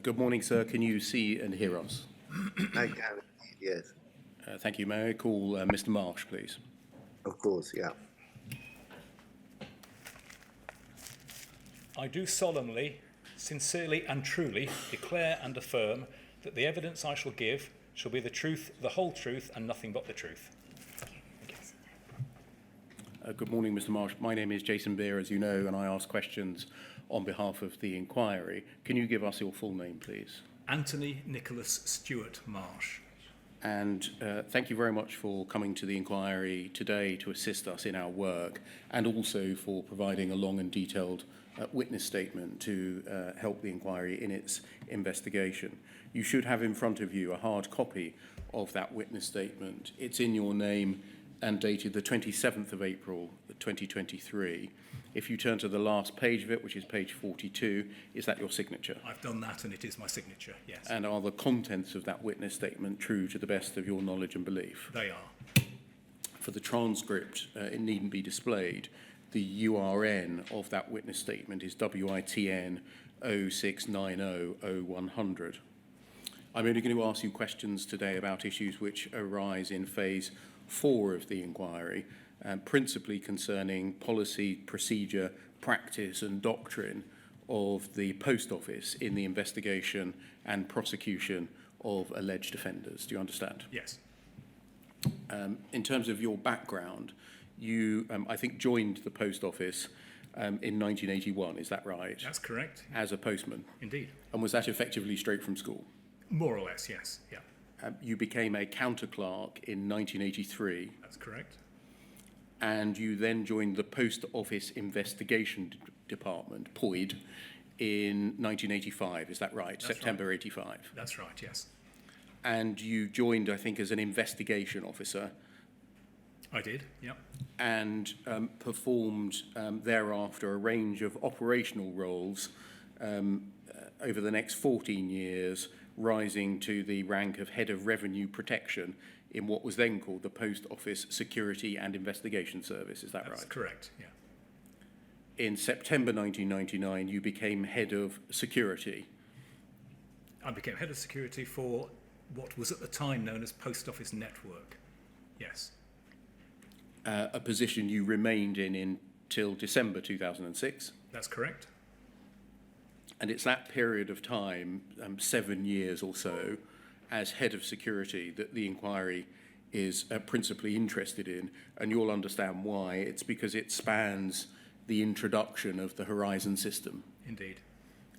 Good morning, sir. Can you see and hear us? I can, yes, Thank you. May I call Mr. Marsh, please? of course, yeah. I do solemnly, sincerely and truly declare and affirm that the evidence I shall give shall be the truth, the whole truth, and nothing but the truth. Good morning, Mr. Marsh. My name is Jason Beer, as you know, and I ask questions on behalf of the inquiry. Can you give us your full name, please? Anthony Nicholas Stewart Marsh. And thank you very much for coming to the inquiry today to assist us in our work, and also for providing a long and detailed witness statement to help the inquiry in its investigation. You should have in front of you a hard copy of that witness statement. It's in your name and dated the 27th of April 2023. If you turn to the last page of it, which is page 42, is that your signature? I've done that and it is my signature, yes. And are the contents of that witness statement true to the best of your knowledge and belief? They are. For the transcript, it needn't be displayed. The URN of that witness statement is WITN 06900100. I'm only going to ask you questions today about issues which arise in phase 4 of the inquiry, principally concerning policy, procedure, practice and doctrine of the Post Office in the investigation and prosecution of alleged offenders. Do you understand? Yes. In terms of your background, you, I think, joined the Post Office in 1981, is that right? That's correct. As a postman? Indeed. And was that effectively straight from school? More or less, yes. Yeah. You became a counter clerk in 1983. That's correct. And you then joined the Post Office Investigation Department, POID, in 1985, is that right? That's September right. 85. That's right, yes. And you joined, I think, as an investigation officer. I did, yeah. And performed thereafter a range of operational roles over the next 14 years, rising to the rank of Head of Revenue Protection in what was then called the Post Office Security and Investigation Service, is that right? That's correct, yeah. In September 1999, you became Head of Security. I became Head of Security for what was at the time known as Post Office Network, yes. A position you remained in until December 2006. That's correct. And it's that period of time, 7 years or so, as Head of Security that the inquiry is principally interested in, and you'll understand why. It's because it spans the introduction of the Horizon system. Indeed.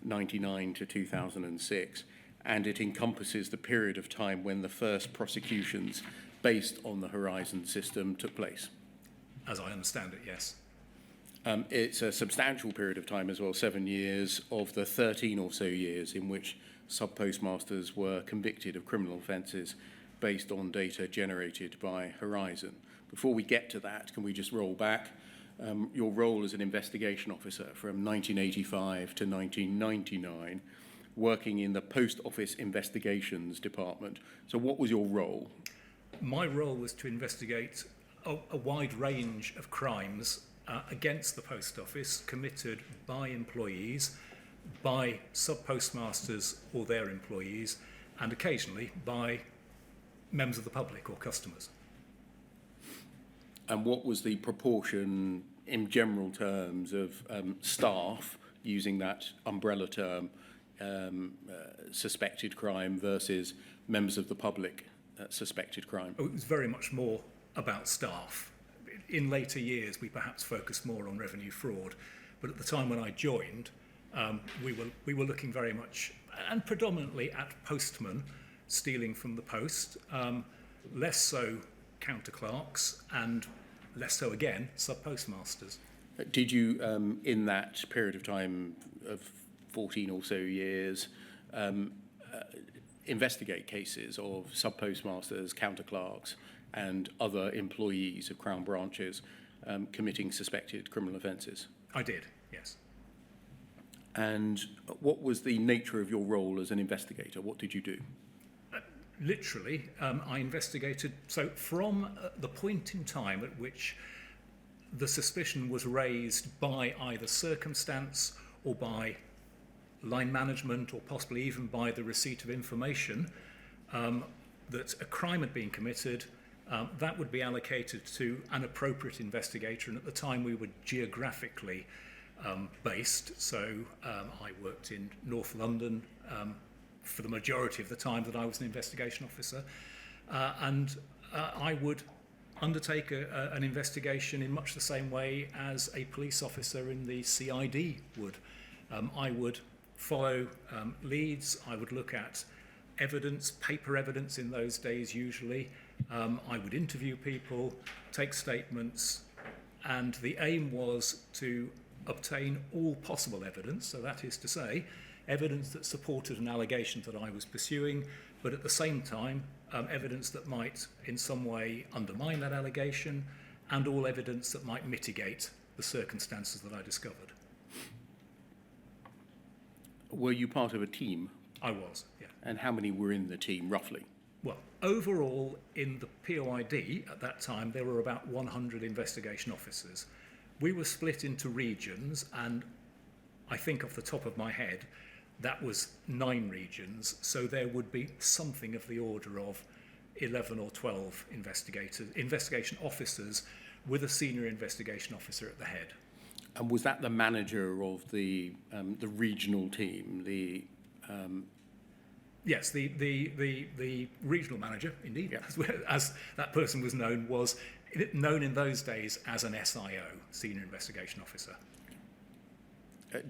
99 to 2006, and it encompasses the period of time when the first prosecutions based on the Horizon system took place. As I understand it, yes. It's a substantial period of time as well, 7 years of the 13 or so years in which sub-postmasters were convicted of criminal offences based on data generated by Horizon. Before we get to that, can we just roll back? Your role as an investigation officer from 1985 to 1999, working in the Post Office Investigations Department. So what was your role? My role was to investigate a wide range of crimes against the Post Office committed by employees, by sub-postmasters or their employees, and occasionally by members of the public or customers. And what was the proportion in general terms of staff, using that umbrella term, suspected crime versus members of the public suspected crime? Oh, it was very much more about staff. In later years, we perhaps focused more on revenue fraud, but at the time when I joined, we were looking very much and predominantly at postmen stealing from the post, less so counter clerks, and less so again sub-postmasters. Did you, in that period of time of 14 or so years, investigate cases of sub-postmasters, counter clerks, and other employees of Crown branches committing suspected criminal offences? I did, yes. And what was the nature of your role as an investigator? What did you do? Literally, I investigated, so from the point in time at which the suspicion was raised by either circumstance or by line management or possibly even by the receipt of information that a crime had been committed, that would be allocated to an appropriate investigator. And at the time we were geographically based, so I worked in North London for the majority of the time that I was an investigation officer, and I would undertake an investigation in much the same way as a police officer in the CID would. I would follow leads, I would look at evidence, paper evidence in those days usually, I would interview people, take statements, and the aim was to obtain all possible evidence, so that is to say, evidence that supported an allegation that I was pursuing, but at the same time, evidence that might in some way undermine that allegation, and all evidence that might mitigate the circumstances that I discovered. Were you part of a team? I was, yeah. And how many were in the team, roughly? Well, overall in the POID at that time, there were about 100 investigation officers. We were split into regions, and I think off the top of my head, that was 9 regions, so there would be something of the order of 11 or 12 investigation officers with a senior investigation officer at the head. And was that the manager of the regional team? Yes, the regional manager, indeed, Yeah. as that person was known in those days as an SIO, Senior Investigation Officer.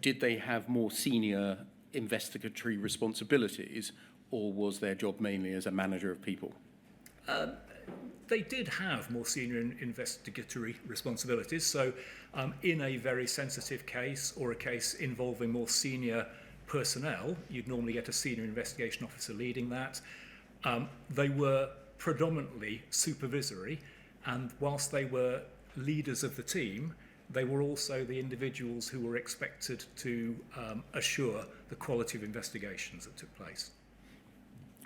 Did they have more senior investigatory responsibilities, or was their job mainly as a manager of people? They did have more senior investigatory responsibilities. So in a very sensitive case or a case involving more senior personnel, you'd normally get a senior investigation officer leading that. They were predominantly supervisory, and whilst they were leaders of the team, they were also the individuals who were expected to assure the quality of investigations that took place.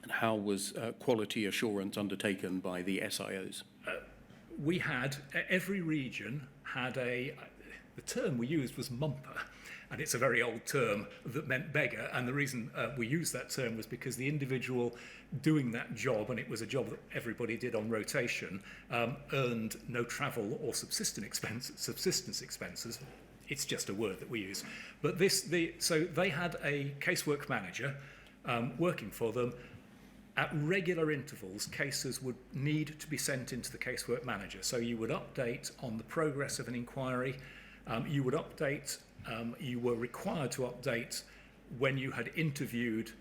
And how was quality assurance undertaken by the SIOs? We had, every region had the term we used was mumper, and it's a very old term that meant beggar, and the reason we used that term was because the individual doing that job, and it was a job that everybody did on rotation, earned no travel or subsistence expenses. It's just a word that we use. But so they had a casework manager working for them. At regular intervals, cases would need to be sent into the casework manager. So you would update on the progress of an inquiry. You would update, you were required to update when you had interviewed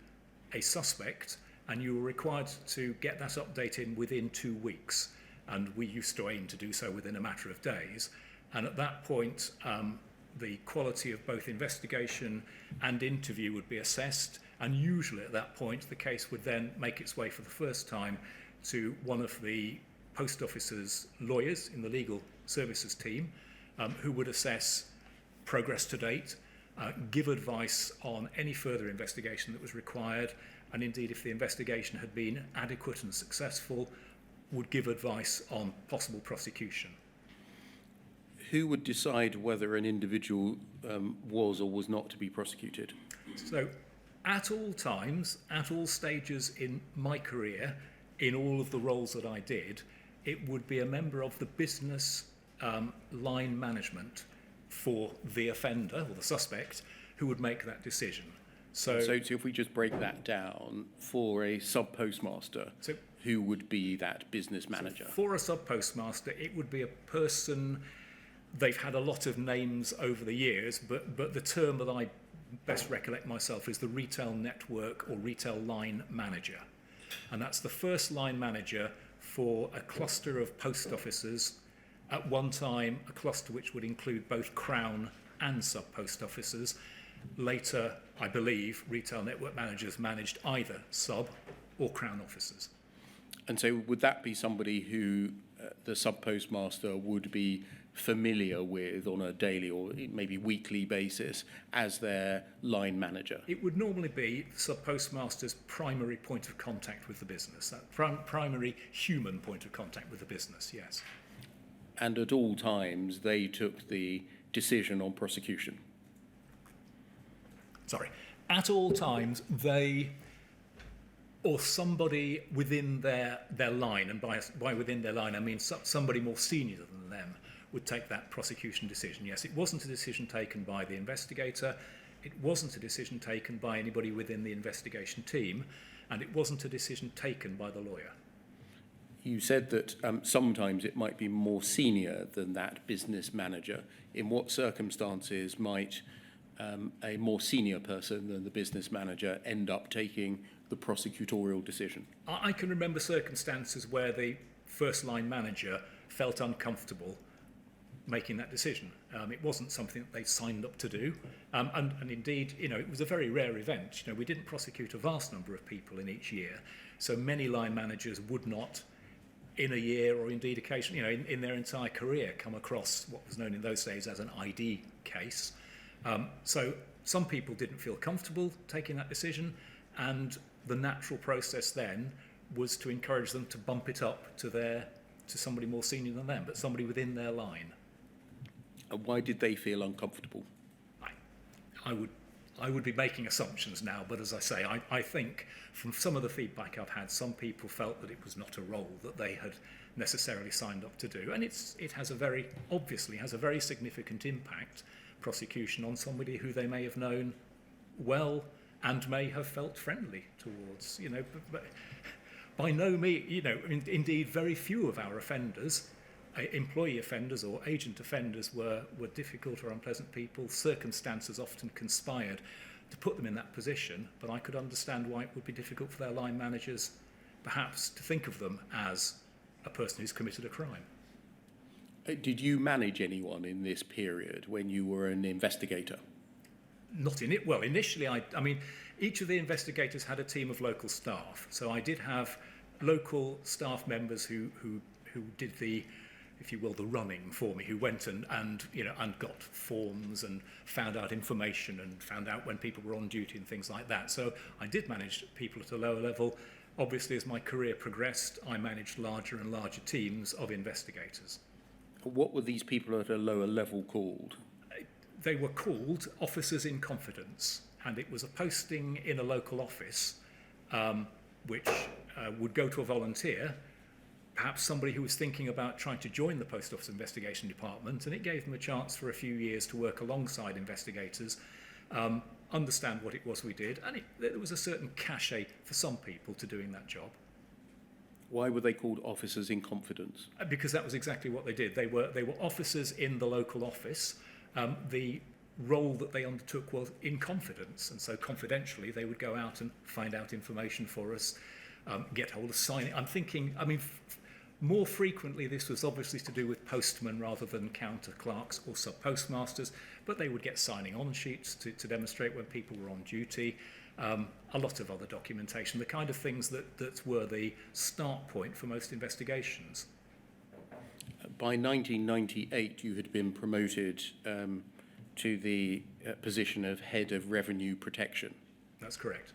a suspect, and you were required to get that update in within 2 weeks. And we used to aim to do so within a matter of days. And at that point, the quality of both investigation and interview would be assessed. And usually at that point, the case would then make its way for the first time to one of the post office's lawyers in the legal services team, who would assess progress to date, give advice on any further investigation that was required, and indeed if the investigation had been adequate and successful, would give advice on possible prosecution. Who would decide whether an individual was or was not to be prosecuted? So at all times, at all stages in my career, in all of the roles that I did, it would be a member of the business line management for the offender or the suspect who would make that decision. So if we just break that down, for a sub-postmaster, who would be that business manager? So for a sub-postmaster, it would be a person, they've had a lot of names over the years, but the term that I best recollect myself is the retail network or retail line manager. And that's the first line manager for a cluster of post offices, at one time a cluster which would include both Crown and sub-post offices. Later, I believe, retail network managers managed either sub or Crown offices. And so would that be somebody who the sub-postmaster would be familiar with on a daily or maybe weekly basis as their line manager? It would normally be the sub-postmaster's primary point of contact with the business, that primary human point of contact with the business, yes. And at all times, they took the decision on prosecution? Sorry. at all times, they or somebody within their line, and by within their line I mean somebody more senior than them, would take that prosecution decision. Yes, it wasn't a decision taken by the investigator, it wasn't a decision taken by anybody within the investigation team, and it wasn't a decision taken by the lawyer. You said that sometimes it might be more senior than that business manager. In what circumstances might a more senior person than the business manager end up taking the prosecutorial decision? I can remember circumstances where the first line manager felt uncomfortable making that decision. It wasn't something that they signed up to do. And indeed, it was a very rare event. We didn't prosecute a vast number of people in each year. So many line managers would not, in a year or indeed occasionally, in their entire career, come across what was known in those days as an ID case. So some people didn't feel comfortable taking that decision, and the natural process then was to encourage them to bump it up to somebody more senior than them, but somebody within their line. And why did they feel uncomfortable? I would be making assumptions now, but as I say, I think from some of the feedback I've had, some people felt that it was not a role that they had necessarily signed up to do, and it obviously has a very significant impact, prosecution, on somebody who they may have known well and may have felt friendly towards. But by no means, indeed, very few of our offenders, employee offenders or agent offenders, were difficult or unpleasant people. Circumstances often conspired to put them in that position, but I could understand why it would be difficult for their line managers perhaps to think of them as a person who's committed a crime. Did you manage anyone in this period when you were an investigator? Not in it. Well, initially, I mean, each of the investigators had a team of local staff. So I did have local staff members who did the, if you will, the running for me, who went and got forms and found out information and found out when people were on duty and things like that. So I did manage people at a lower level. Obviously, as my career progressed, I managed larger and larger teams of investigators. What were these people at a lower level called? They were called officers in confidence, and it was a posting in a local office which would go to a volunteer, perhaps somebody who was thinking about trying to join the Post Office Investigation Department, and it gave them a chance for a few years to work alongside investigators, understand what it was we did, and there was a certain cachet for some people to doing that job. Why were they called officers in confidence? Because that was exactly what they did. They were officers in the local office. The role that they undertook was in confidence, and so confidentially they would go out and find out information for us, get hold of signing. More frequently this was obviously to do with postmen rather than counter clerks or sub-postmasters, but they would get signing on sheets to demonstrate when people were on duty. A lot of other documentation, the kind of things that were the start point for most investigations. By 1998, you had been promoted to the position of Head of Revenue Protection. That's correct.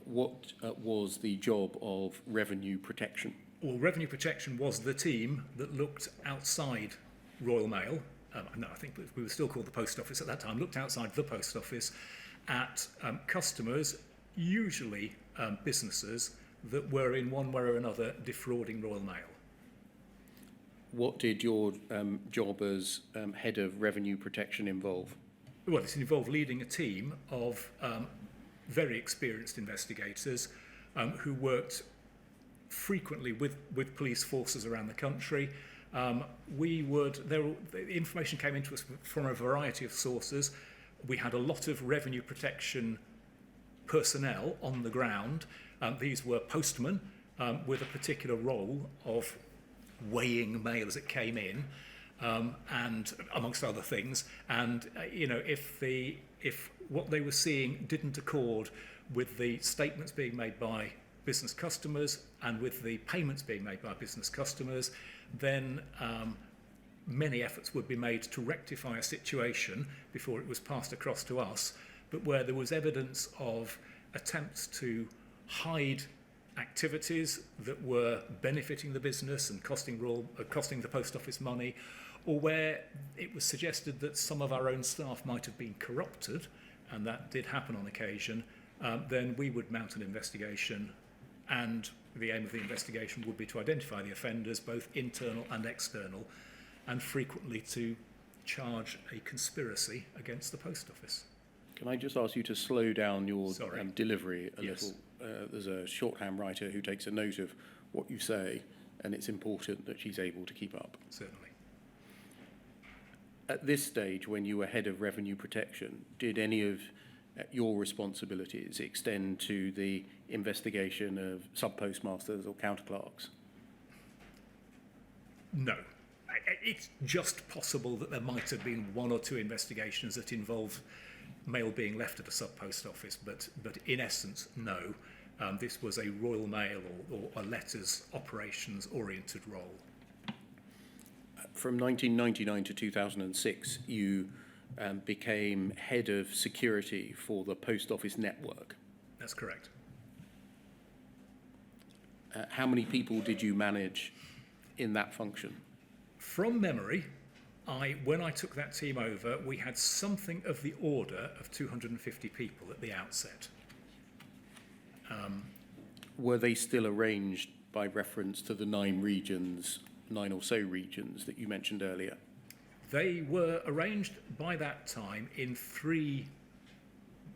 What was the job of Revenue Protection? Well, Revenue Protection was the team that looked outside Royal Mail. No, I think we were still called the Post Office at that time, looked outside the Post Office at customers, usually businesses, that were in one way or another defrauding Royal Mail. What did your job as Head of Revenue Protection involve? Well, it involved leading a team of very experienced investigators who worked frequently with police forces around the country. The information came into us from a variety of sources. We had a lot of revenue protection personnel on the ground. These were postmen with a particular role of weighing mail as it came in, and amongst other things. And if what they were seeing didn't accord with the statements being made by business customers and with the payments being made by business customers, then many efforts would be made to rectify a situation before it was passed across to us, but where there was evidence of attempts to hide activities that were benefiting the business and costing the post office money, or where it was suggested that some of our own staff might have been corrupted and that did happen on occasion, then we would mount an investigation, and the aim of the investigation would be to identify the offenders, both internal and external, and frequently to charge a conspiracy against the post office. Can I just ask you to slow down your delivery a Yes. little? There's a shorthand writer who takes a note of what you say, and it's important that she's able to keep up. Certainly. At this stage, when you were head of revenue protection, did any of your responsibilities extend to the investigation of sub-postmasters or counterclerks? No. It's just possible that there might have been one or two investigations that involved mail being left at a sub-post office, but in essence, no. This was a Royal Mail or a letters operations-oriented role. From 1999 to 2006, you became head of security for the post office network. That's correct. How many people did you manage in that function? From memory, when I took that team over, we had something of the order of 250 people at the outset. Were they still arranged by reference to the 9 or so regions that you mentioned earlier? They were arranged by that time in 3,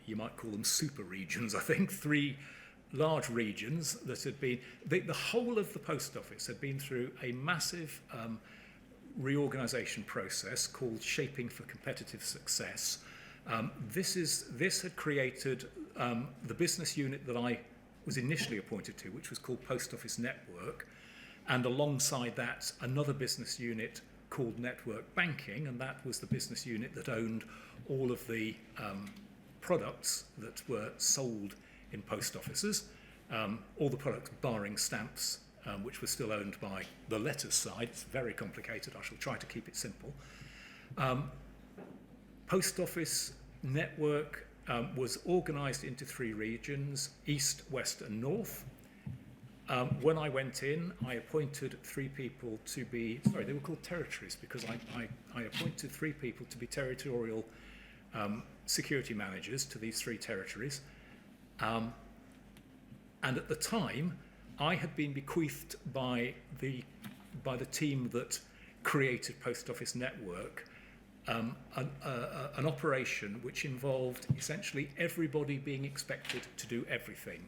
you might call them super regions, I think, 3 large regions that had been, the whole of the post office had been through a massive reorganisation process called Shaping for Competitive Success. This had created the business unit that I was initially appointed to, which was called Post Office Network, and alongside that, another business unit called Network Banking, and that was the business unit that owned all of the products that were sold in post offices, all the products barring stamps, which were still owned by the letters side. It's very complicated. I shall try to keep it simple. Post Office Network was organised into 3 regions, East, West and North. When I went in, I appointed 3 people to be, they were called territories because I appointed 3 people to be territorial security managers to these 3 territories. And at the time, I had been bequeathed by the team that created Post Office Network an operation which involved essentially everybody being expected to do everything.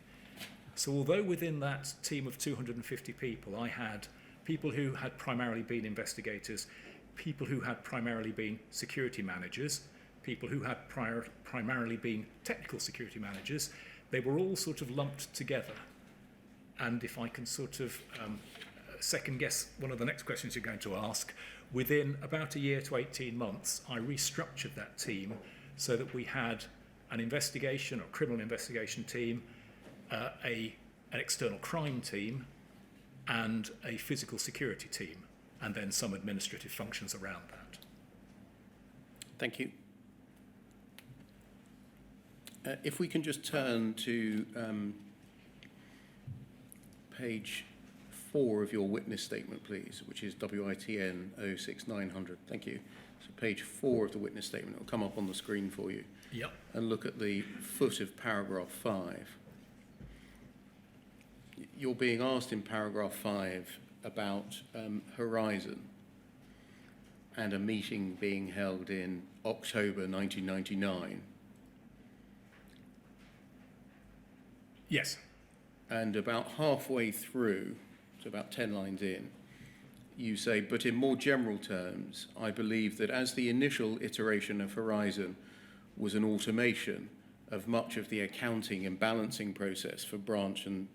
So although within that team of 250 people, I had people who had primarily been investigators, people who had primarily been security managers, people who had primarily been technical security managers, they were all sort of lumped together. And if I can sort of second guess one of the next questions you're going to ask, within about a year to 18 months, I restructured that team so that we had an investigation or criminal investigation team, an external crime team, and a physical security team, and then some administrative functions around that. Thank you. If we can just turn to page 4 of your witness statement, please, which is WITN 06900. Thank you. So page 4 of the witness statement. It will come up on the screen for you. Yep. And look at the foot of paragraph 5. You're being asked in paragraph 5 about Horizon and a meeting being held in October 1999. Yes. And about halfway through, so about 10 lines in, you say, but in more general terms, I believe that as the initial iteration of Horizon was an automation of much of the accounting and balancing process for branch and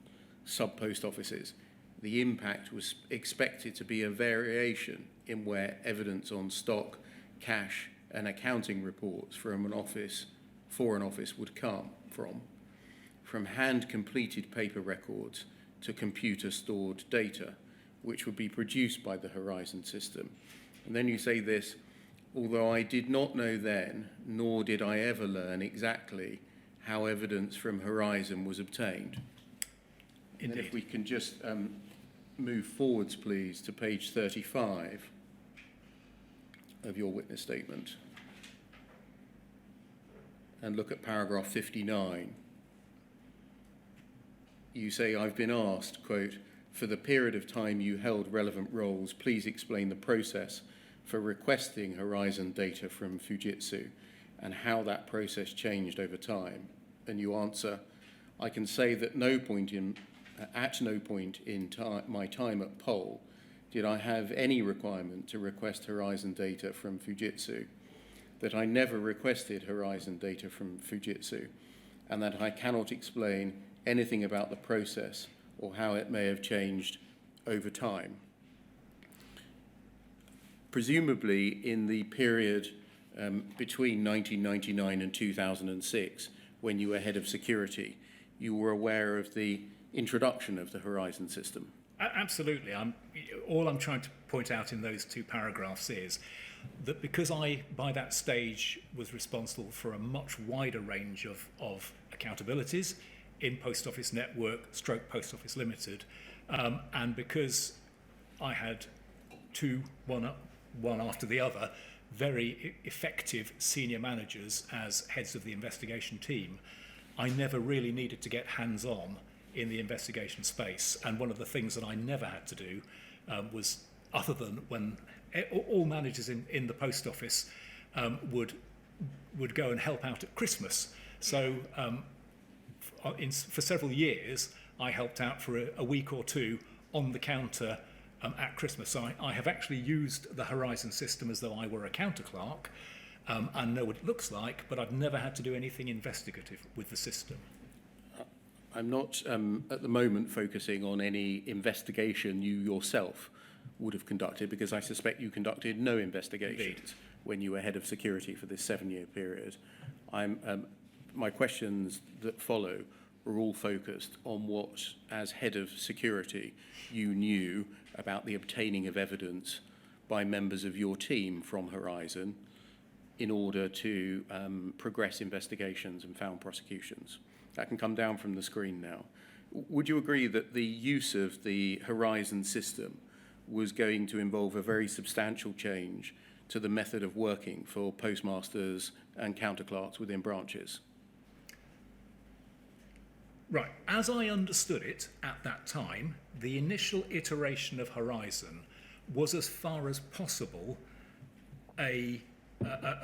sub-post offices, the impact was expected to be a variation in where evidence on stock, cash, and accounting reports from an office, for an office would come from hand-completed paper records to computer-stored data, which would be produced by the Horizon system. And then you say this, although I did not know then, nor did I ever learn exactly how evidence from Horizon was obtained. And if we can just move forwards, please, to page 35 of your witness statement. and look at paragraph 59, you say, I've been asked, quote, for the period of time you held relevant roles, please explain the process for requesting Horizon data from Fujitsu and how that process changed over time. And you answer, I can say that at no point in my time at Pole did I have any requirement to request Horizon data from Fujitsu, that I never requested Horizon data from Fujitsu, and that I cannot explain anything about the process or how it may have changed over time. Presumably in the period between 1999 and 2006, when you were head of security, you were aware of the introduction of the Horizon system. Absolutely. All I'm trying to point out in those two paragraphs is that because I, by that stage, was responsible for a much wider range of accountabilities in Post Office Network, stroke Post Office Limited, and because I had one after the other, very effective senior managers as heads of the investigation team, I never really needed to get hands-on in the investigation space. And one of the things that I never had to do was, other than when all managers in the post office would go and help out at Christmas. So for several years, I helped out for a week or two on the counter at Christmas. So I have actually used the Horizon system as though I were a counter clerk and know what it looks like, but I've never had to do anything investigative with the system. I'm not at the moment focusing on any investigation you yourself would have conducted, because I suspect you conducted no investigations. Indeed. When you were head of security for this 7-year period. My questions that follow are all focused on what, as head of security, you knew about the obtaining of evidence by members of your team from Horizon in order to progress investigations and found prosecutions. That can come down from the screen now. Would you agree that the use of the Horizon system was going to involve a very substantial change to the method of working for postmasters and counterclerks within branches? Right. As I understood it at that time, the initial iteration of Horizon was, as far as possible, a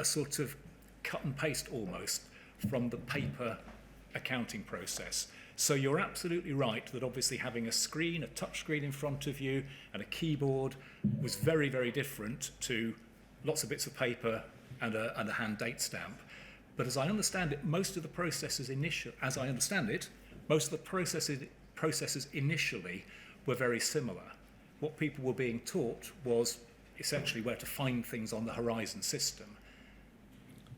sort of cut and paste almost from the paper accounting process. So you're absolutely right that obviously having a screen, a touch screen in front of you and a keyboard was very, very different to lots of bits of paper and a hand date stamp. But as I understand it, most of the processes initially were very similar. What people were being taught was essentially where to find things on the Horizon system.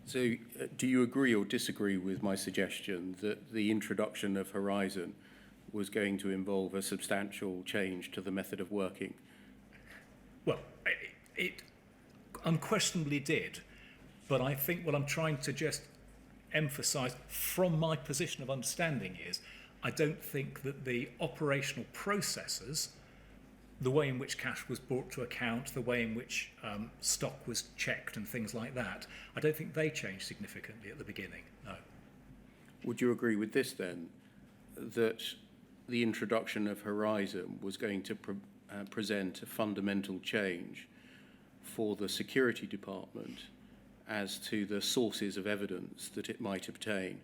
So do you agree or disagree with my suggestion that the introduction of Horizon was going to involve a substantial change to the method of working? Well, it unquestionably did, but I think what I'm trying to just emphasise from my position of understanding is I don't think that the operational processes, the way in which cash was brought to account, the way in which stock was checked and things like that, I don't think they changed significantly at the beginning, no. Would you agree with this then, that the introduction of Horizon was going to present a fundamental change for the security department as to the sources of evidence that it might obtain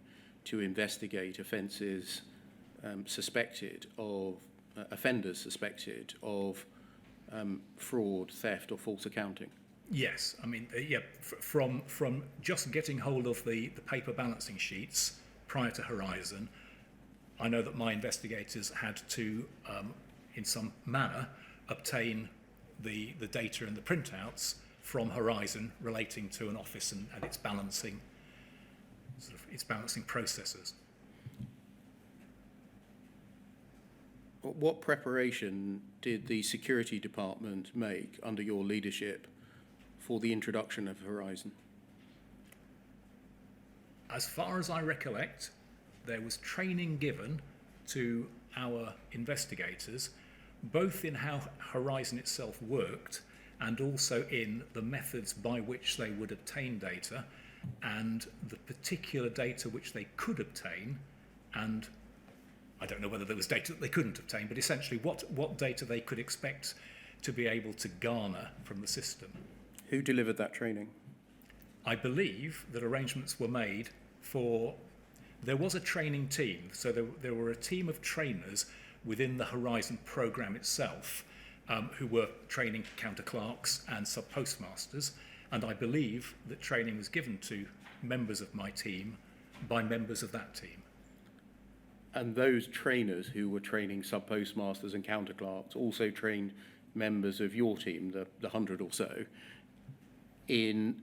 to investigate offences offenders suspected of fraud, theft or false accounting? Yes, I mean, from just getting hold of the paper balancing sheets prior to Horizon, I know that my investigators had to, in some manner, obtain the data and the printouts from Horizon relating to an office and its balancing processes. What preparation did the security department make under your leadership for the introduction of Horizon? As far as I recollect, there was training given to our investigators, both in how Horizon itself worked and also in the methods by which they would obtain data and the particular data which they could obtain, and I don't know whether there was data that they couldn't obtain, but essentially what data they could expect to be able to garner from the system. Who delivered that training? I believe that arrangements were made for, there was a training team, so there were a team of trainers within the Horizon programme itself who were training counter clerks and sub postmasters, and I believe that training was given to members of my team by members of that team. And those trainers who were training sub postmasters and counter clerks also trained members of your team, the 100 or so, in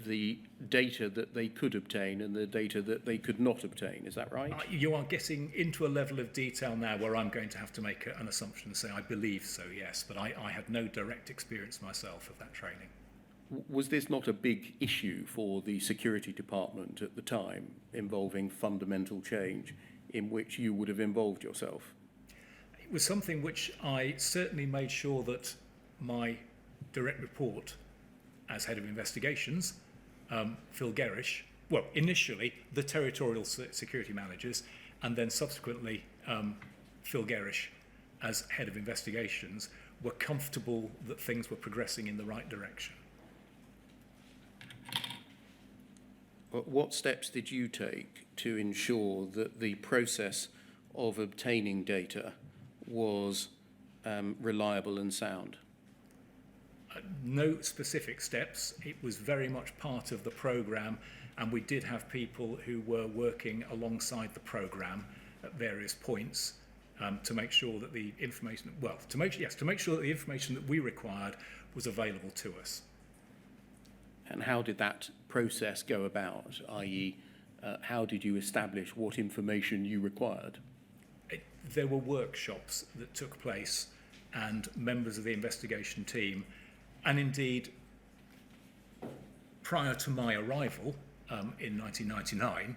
the data that they could obtain and the data that they could not obtain. Is that right? You are getting into a level of detail now where I'm going to have to make an assumption and say I believe so, yes, but I had no direct experience myself of that training. Was this not a big issue for the security department at the time, involving fundamental change in which you would have involved yourself? It was something which I certainly made sure that my direct report as head of investigations, Phil Gerrish, well, initially the territorial security managers, and then subsequently Phil Gerrish as head of investigations, were comfortable that things were progressing in the right direction. What steps did you take to ensure that the process of obtaining data was reliable and sound? No specific steps. It was very much part of the programme, and we did have people who were working alongside the programme at various points to make sure that the information, to make sure that the information that we required was available to us. And how did that process go about, i.e., how did you establish what information you required? There were workshops that took place, and members of the investigation team, and indeed, prior to my arrival in 1999,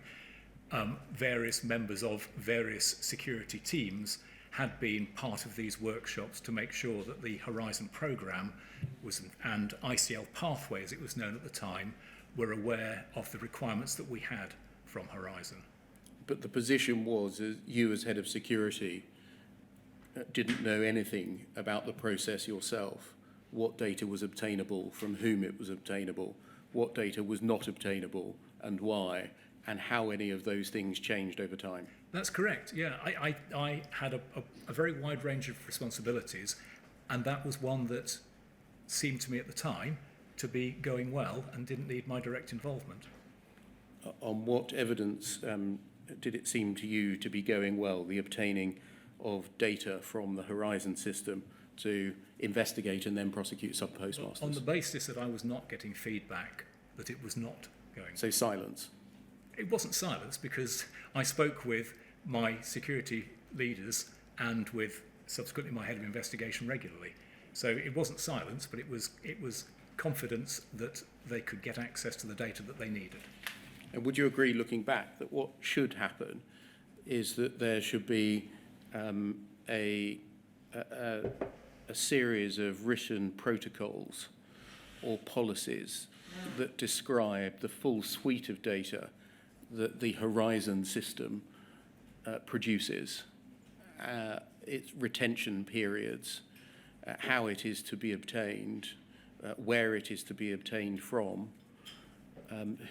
various members of various security teams had been part of these workshops to make sure that the Horizon programme was, and ICL Pathway, as it was known at the time, were aware of the requirements that we had from Horizon. But the position was, you as head of security didn't know anything about the process yourself. What data was obtainable, from whom it was obtainable, what data was not obtainable, and why, and how any of those things changed over time. That's correct, yeah. I had a very wide range of responsibilities, and that was one that seemed to me at the time to be going well and didn't need my direct involvement. On what evidence did it seem to you to be going well, the obtaining of data from the Horizon system to investigate and then prosecute sub-postmasters? On the basis that I was not getting feedback that it was not going. So silence? It wasn't silence, because I spoke with my security leaders and with subsequently my head of investigation regularly. So it wasn't silence, but it was confidence that they could get access to the data that they needed. And would you agree, looking back, that what should happen is that there should be a series of written protocols or policies that describe the full suite of data that the Horizon system produces, its retention periods, how it is to be obtained, where it is to be obtained from,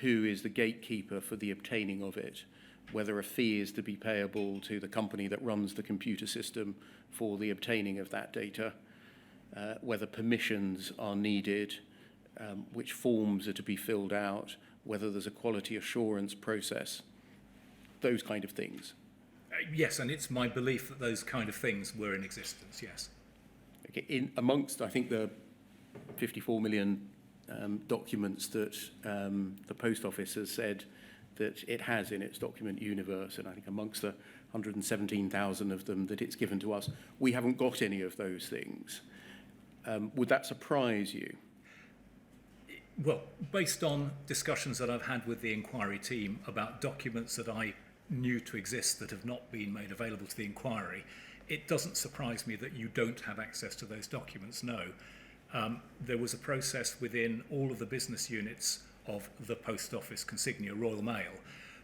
who is the gatekeeper for the obtaining of it, whether a fee is to be payable to the company that runs the computer system for the obtaining of that data, whether permissions are needed, which forms are to be filled out, whether there's a quality assurance process, those kind of things. Yes, and it's my belief that those kind of things were in existence, yes. Okay, amongst, I think, the 54 million documents that the Post Office has said that it has in its document universe, and I think amongst the 117,000 of them that it's given to us, we haven't got any of those things. Would that surprise you? Well, based on discussions that I've had with the inquiry team about documents that I knew to exist that have not been made available to the inquiry, it doesn't surprise me that you don't have access to those documents, no. There was a process within all of the business units of the Post Office consignia Royal Mail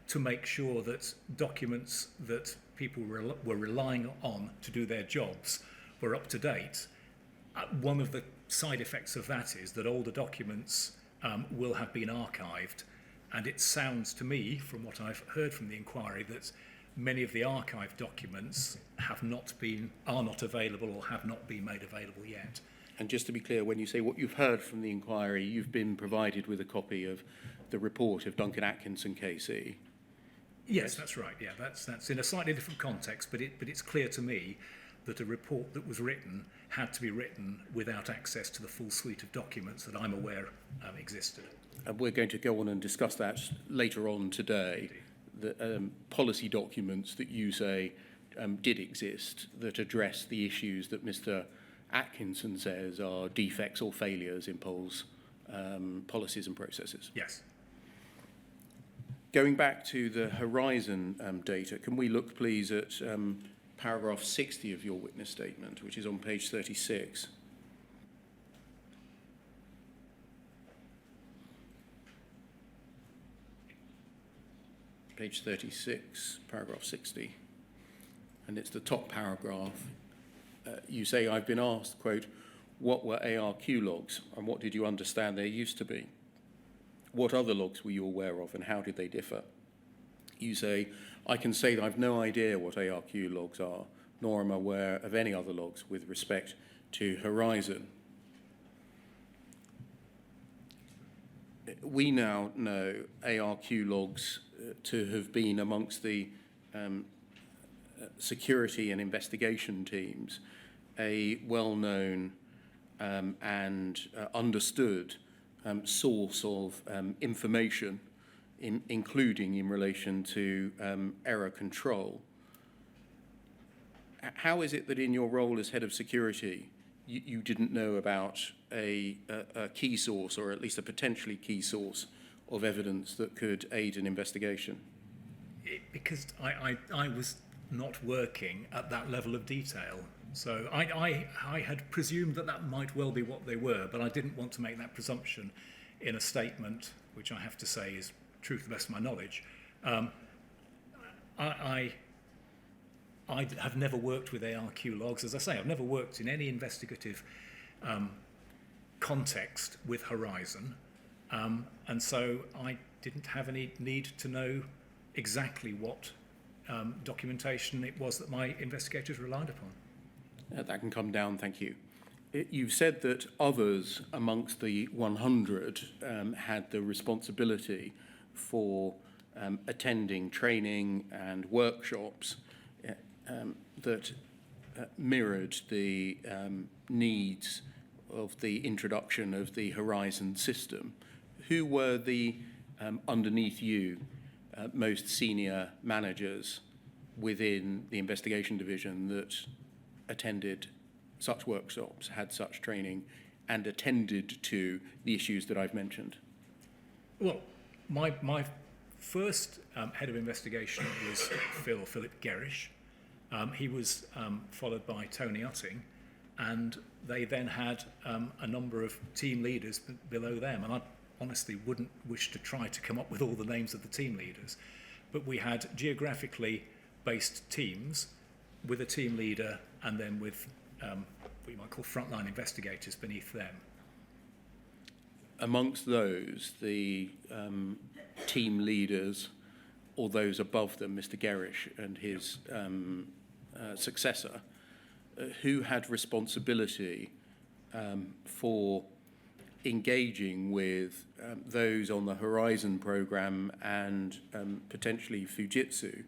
to make sure that documents that people were relying on to do their jobs were up to date. One of the side effects of that is that older documents will have been archived, and it sounds to me, from what I've heard from the inquiry, that many of the archived documents are not available or have not been made available yet. And just to be clear, when you say what you've heard from the inquiry, you've been provided with a copy of the report of Duncan Atkinson KC. Yes, that's right. Yeah, that's in a slightly different context, but it's clear to me that a report that was written had to be written without access to the full suite of documents that I'm aware existed. And we're going to go on and discuss that later on today. The policy documents that you say did exist that address the issues that Mr. Atkinson says are defects or failures in Pol's policies and processes. Yes. Going back to the Horizon data, can we look please at paragraph 60 of your witness statement, which is on page 36. Page 36, paragraph 60. And it's the top paragraph. You say, I've been asked, quote, what were ARQ logs and what did you understand there used to be? What other logs were you aware of and how did they differ? You say, I can say that I've no idea what ARQ logs are, nor am I aware of any other logs with respect to Horizon. We now know ARQ logs to have been amongst the security and investigation teams a well-known and understood source of information, including in relation to error control. How is it that in your role as head of security, you didn't know about a key source, or at least a potentially key source, of evidence that could aid an investigation? Because I was not working at that level of detail. So I had presumed that might well be what they were, but I didn't want to make that presumption in a statement, which I have to say is true to the best of my knowledge. I have never worked with ARQ logs. As I say, I've never worked in any investigative context with Horizon, and so I didn't have any need to know exactly what documentation it was that my investigators relied upon. That can come down, thank you. You've said that others amongst the 100 had the responsibility for attending training and workshops that mirrored the needs of the introduction of the Horizon system. Who were the, underneath you, most senior managers within the investigation division that attended such workshops, had such training, and attended to the issues that I've mentioned? Well, my first head of investigation was Philip Gerrish. He was followed by Tony Utting, and they then had a number of team leaders below them. And I honestly wouldn't wish to try to come up with all the names of the team leaders, but we had geographically based teams with a team leader and then with what you might call frontline investigators beneath them. Amongst those, the team leaders, or those above them, Mr. Gerrish and his successor, who had responsibility for engaging with those on the Horizon program and potentially Fujitsu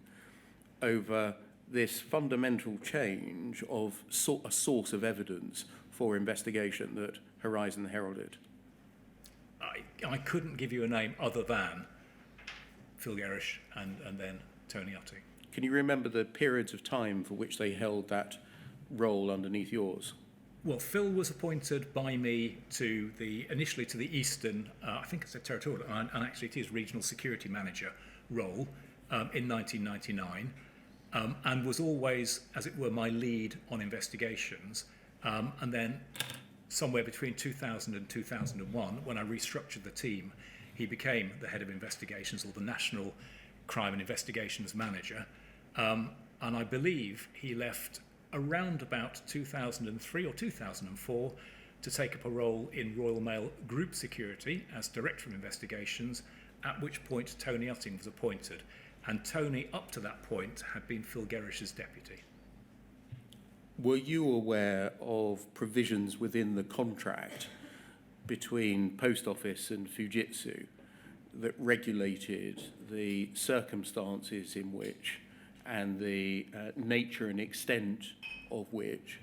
over this fundamental change of a source of evidence for investigation that Horizon heralded? I couldn't give you a name other than Phil Gerrish and then Tony Utting. Can you remember the periods of time for which they held that role underneath yours? Well, Phil was appointed by me initially to the Eastern, I think it's a territorial, and actually it is Regional Security Manager role in 1999, and was always, as it were, my lead on investigations. And then somewhere between 2000 and 2001, when I restructured the team, he became the head of investigations, or the National Crime and Investigations Manager. And I believe he left around about 2003 or 2004 to take up a role in Royal Mail Group Security as Director of Investigations, at which point Tony Utting was appointed. And Tony, up to that point, had been Phil Gerrish's deputy. Were you aware of provisions within the contract between Post Office and Fujitsu that regulated the circumstances in which and the nature and extent of which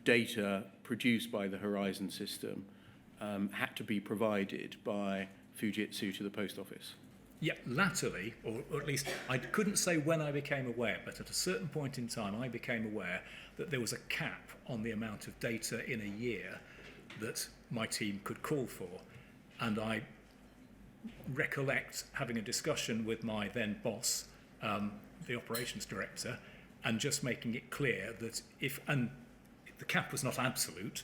data produced by the Horizon system had to be provided by Fujitsu to the Post Office? Yeah, latterly, or at least I couldn't say when I became aware, but at a certain point in time I became aware that there was a cap on the amount of data in a year that my team could call for. And I recollect having a discussion with my then boss, the operations director, and just making it clear that and the cap was not absolute,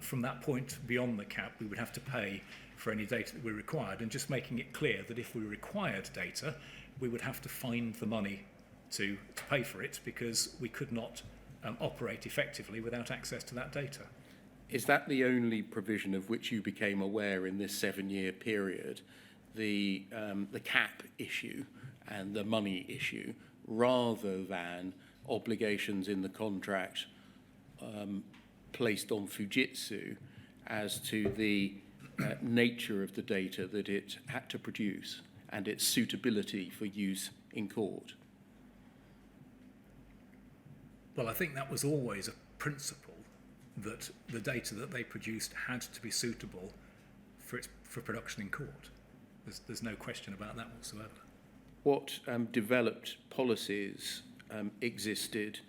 from that point beyond the cap we would have to pay for any data that we required, and just making it clear that if we required data, we would have to find the money to pay for it, because we could not operate effectively without access to that data. Is that the only provision of which you became aware in this 7-year period, the cap issue and the money issue, rather than obligations in the contract placed on Fujitsu as to the nature of the data that it had to produce and its suitability for use in court? Well, I think that was always a principle, that the data that they produced had to be suitable for production in court. There's no question about that whatsoever. What developed policies existed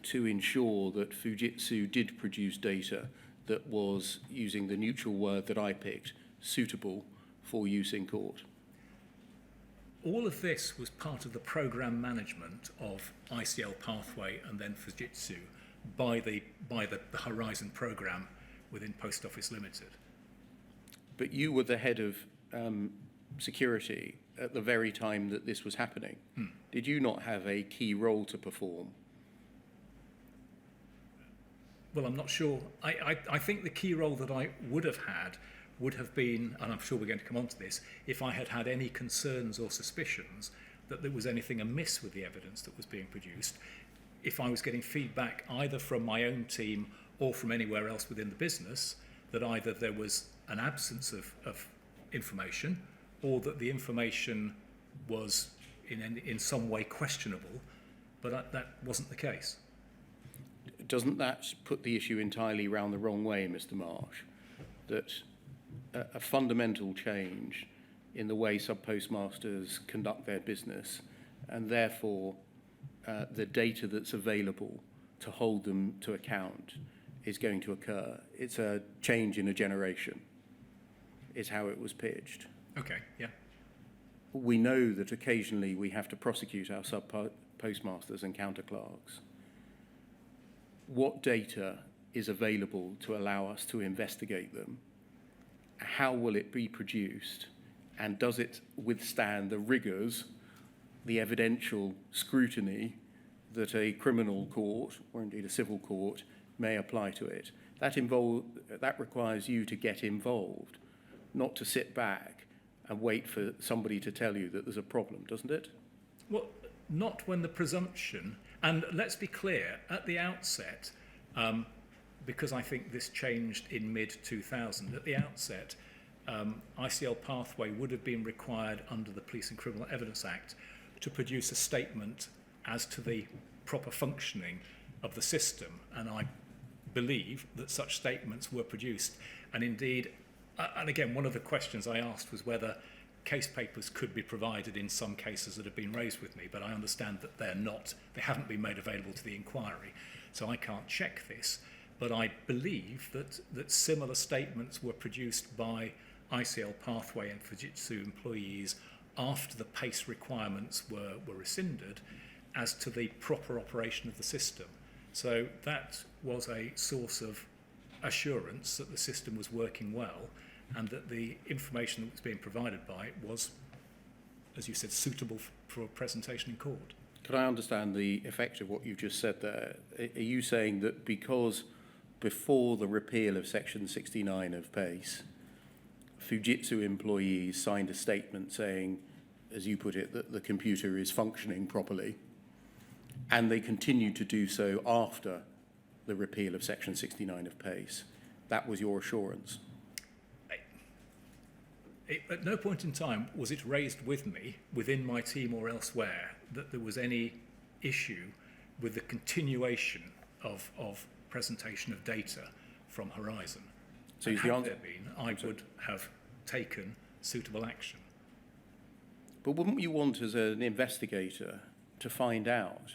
to ensure that Fujitsu did produce data that was, using the neutral word that I picked, suitable for use in court? All of this was part of the program management of ICL Pathway and then Fujitsu by the Horizon program within Post Office Limited. But you were the head of security at the very time that this was happening. Did you not have a key role to perform? Well, I'm not sure. I think the key role that I would have been, and I'm sure we're going to come on to this, if I had had any concerns or suspicions that there was anything amiss with the evidence that was being produced, if I was getting feedback either from my own team or from anywhere else within the business, that either there was an absence of information, or that the information was in some way questionable, but that wasn't the case. Doesn't that put the issue entirely round the wrong way, Mr. Marsh? That a fundamental change in the way sub-postmasters conduct their business, and therefore the data that's available to hold them to account is going to occur. It's a change in a generation, is how it was pitched. Okay, yeah. We know that occasionally we have to prosecute our sub-postmasters and counter-clerks. What data is available to allow us to investigate them? How will it be produced? And does it withstand the rigours, the evidential scrutiny that a criminal court, or indeed a civil court, may apply to it? That requires you to get involved, not to sit back and wait for somebody to tell you that there's a problem, doesn't it? Well, not when the presumption, and let's be clear, at the outset, because I think this changed in mid-2000, at the outset, ICL Pathway would have been required under the Police and Criminal Evidence Act to produce a statement as to the proper functioning of the system, and I believe that such statements were produced. And indeed, and again, one of the questions I asked was whether case papers could be provided in some cases that have been raised with me, but I understand that they haven't been made available to the inquiry, so I can't check this. But I believe that similar statements were produced by ICL Pathway and Fujitsu employees after the PACE requirements were rescinded as to the proper operation of the system. So that was a source of assurance that the system was working well, and that the information that was being provided by it was, as you said, suitable for presentation in court. Could I understand the effect of what you've just said there? Are you saying that because before the repeal of Section 69 of PACE, Fujitsu employees signed a statement saying, as you put it, that the computer is functioning properly, and they continued to do so after the repeal of Section 69 of PACE? That was your assurance? At no point in time was it raised with me, within my team or elsewhere, that there was any issue with the continuation of presentation of data from Horizon. So and is the had answer, there been, I would have taken suitable action. but wouldn't you want, as an investigator, to find out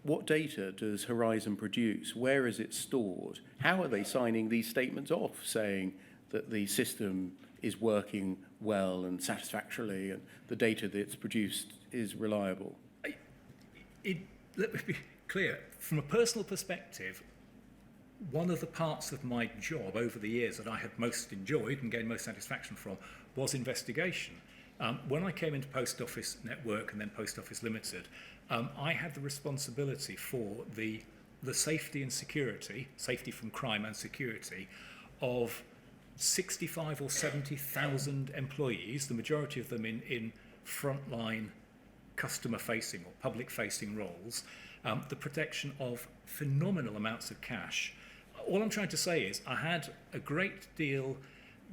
what data does Horizon produce? Where is it stored? How are they signing these statements off, saying that the system is working well and satisfactorily and the data that's produced is reliable? Let me be clear, from a personal perspective, one of the parts of my job over the years that I had most enjoyed and gained most satisfaction from was investigation. When I came into Post Office Network and then Post Office Limited, I had the responsibility for the safety and security, safety from crime and security, of 65 or 70,000 employees, the majority of them in frontline customer-facing or public-facing roles, the protection of phenomenal amounts of cash. All I'm trying to say is I had a great deal,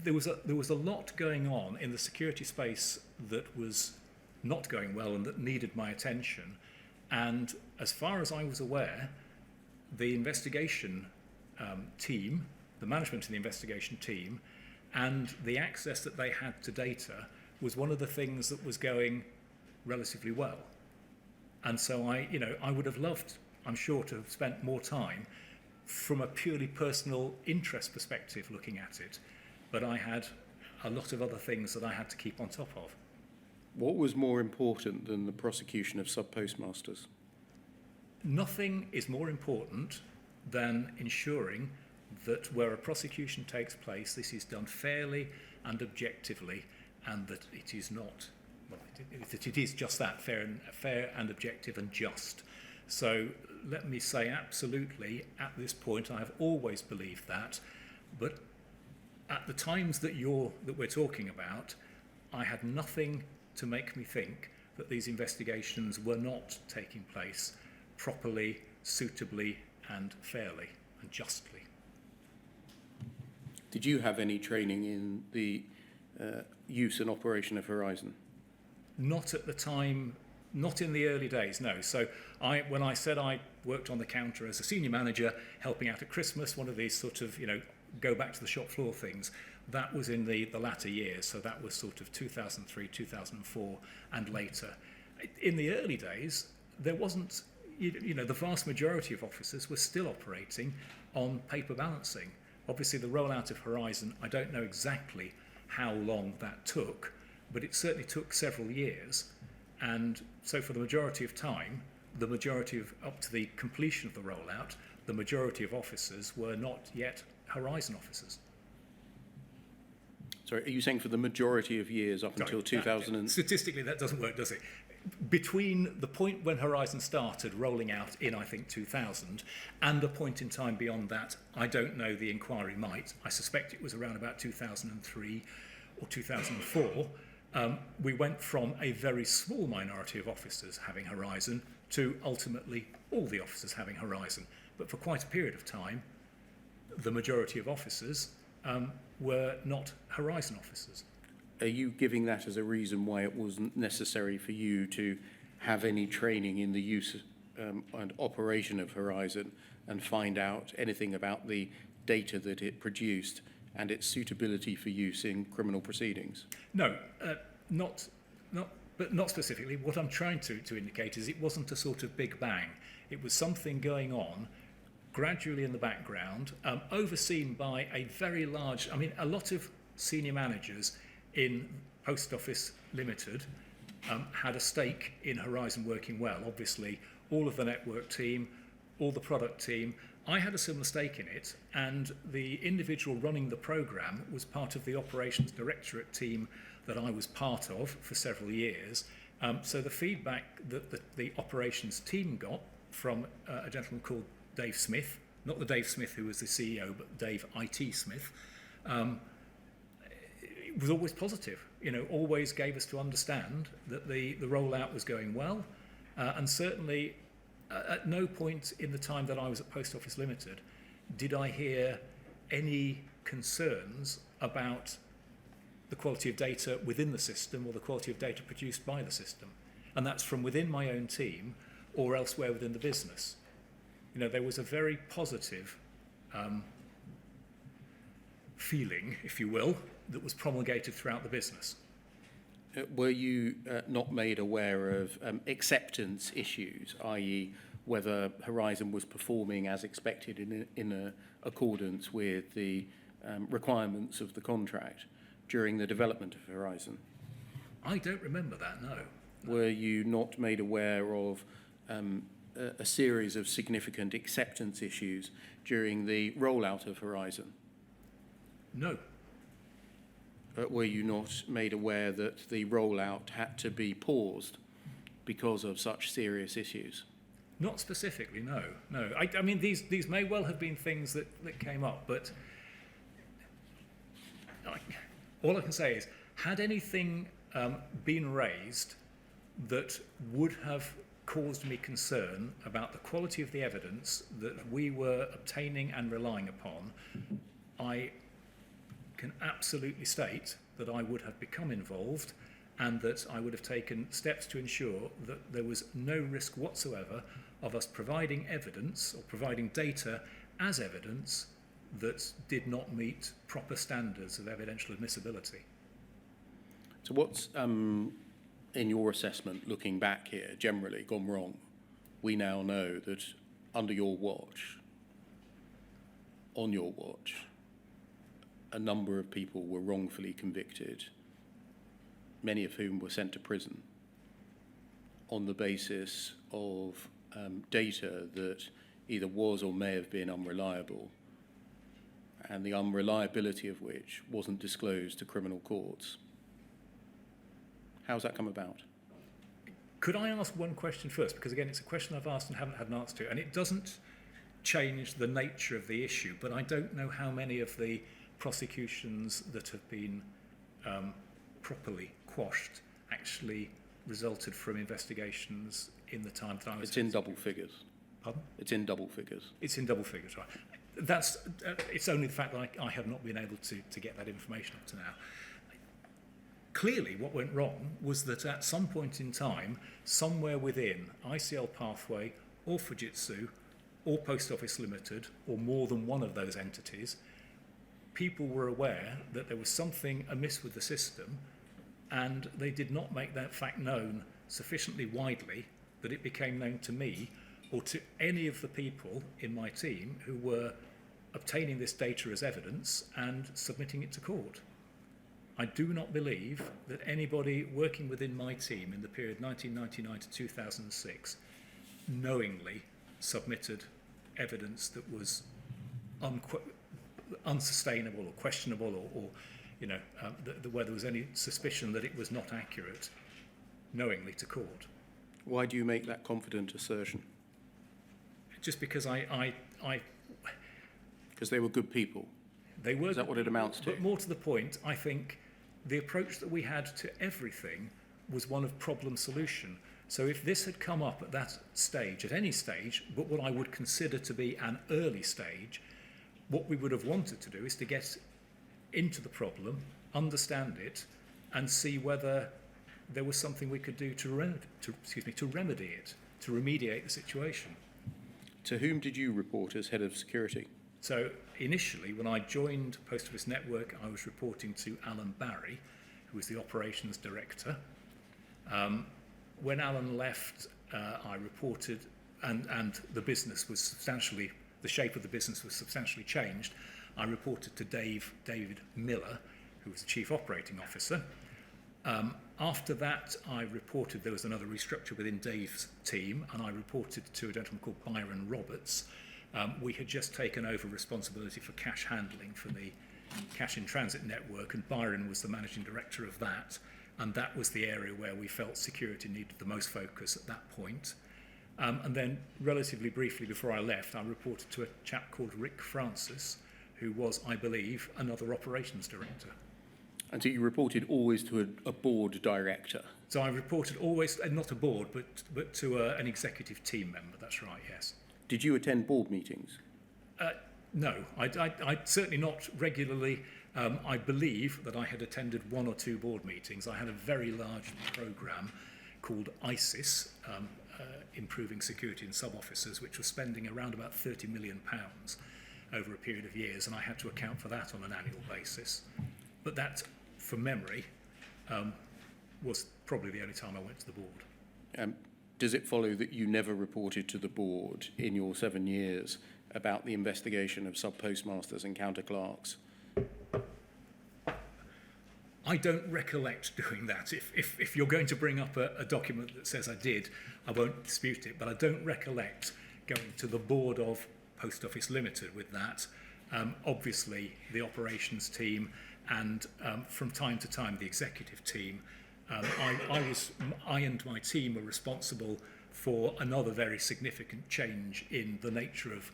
there was a lot going on in the security space that was not going well and that needed my attention. And as far as I was aware, the investigation team, the management of the investigation team, and the access that they had to data was one of the things that was going relatively well. And so I would have loved, I'm sure, to have spent more time from a purely personal interest perspective looking at it, but I had a lot of other things that I had to keep on top of. What was more important than the prosecution of sub-postmasters? Nothing is more important than ensuring that where a prosecution takes place, this is done fairly and objectively, and that it is not, well, that it is just that, fair and objective and just. So let me say absolutely, at this point, I have always believed that, but at the times that we're talking about, I had nothing to make me think that these investigations were not taking place properly, suitably, and fairly and justly. Did you have any training in the use and operation of Horizon? Not at the time, not in the early days, no. So when I said I worked on the counter as a senior manager, helping out at Christmas, one of these sort of, go back to the shop floor things, that was in the latter years. So that was sort of 2003, 2004 and later. In the early days, there wasn't, the vast majority of officers were still operating on paper balancing. Obviously, the rollout of Horizon, I don't know exactly how long that took, but it certainly took several years. And so for the majority of time, up to the completion of the rollout, the majority of officers were not yet Horizon officers. Sorry, are you saying for the majority of years up until 2000? Statistically, that doesn't work, does it? Between the point when Horizon started rolling out in, I think, 2000, and a point in time beyond that, I don't know, the inquiry might. I suspect it was around about 2003 or 2004. We went from a very small minority of officers having Horizon to ultimately all the officers having Horizon. But for quite a period of time, the majority of officers were not Horizon officers. Are you giving that as a reason why it wasn't necessary for you to have any training in the use and operation of Horizon and find out anything about the data that it produced and its suitability for use in criminal proceedings? No, not specifically. What I'm trying to indicate is it wasn't a sort of big bang. It was something going on gradually in the background, overseen by a very large, a lot of senior managers in Post Office Limited had a stake in Horizon working well. Obviously, all of the network team, all the product team. I had a similar stake in it, and the individual running the programme was part of the operations directorate team that I was part of for several years. So the feedback that the operations team got from a gentleman called Dave Smith, not the Dave Smith who was the CEO, but Dave IT Smith, it was always positive. Always gave us to understand that the rollout was going well, and certainly at no point in the time that I was at Post Office Limited did I hear any concerns about the quality of data within the system or the quality of data produced by the system. And that's from within my own team or elsewhere within the business. There was a very positive feeling, if you will, that was promulgated throughout the business. Were you not made aware of acceptance issues, i.e. whether Horizon was performing as expected in accordance with the requirements of the contract during the development of Horizon? I don't remember that, no. Were you not made aware of a series of significant acceptance issues during the rollout of Horizon? No. Were you not made aware that the rollout had to be paused because of such serious issues? Not specifically, no. I mean, these may well have been things that came up, but all I can say is, had anything been raised that would have caused me concern about the quality of the evidence that we were obtaining and relying upon, I can absolutely state that I would have become involved and that I would have taken steps to ensure that there was no risk whatsoever of us providing evidence or providing data as evidence that did not meet proper standards of evidential admissibility. So what's, in your assessment, looking back here, generally gone wrong? We now know that under your watch, on your watch, a number of people were wrongfully convicted, many of whom were sent to prison on the basis of data that either was or may have been unreliable, and the unreliability of which wasn't disclosed to criminal courts. How's that come about? Could I ask one question first? Because again, it's a question I've asked and haven't had an answer to, and it doesn't change the nature of the issue, but I don't know how many of the prosecutions that have been properly quashed actually resulted from investigations in the time that I was... It's in double figures. Pardon? It's in double figures. It's in double figures, right. That's it's only the fact that I have not been able to get that information up to now. Clearly, what went wrong was that at some point in time, somewhere within ICL Pathway or Fujitsu or Post Office Limited or more than one of those entities, people were aware that there was something amiss with the system, and they did not make that fact known sufficiently widely that it became known to me or to any of the people in my team who were obtaining this data as evidence and submitting it to court. I do not believe that anybody working within my team in the period 1999 to 2006 knowingly submitted evidence that was unsustainable or questionable or where there was any suspicion that it was not accurate knowingly to court. Why do you make that confident assertion? Just because Because they were good people. They were. Is that what it amounts to? But more to the point, I think the approach that we had to everything was one of problem solution. So if this had come up at that stage, at any stage, but what I would consider to be an early stage, what we would have wanted to do is to get into the problem, understand it, and see whether there was something we could do to remedy it, to remediate the situation. To whom did you report as head of security? So initially, when I joined Post Office Network, I was reporting to Alan Barry, who was the operations director. When Alan left, I reported, and the business was substantially, the shape of the business was substantially changed. I reported to David Miller, who was the Chief Operating Officer. After that, I reported, there was another restructure within Dave's team, and I reported to a gentleman called Byron Roberts, We had just taken over responsibility for cash handling for the cash in transit network, and Byron was the managing director of that, and that was the area where we felt security needed the most focus at that point. And then relatively briefly before I left, I reported to a chap called Rick Francis, who was, I believe, another operations director. And so you reported always to a board director? So I reported always, not a board, but to an executive team member, that's right, yes. Did you attend board meetings? No, I certainly not regularly. I believe that I had attended 1 or 2 board meetings. I had a very large programme called ISIS, Improving Security in Sub-Officers, which was spending around about £30 million over a period of years, and I had to account for that on an annual basis. But that, from memory, was probably the only time I went to the board. Does it follow that you never reported to the board in your 7 years about the investigation of sub-postmasters and counter-clerks? I don't recollect doing that. If you're going to bring up a document that says I did, I won't dispute it, but I don't recollect going to the board of Post Office Limited with that. Obviously, the operations team and from time to time the executive team. I and my team were responsible for another very significant change in the nature of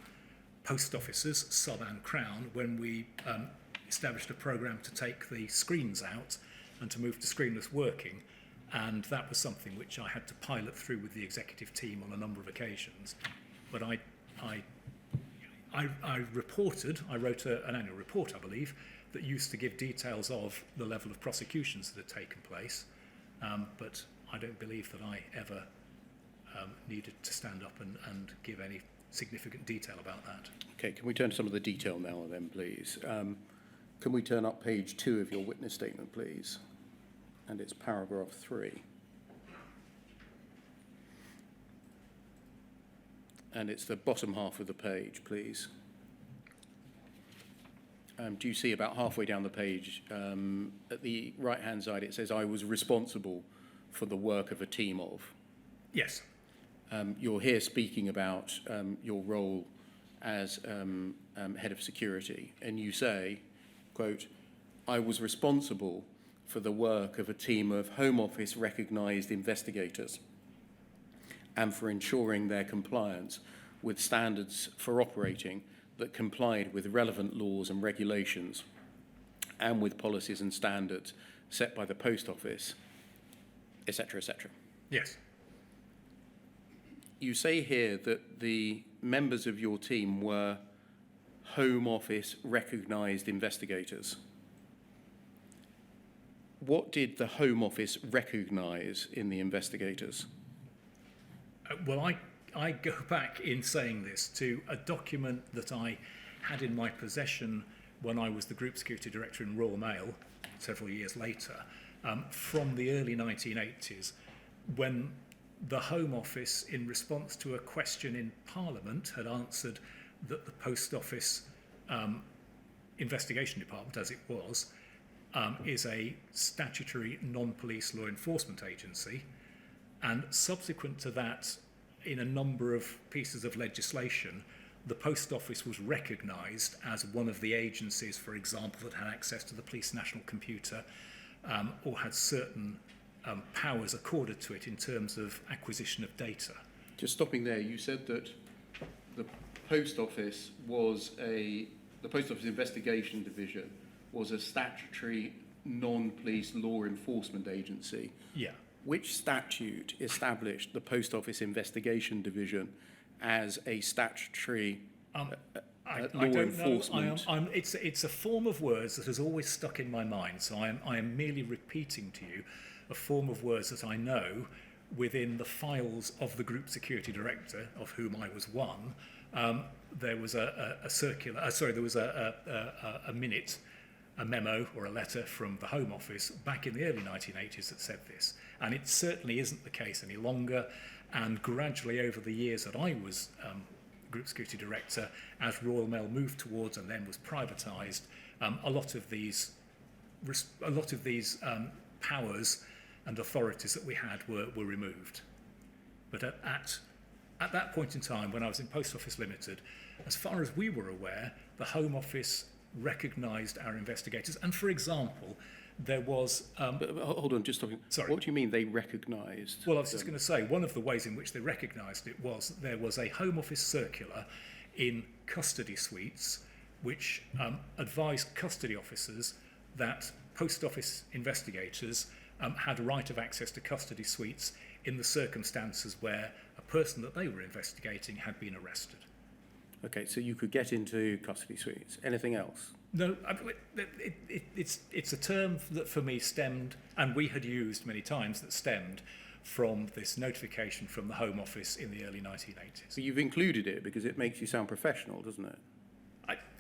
post offices, sub and crown, when we established a programme to take the screens out and to move to screenless working, and that was something which I had to pilot through with the executive team on a number of occasions. But I reported, I wrote an annual report, I believe, that used to give details of the level of prosecutions that had taken place, but I don't believe that I ever needed to stand up and give any significant detail about that. Okay, can we turn to some of the detail now then, please? Can we turn up page 2 of your witness statement, please? And it's paragraph 3. And it's the bottom half of the page, please. Do you see about halfway down the page, at the right-hand side, it says, I was responsible for the work of a team of? Yes. You're here speaking about your role as head of security, and you say, quote, I was responsible for the work of a team of Home Office recognised investigators and for ensuring their compliance with standards for operating that complied with relevant laws and regulations and with policies and standards set by the Post Office, etc., etc. Yes. You say here that the members of your team were Home Office recognised investigators. What did the Home Office recognise in the investigators? Well, I go back in saying this to a document that I had in my possession when I was the Group Security Director in Royal Mail several years later, from the early 1980s, when the Home Office, in response to a question in Parliament, had answered that the Post Office Investigation Department, as it was, is a statutory non-police law enforcement agency, and subsequent to that, in a number of pieces of legislation, the Post Office was recognised as one of the agencies, for example, that had access to the police national computer or had certain powers accorded to it in terms of acquisition of data. Just stopping there, you said that the Post Office Investigation Division was a statutory non-police law enforcement agency. Yeah. Which statute established the Post Office Investigation Division as a statutory law enforcement? Know. It's a form of words that has always stuck in my mind, so I am merely repeating to you a form of words that I know within the files of the Group Security Director, of whom I was one. There was a minute, a memo or a letter from the Home Office back in the early 1980s that said this. And it certainly isn't the case any longer. And gradually over the years that I was Group Security Director, as Royal Mail moved towards and then was privatised, a lot of these powers and authorities that we had were removed. But at at that point in time, when I was in Post Office Limited, as far as we were aware, the Home Office recognised our investigators. And for example, there was... But hold on, just talking. Sorry. What do you mean they recognised? Well, I was just going to say, one of the ways in which they recognised it was there was a Home Office circular in custody suites which advised custody officers that Post Office investigators had right of access to custody suites in the circumstances where a person that they were investigating had been arrested. Okay, so you could get into custody suites. Anything else? No, it's a term that for me stemmed, and we had used many times, that stemmed from this notification from the Home Office in the early 1980s. So you've included it because it makes you sound professional, doesn't it?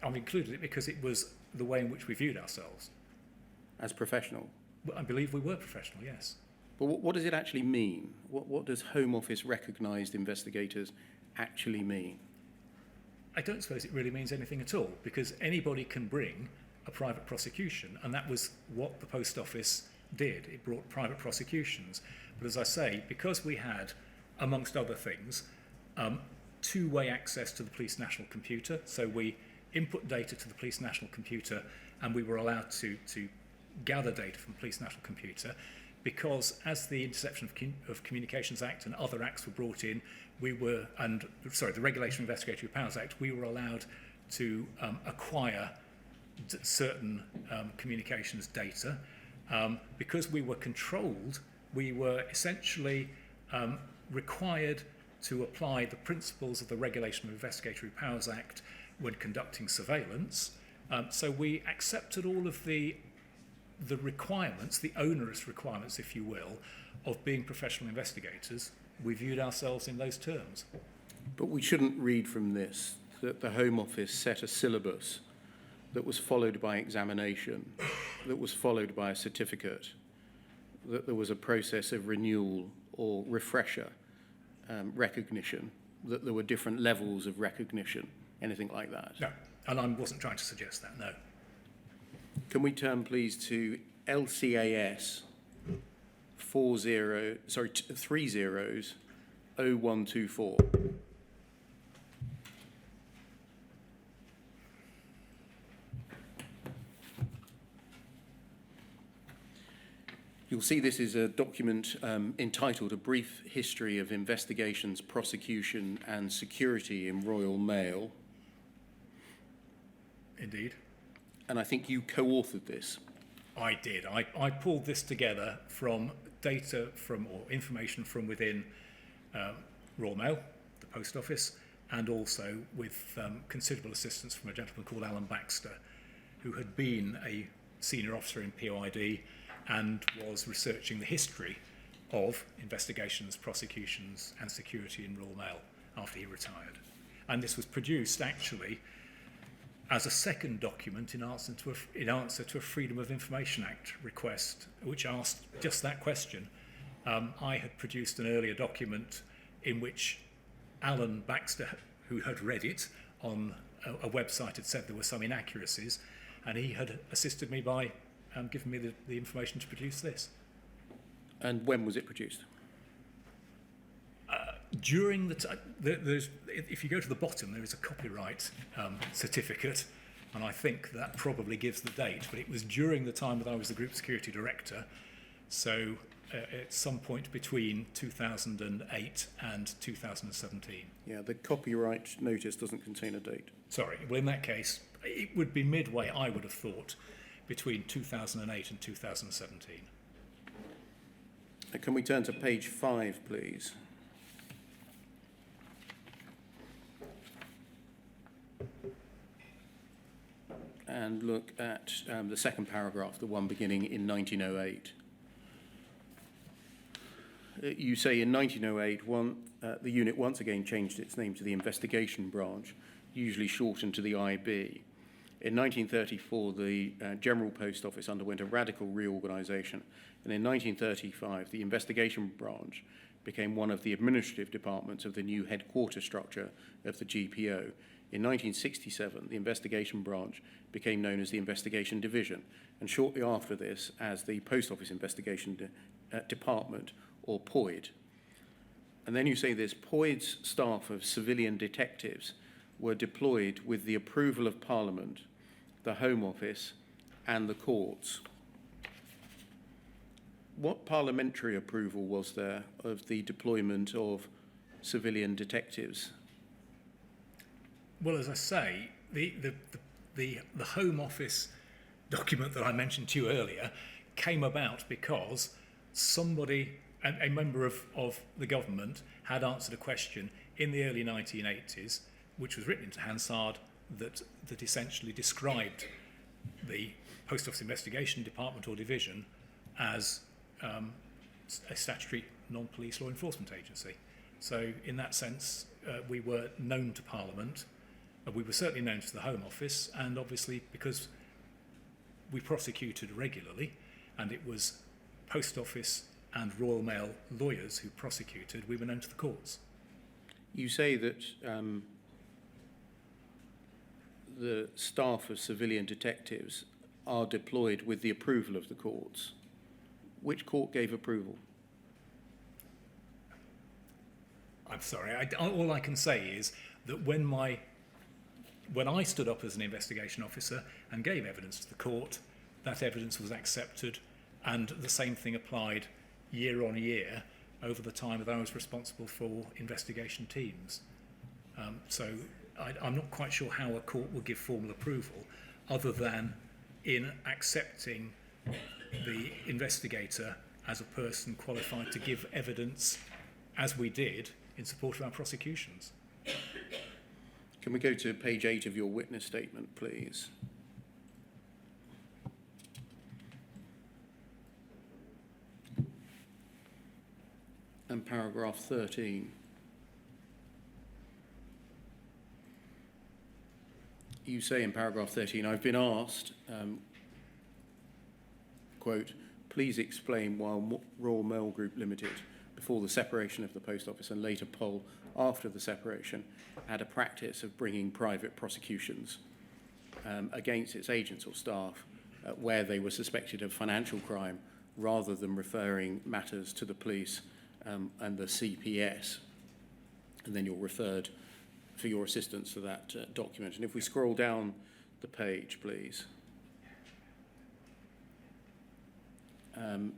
I've included it because it was the way in which we viewed ourselves. As professional. I believe we were professional, yes. But what does it actually mean? What does Home Office recognised investigators actually mean? I don't suppose it really means anything at all, because anybody can bring a private prosecution, and that was what the Post Office did. It brought private prosecutions. But as I say, because we had, amongst other things, two-way access to the Police National Computer, so we input data to the Police National Computer, and we were allowed to gather data from the Police National Computer, because as the Interception of Communications Act and other acts were brought in, the Regulation of Investigatory Powers Act, we were allowed to acquire certain communications data. Because we were controlled, we were essentially required to apply the principles of the Regulation of Investigatory Powers Act when conducting surveillance. So we accepted all of the requirements, the onerous requirements, if you will, of being professional investigators. We viewed ourselves in those terms. But we shouldn't read from this that the Home Office set a syllabus that was followed by examination, that was followed by a certificate, that there was a process of renewal or refresher recognition, that there were different levels of recognition, anything like that. No, and I wasn't trying to suggest that, no. Can we turn, please, to LCAS 300124? You'll see this is a document entitled A Brief History of Investigations, Prosecution and Security in Royal Mail. Indeed. And I think you co-authored this. I did. I pulled this together from data from, or information from within Royal Mail, the Post Office, and also with considerable assistance from a gentleman called Alan Baxter, who had been a senior officer in POID and was researching the history of investigations, prosecutions and security in Royal Mail after he retired. And this was produced actually as a second document in answer to a Freedom of Information Act request, which asked just that question. I had produced an earlier document in which Alan Baxter, who had read it on a website, had said there were some inaccuracies, and he had assisted me by giving me the information to produce this. And when was it produced? During the time, if you go to the bottom, there is a copyright certificate, and I think that probably gives the date, but it was during the time that I was the Group Security Director, so at some point between 2008 and 2017. Yeah, the copyright notice doesn't contain a date. Sorry, well in that case, it would be midway, I would have thought, between 2008 and 2017. Can we turn to page 5, please? And look at the second paragraph, the one beginning in 1908. You say in 1908, the unit once again changed its name to the Investigation Branch, usually shortened to the IB. In 1934, the General Post Office underwent a radical reorganisation, and in 1935, the Investigation Branch became one of the administrative departments of the new headquarter structure of the GPO. In 1967, the Investigation Branch became known as the Investigation Division, and shortly after this as the Post Office Investigation Department, or POID. And then you say this, Poyd's staff of civilian detectives were deployed with the approval of Parliament, the Home Office and the courts. What parliamentary approval was there of the deployment of civilian detectives? Well, as I say, the Home Office document that I mentioned to you earlier came about because somebody, a member of the government, had answered a question in the early 1980s, which was written into Hansard, that essentially described the Post Office Investigation Department or Division as a statutory non-police law enforcement agency. So in that sense, we were known to Parliament, we were certainly known to the Home Office, and obviously because we prosecuted regularly, and it was Post Office and Royal Mail lawyers who prosecuted, we were known to the courts. You say that the staff of civilian detectives are deployed with the approval of the courts. Which court gave approval? I'm sorry, all I can say is that when I stood up as an investigation officer and gave evidence to the court, that evidence was accepted, and the same thing applied year on year over the time that I was responsible for investigation teams. So I'm not quite sure how a court will give formal approval other than in accepting the investigator as a person qualified to give evidence, as we did, in support of our prosecutions. Can we go to page 8 of your witness statement, please? And paragraph 13. You say in paragraph 13, I've been asked, quote, please explain why Royal Mail Group Limited, before the separation of the Post Office and later Poll after the separation, had a practice of bringing private prosecutions against its agents or staff where they were suspected of financial crime rather than referring matters to the police and the CPS. And then you're referred for your assistance to that document. And if we scroll down the page, please.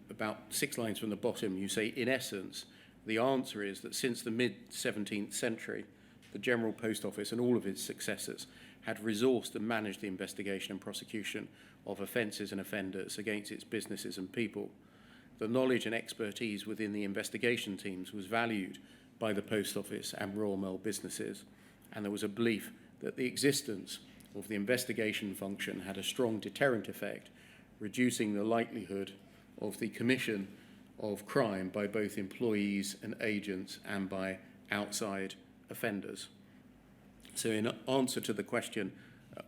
About 6 lines from the bottom, you say, in essence, the answer is that since the mid-17th century, the General Post Office and all of its successors had resourced and managed the investigation and prosecution of offences and offenders against its businesses and people. The knowledge and expertise within the investigation teams was valued by the Post Office and Royal Mail businesses, and there was a belief that the existence of the investigation function had a strong deterrent effect, reducing the likelihood of the commission of crime by both employees and agents and by outside offenders. So in answer to the question,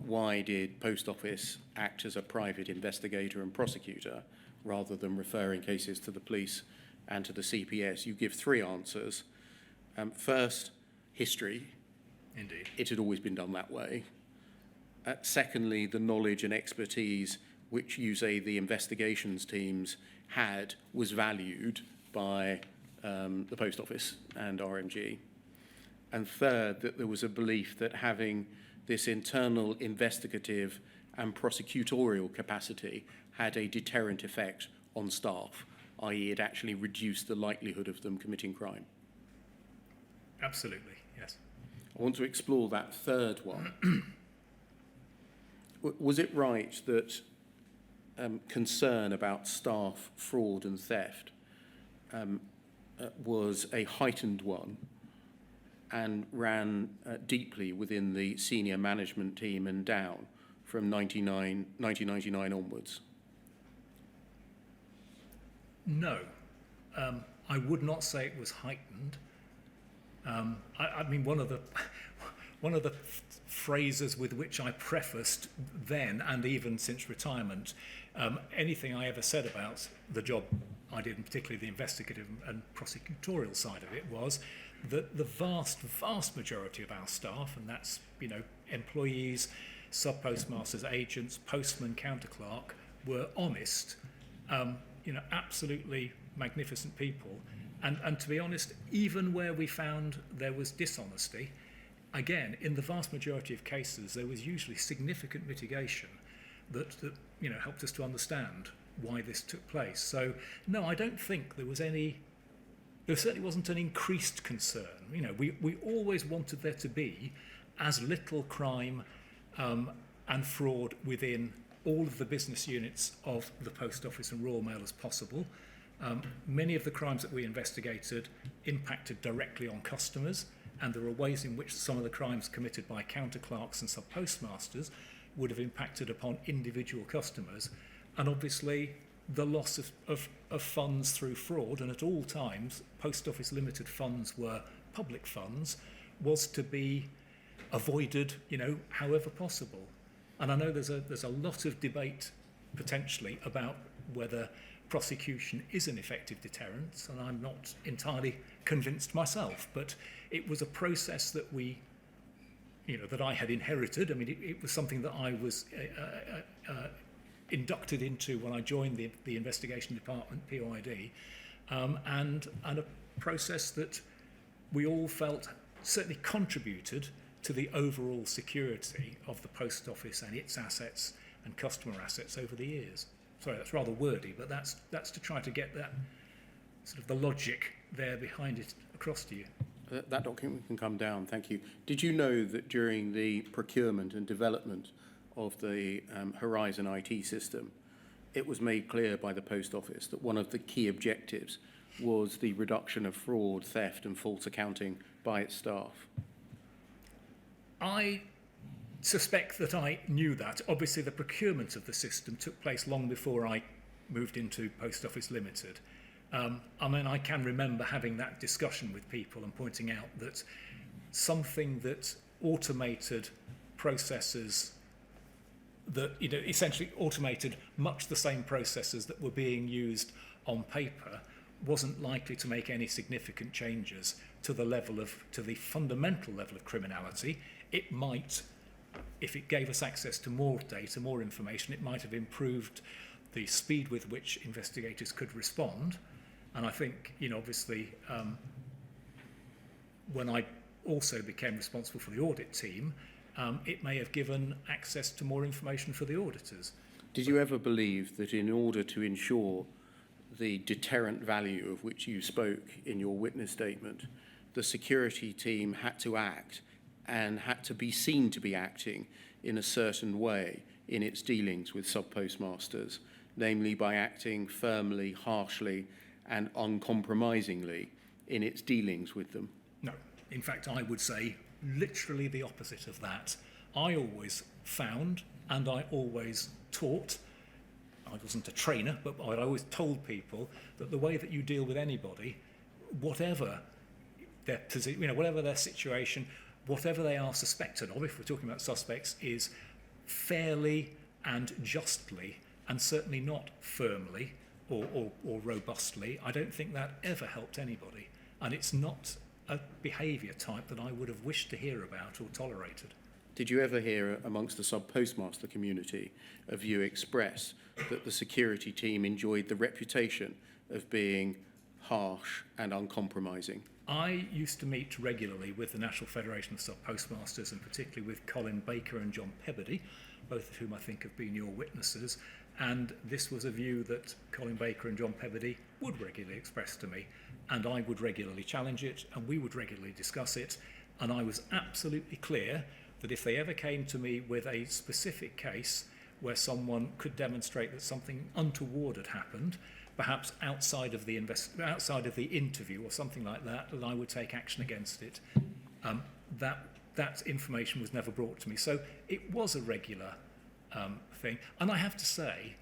why did Post Office act as a private investigator and prosecutor rather than referring cases to the police and to the CPS, you give 3 answers. First, history. Indeed. It had always been done that way. Secondly, the knowledge and expertise which you say the investigations teams had was valued by the Post Office and RMG. And third, that there was a belief that having this internal investigative and prosecutorial capacity had a deterrent effect on staff, i.e. it actually reduced the likelihood of them committing crime. Absolutely, yes. I want to explore that third one. Was it right that concern about staff fraud and theft was a heightened one and ran deeply within the senior management team and down from 1999 onwards? No, I would not say it was heightened. I mean, one of the phrases with which I prefaced then and even since retirement, anything I ever said about the job I did, and particularly the investigative and prosecutorial side of it, was that the vast majority of our staff, and that's, employees, sub-postmasters, agents, postmen, counter-clerk, were honest, absolutely magnificent people And to be honest, even where we found there was dishonesty, again, in the vast majority of cases, there was usually significant mitigation that helped us to understand why this took place. So, no, I don't think there was any. There certainly wasn't an increased concern. We always wanted there to be as little crime and fraud within all of the business units of the Post Office and Royal Mail as possible. Many of the crimes that we investigated impacted directly on customers, and there are ways in which some of the crimes committed by counter clerks and sub-postmasters would have impacted upon individual customers, and obviously the loss of funds through fraud, and at all times Post Office Limited funds were public funds, was to be avoided, however possible. And I know there's a lot of debate potentially about whether prosecution is an effective deterrent, and I'm not entirely convinced myself, but it was a process that that I had inherited. I mean, it was something that I was inducted into when I joined the investigation department, POID, and a process that we all felt certainly contributed to the overall security of the Post Office and its assets and customer assets over the years. Sorry, that's rather wordy, but that's to try to get that sort of the logic there behind it across to you. That document can come down, thank you. Did you know that during the procurement and development of the Horizon IT system, it was made clear by the Post Office that one of the key objectives was the reduction of fraud, theft and false accounting by its staff? I suspect that I knew that. Obviously, the procurement of the system took place long before I moved into Post Office Limited. I can remember having that discussion with people and pointing out that something that automated processes that essentially automated much the same processes that were being used on paper wasn't likely to make any significant changes to the fundamental level of criminality. It might, if it gave us access to more data, more information, it might have improved the speed with which investigators could respond. And I think, obviously, when I also became responsible for the audit team, it may have given access to more information for the auditors. Did you ever believe that in order to ensure the deterrent value of which you spoke in your witness statement, the security team had to act and had to be seen to be acting in a certain way in its dealings with sub-postmasters, namely by acting firmly, harshly and uncompromisingly in its dealings with them? No. In fact, I would say literally the opposite of that. I always found, and I always taught, I wasn't a trainer, but I always told people that the way that you deal with anybody, whatever their position, whatever their situation, whatever they are suspected of, if we're talking about suspects, is fairly and justly, and certainly not firmly or robustly. I don't think that ever helped anybody, and it's not a behaviour type that I would have wished to hear about or tolerated. Did you ever hear amongst the sub-postmaster community a view express that the security team enjoyed the reputation of being harsh and uncompromising? I used to meet regularly with the National Federation of Sub-Postmasters, and particularly with Colin Baker and John Peabody, both of whom I think have been your witnesses, and this was a view that Colin Baker and John Peabody would regularly express to me, and I would regularly challenge it, and we would regularly discuss it, and I was absolutely clear that if they ever came to me with a specific case where someone could demonstrate that something untoward had happened, perhaps outside of the interview or something like that, that I would take action against it. That information was never brought to me. So it was a regular thing. And I have to say,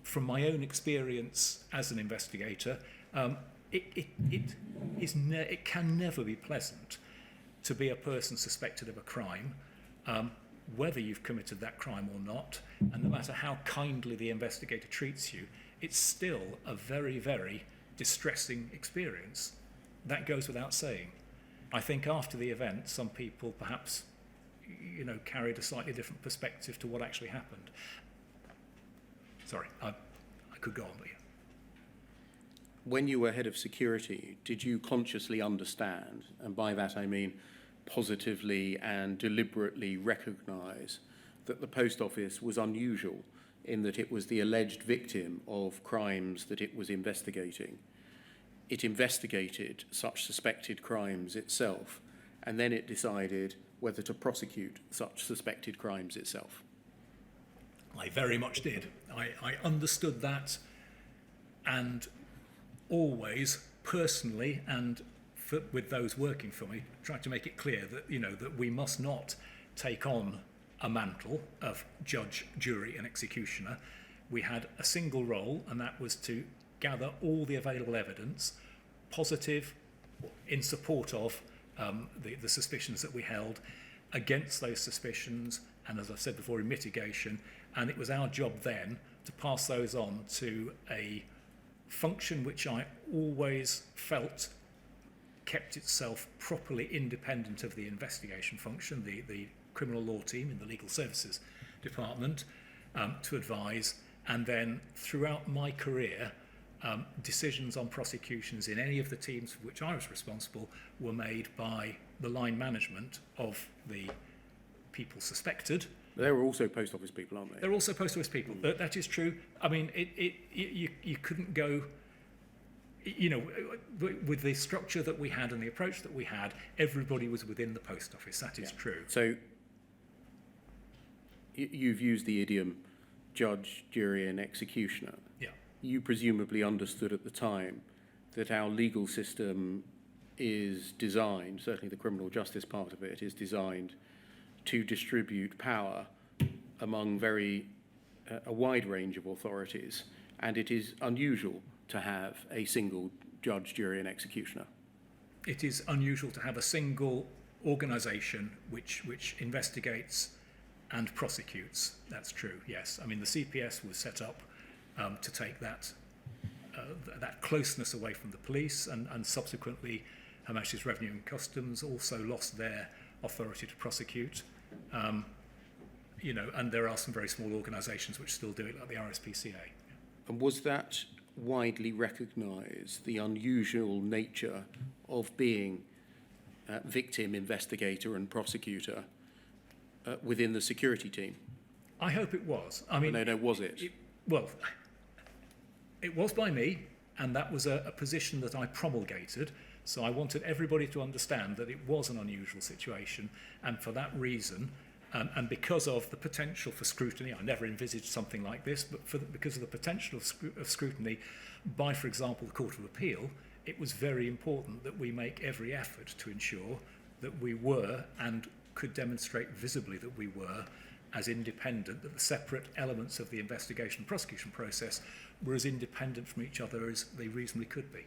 from my own experience as an investigator, it can never be pleasant to be a person suspected of a crime, whether you've committed that crime or not, and no matter how kindly the investigator treats you, it's still a very, very distressing experience. That goes without saying. I think after the event, some people perhaps, carried a slightly different perspective to what actually happened. Sorry, I could go on, but yeah. when you were head of security, did you consciously understand, and by that I mean positively and deliberately recognise, that the Post Office was unusual in that it was the alleged victim of crimes that it was investigating? It investigated such suspected crimes itself, and then it decided whether to prosecute such suspected crimes itself. I very much did. I understood that, and always personally and with those working for me, tried to make it clear that, that we must not take on a mantle of judge, jury and executioner. We had a single role, and that was to gather all the available evidence, positive, in support of the suspicions that we held, against those suspicions, and as I've said before, in mitigation. And it was our job then to pass those on to a function which I always felt kept itself properly independent of the investigation function, the criminal law team in the legal services department, to advise. And then throughout my career, decisions on prosecutions in any of the teams for which I was responsible were made by the line management of the people suspected. They were also Post Office people, aren't they? They're also Post Office people. That is true. I mean, you couldn't go, with the structure that we had and the approach that we had, everybody was within the Post Office. That is true. So you've used the idiom judge, jury and executioner. Yeah. You presumably understood at the time that our legal system is designed, certainly the criminal justice part of it, is designed to distribute power among a wide range of authorities, and it is unusual to have a single judge, jury and executioner. It is unusual to have a single organisation which investigates and prosecutes. That's true, yes. I mean, the CPS was set up to take that closeness away from the police, and subsequently Her Majesty's Revenue and Customs also lost their authority to prosecute. And there are some very small organisations which still do it, like the RSPCA. And was that widely recognised, the unusual nature of being victim, investigator and prosecutor within the security team? I hope it was. I mean, No, was it? It was by me, and that was a position that I promulgated. So I wanted everybody to understand that it was an unusual situation, and for that reason, and because of the potential for scrutiny, I never envisaged something like this, but because of the potential of scrutiny by, for example, the Court of Appeal, it was very important that we make every effort to ensure that we were, and could demonstrate visibly that we were, as independent, that the separate elements of the investigation and prosecution process were as independent from each other as they reasonably could be.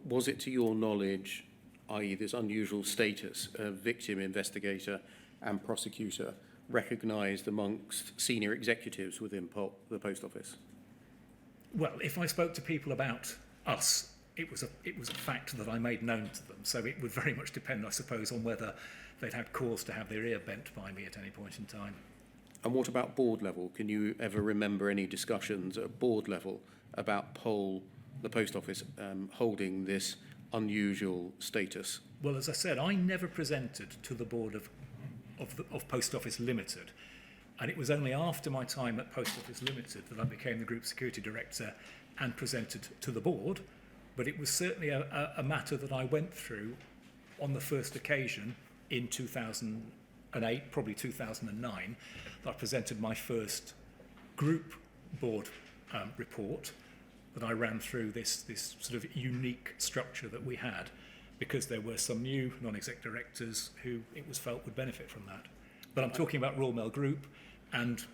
Was it to your knowledge, i.e. this unusual status of victim, investigator and prosecutor, recognised amongst senior executives within the Post Office? Well, if I spoke to people about us, it was a fact that I made known to them. So it would very much depend, I suppose, on whether they'd had cause to have their ear bent by me at any point in time. And what about board level? Can you ever remember any discussions at board level about the Post Office holding this unusual status? Well, as I said, I never presented to the board of Post Office Limited, and it was only after my time at Post Office Limited that I became the Group Security Director and presented to the board. But it was certainly a matter that I went through on the first occasion in 2008, probably 2009, that I presented my first group board report, that I ran through this sort of unique structure that we had, because there were some new non-exec directors who it was felt would benefit from that. But I'm talking about Royal Mail Group, and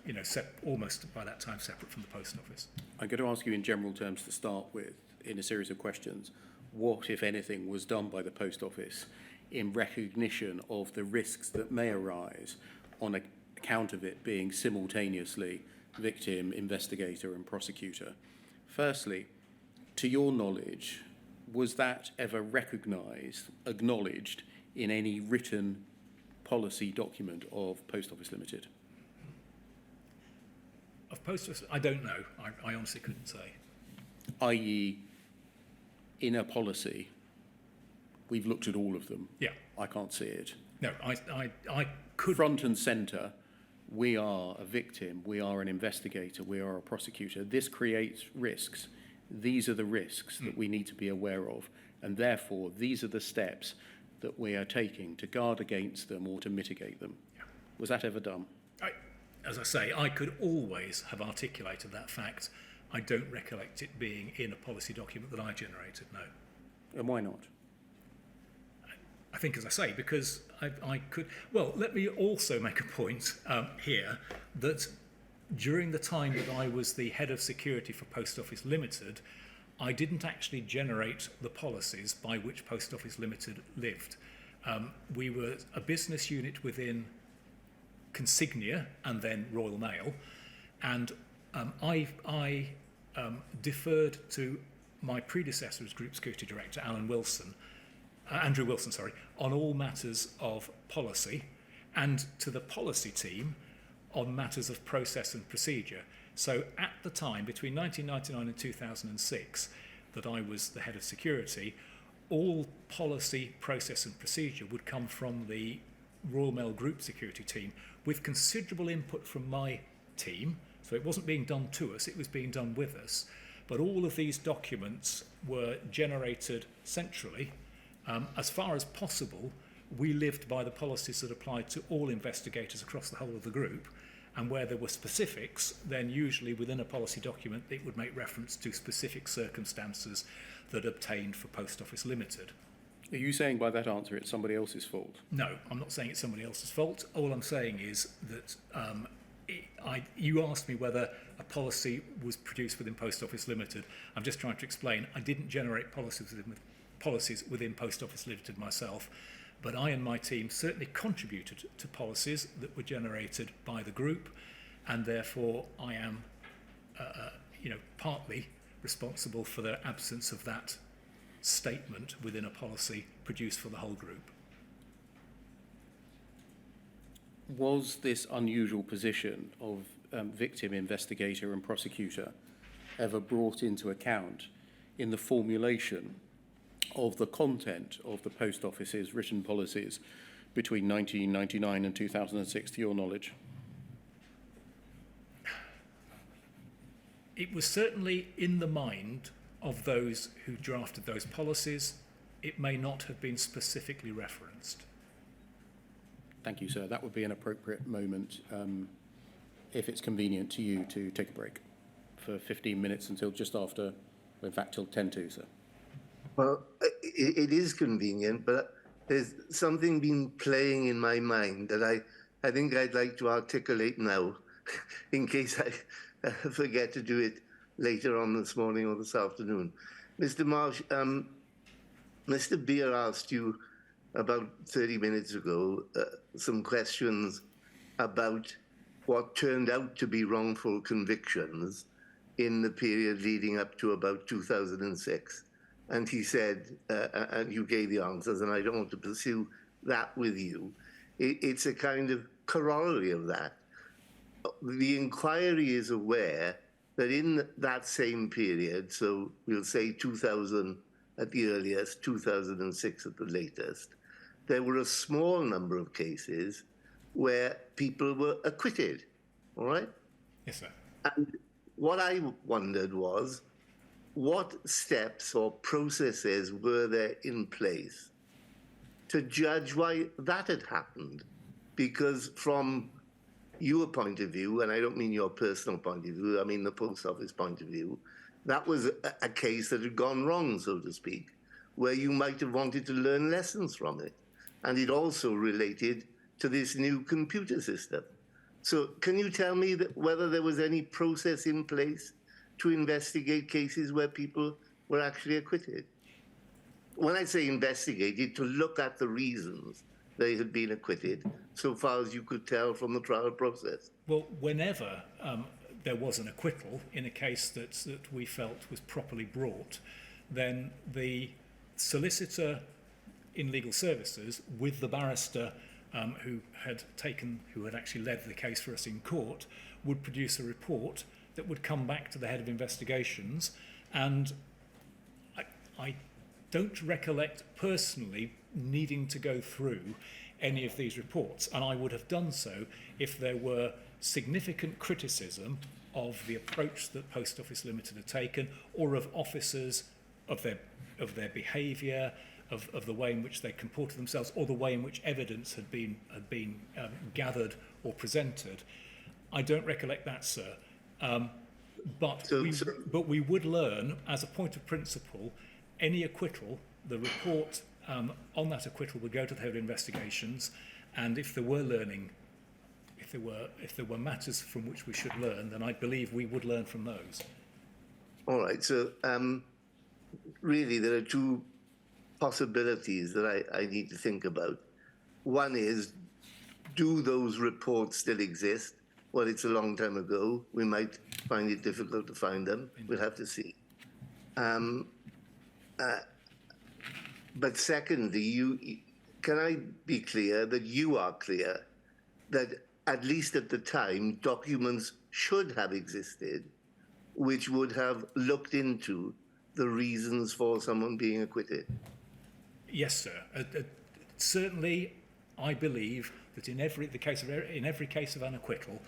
almost by that time separate from the Post Office. I'm going to ask you in general terms to start with, in a series of questions, what, if anything, was done by the Post Office in recognition of the risks that may arise on account of it being simultaneously victim, investigator and prosecutor? Firstly, to your knowledge, was that ever recognised, acknowledged in any written policy document of Post Office Limited? Of Post Office, I don't know. I honestly couldn't say. I.e., in a policy, we've looked at all of them. Yeah. I can't see it. No, I could. Front and centre, we are a victim, we are an investigator, we are a prosecutor. This creates risks. These are the risks that we need to be aware of, and therefore these are the steps that we are taking to guard against them or to mitigate them. Yeah. Was that ever done? As I say, I could always have articulated that fact. I don't recollect it being in a policy document that I generated, no. And why not? I think, as I say, because I could... Well, let me also make a point here that during the time that I was the head of security for Post Office Limited, I didn't actually generate the policies by which Post Office Limited lived. We were a business unit within Consignia and then Royal Mail, and I deferred to my predecessor as Group Security Director, Andrew Wilson, on all matters of policy, and to the policy team on matters of process and procedure. So at the time, between 1999 and 2006, that I was the head of security, all policy, process and procedure would come from the Royal Mail Group Security team with considerable input from my team. So it wasn't being done to us, it was being done with us. But all of these documents were generated centrally. As far as possible, we lived by the policies that applied to all investigators across the whole of the group. And where there were specifics, then usually within a policy document, it would make reference to specific circumstances that obtained for Post Office Limited. Are you saying by that answer it's somebody else's fault? No, I'm not saying it's somebody else's fault. All I'm saying is that you asked me whether a policy was produced within Post Office Limited. I'm just trying to explain I didn't generate policies within Post Office Limited myself, but I and my team certainly contributed to policies that were generated by the group, and therefore I am partly responsible for the absence of that statement within a policy produced for the whole group. Was this unusual position of victim, investigator and prosecutor ever brought into account in the formulation of the content of the Post Office's written policies between 1999 and 2006, to your knowledge? It was certainly in the mind of those who drafted those policies. It may not have been specifically referenced. Thank you, sir. That would be an appropriate moment, if it's convenient to you, to take a break for 15 minutes until just after, in fact, till 10 to, sir. Well, it is convenient, but there's something been playing in my mind that I think I'd like to articulate now, in case I forget to do it later on this morning or this afternoon. Mr. Marsh, Mr. Beer asked you about 30 minutes ago some questions about what turned out to be wrongful convictions in the period leading up to about 2006. And he said, and you gave the answers, and I don't want to pursue that with you. It's a kind of corollary of that. The inquiry is aware that in that same period, so we'll say 2000 at the earliest, 2006 at the latest, there were a small number of cases where people were acquitted, all right? Yes, sir. And what I wondered was, what steps or processes were there in place to judge why that had happened? Because from your point of view, and I don't mean your personal point of view, I mean the Post Office point of view, that was a case that had gone wrong, so to speak, where you might have wanted to learn lessons from it. And it also related to this new computer system. So can you tell me whether there was any process in place to investigate cases where people were actually acquitted? When I say investigated, to look at the reasons they had been acquitted, so far as you could tell from the trial process. Well, whenever there was an acquittal in a case that we felt was properly brought, then the solicitor in legal services with the barrister who had actually led the case for us in court would produce a report that would come back to the head of investigations, and don't recollect personally needing to go through any of these reports, and I would have done so if there were significant criticism of the approach that Post Office Limited had taken, or of officers, of their behaviour, of the way in which they comported themselves, or the way in which evidence had been gathered or presented. I don't recollect that, sir. But we would learn, as a point of principle, any acquittal, the report on that acquittal would go to the head of investigations, and if there were learning, if there were matters from which we should learn, then I believe we would learn from those. All right. So really, there are two possibilities that I need to think about. One is, do those reports still exist? Well, it's a long time ago. We might find it difficult to find them. We'll have to see. But secondly, can I be clear that you are clear that at least at the time, documents should have existed which would have looked into the reasons for someone being acquitted? Yes, sir. Certainly, I believe that in every case of an acquittal,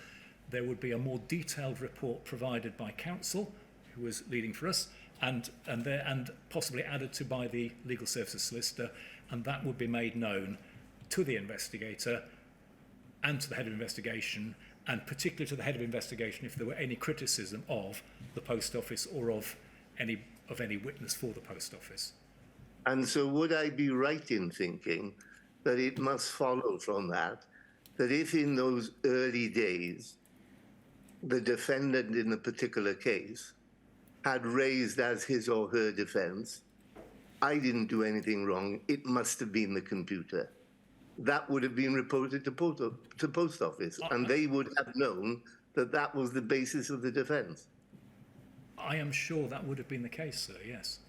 there would be a more detailed report provided by counsel, who was leading for us, and possibly added to by the legal services solicitor, and that would be made known to the investigator and to the head of investigation, and particularly to the head of investigation if there were any criticism of the Post Office or of any witness for the Post Office. And so would I be right in thinking that it must follow from that if in those early days the defendant in a particular case had raised as his or her defense, I didn't do anything wrong, it must have been the computer, that would have been reported to Post Office, and they would have known that that was the basis of the defense? I am sure that would have been the case, sir, yes.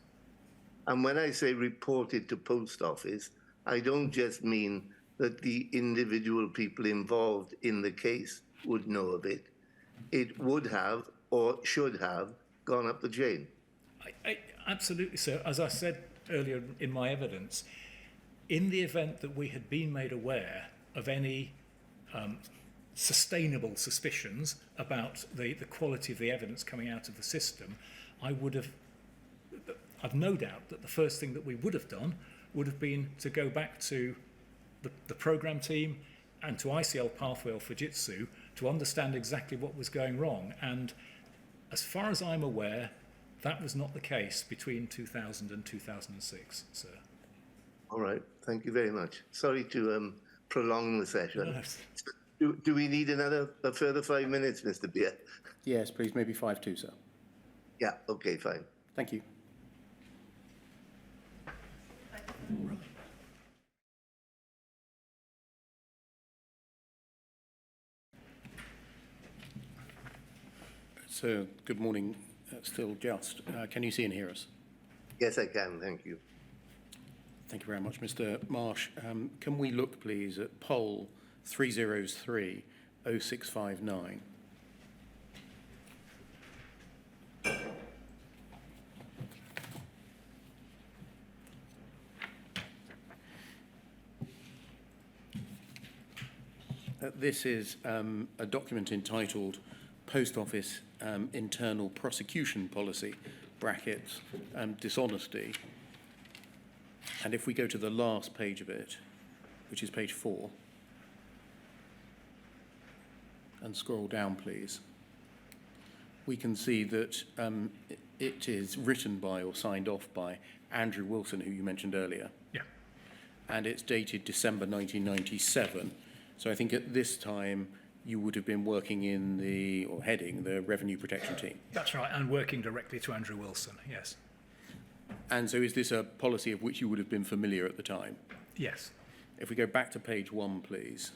And when I say reported to Post Office, I don't just mean that the individual people involved in the case would know of it. It would have, or should have, gone up the chain. Absolutely, sir. As I said earlier in my evidence, in the event that we had been made aware of any sustainable suspicions about the quality of the evidence coming out of the system, I've no doubt that the first thing that we would have done would have been to go back to the programme team and to ICL Pathway or Fujitsu to understand exactly what was going wrong. And as far as I'm aware, that was not the case between 2000 and 2006, sir. All right. Thank you very much. Sorry to prolong the session. No. Do we need a further 5 minutes, Mr. Beer? Yes, please, maybe 5-2, sir. Yeah, okay, fine. Thank you. So, good morning, still just. Can you see and hear us? Yes, I can, thank you. Thank you very much, Mr. Marsh. Can we look, please, at poll 303-0659? This is a document entitled Post Office Internal Prosecution Policy, brackets, dishonesty. And if we go to the last page of it, which is page 4, and scroll down, please, we can see that it is written by or signed off by Andrew Wilson, who you mentioned earlier. Yeah. And it's dated December 1997. So I think at this time you would have been working heading the Revenue Protection Team. That's right, and working directly to Andrew Wilson, yes. And so is this a policy of which you would have been familiar at the time? Yes. If we go back to page 1, please.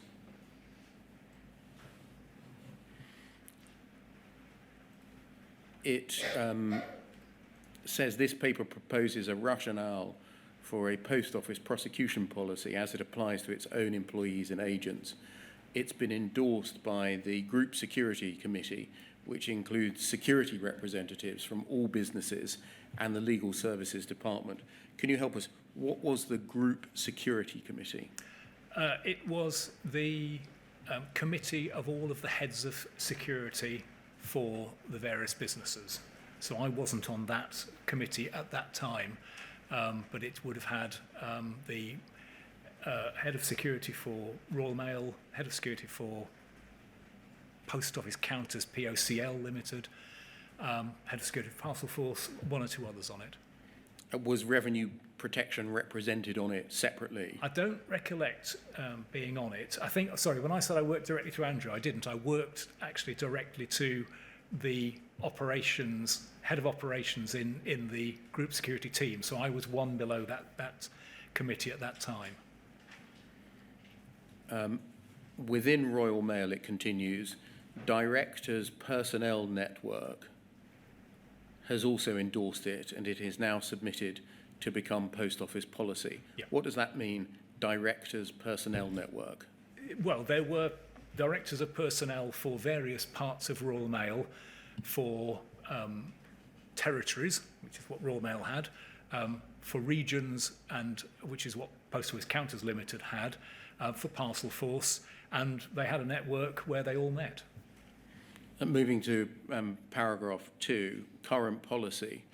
It says this paper proposes a rationale for a post office prosecution policy as it applies to its own employees and agents. It's been endorsed by the Group Security Committee, which includes security representatives from all businesses and the Legal Services Department. Can you help us? What was the Group Security Committee? It was the committee of all of the heads of security for the various businesses. So I wasn't on that committee at that time, but it would have had the head of security for Royal Mail, head of security for Post Office Counters POCL Limited, head of security for Parcel Force, one or two others on it. Was revenue protection represented on it separately? I don't recollect being on it. I think, sorry, when I said I worked directly to Andrew, I didn't. I worked actually directly to the operations, head of operations in the group security team. So I was one below that committee at that time. Within Royal Mail, it continues, Directors' Personnel Network has also endorsed it, and it is now submitted to become Post Office policy. Yep. What does that mean, Directors' Personnel Network? Well, there were directors of personnel for various parts of Royal Mail, for territories, which is what Royal Mail had, for regions, and which is what Post Office Counters Limited had, for Parcel Force, and they had a network where they all met. And moving to paragraph 2, current policy.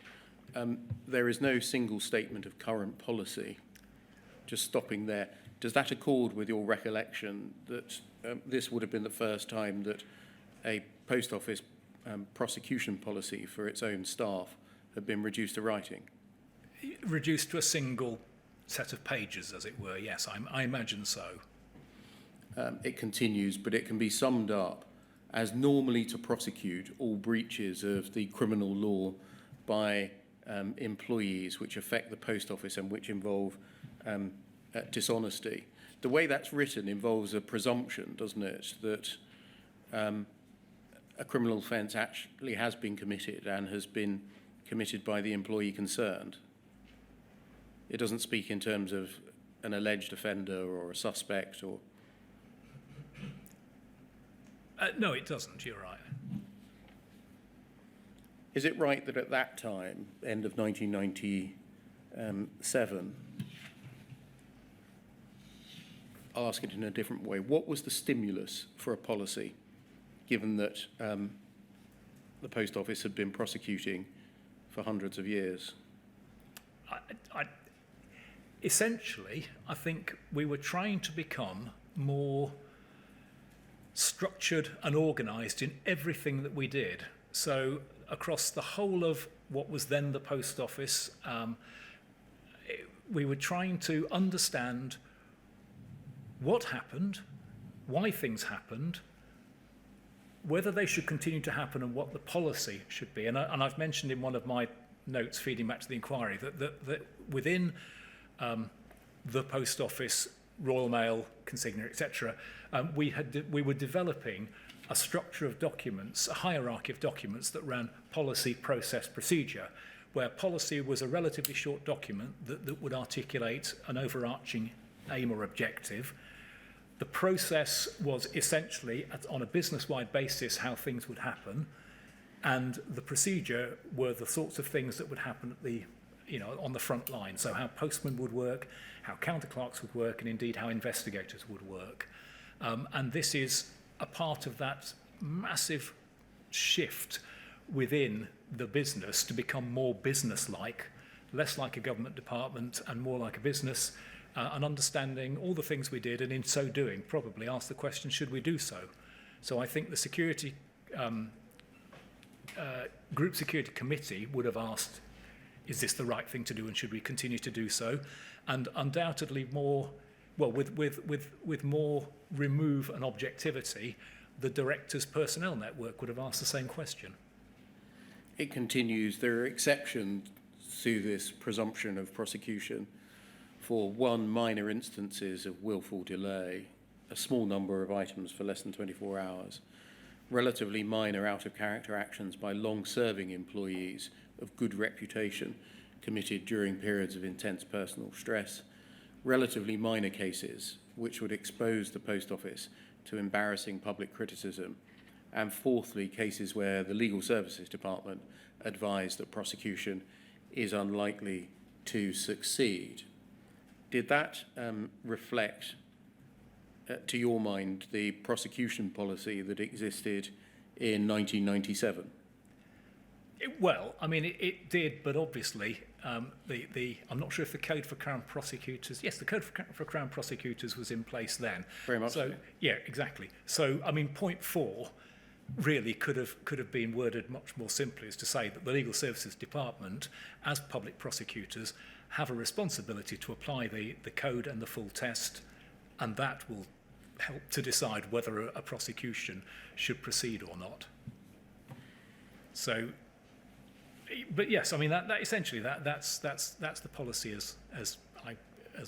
There is no single statement of current policy. Just stopping there, does that accord with your recollection that this would have been the first time that a Post Office prosecution policy for its own staff had been reduced to writing? Reduced to a single set of pages, as it were, yes, I imagine so. It continues, but it can be summed up as normally to prosecute all breaches of the criminal law by employees which affect the Post Office and which involve dishonesty. The way that's written involves a presumption, doesn't it, that a criminal offence actually has been committed and has been committed by the employee concerned. It doesn't speak in terms of an alleged offender or a suspect or... No, it doesn't, you're right. Is it right that at that time, end of 1997, I'll ask it in a different way, what was the stimulus for a policy, given that the Post Office had been prosecuting for hundreds of years? Essentially, I think we were trying to become more structured and organised in everything that we did. So across the whole of what was then the Post Office, we were trying to understand what happened, why things happened, whether they should continue to happen and what the policy should be. And I've mentioned in one of my notes feeding back to the inquiry that within the Post Office, Royal Mail, Consigna, etc., we were developing a structure of documents, a hierarchy of documents that ran policy, process, procedure, where policy was a relatively short document that would articulate an overarching aim or objective. The process was essentially, on a business-wide basis, how things would happen, and the procedure were the sorts of things that would happen at the, on the front line. So how postmen would work, how counterclerks would work, and indeed how investigators would work. And this is a part of that massive shift within the business to become more business-like, less like a government department and more like a business, and understanding all the things we did, and in so doing probably ask the question, should we do so? So I think the security Group Security Committee would have asked, is this the right thing to do and should we continue to do so? And undoubtedly more, well, with more remove and objectivity, the Directors' Personnel Network would have asked the same question. It continues, there are exceptions to this presumption of prosecution for one, minor instances of willful delay, a small number of items for less than 24 hours, relatively minor out-of-character actions by long-serving employees of good reputation committed during periods of intense personal stress, relatively minor cases which would expose the Post Office to embarrassing public criticism, and fourthly, cases where the Legal Services Department advised that prosecution is unlikely to succeed. Did that reflect, to your mind, the prosecution policy that existed in 1997? Well, I mean, it did, but obviously, I'm not sure if the Code for Crown Prosecutors, yes, the Code for Crown Prosecutors was in place then. Very much so. Yeah, exactly. So, I mean, point 4 really could have been worded much more simply, as to say that the Legal Services Department, as public prosecutors, have a responsibility to apply the code and the full test, and that will help to decide whether a prosecution should proceed or not. So, but yes, I mean that essentially that's the policy as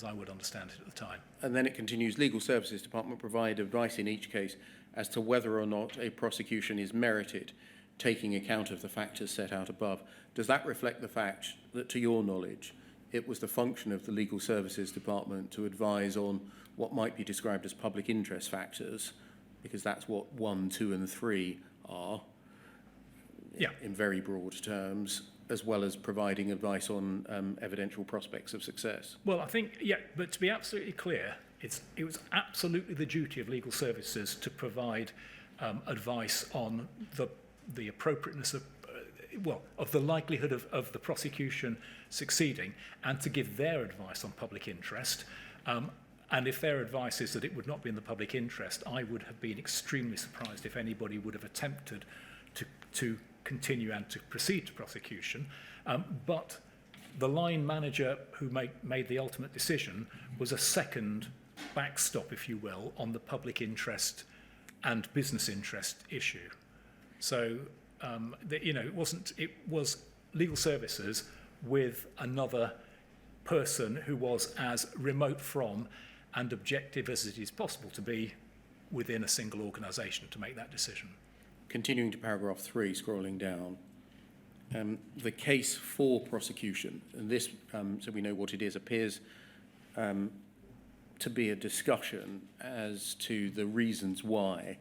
I would understand it at the time. And then it continues, Legal Services Department provide advice in each case as to whether or not a prosecution is merited, taking account of the factors set out above. Does that reflect the fact that, to your knowledge, it was the function of the Legal Services Department to advise on what might be described as public interest factors, because that's what 1, 2 and 3 are, in very broad terms, as well as providing advice on evidential prospects of success? Well, I think, yeah, but to be absolutely clear, it was absolutely the duty of legal services to provide advice on the appropriateness of, of the likelihood of the prosecution succeeding, and to give their advice on public interest. And if their advice is that it would not be in the public interest, I would have been extremely surprised if anybody would have attempted to continue and to proceed to prosecution. But the line manager who made the ultimate decision was a second backstop, if you will, on the public interest and business interest issue. So, it was legal services with another person who was as remote from and objective as it is possible to be within a single organisation to make that decision. Continuing to paragraph 3, scrolling down, the case for prosecution, and this, so we know what it is, appears to be a discussion as to the reasons why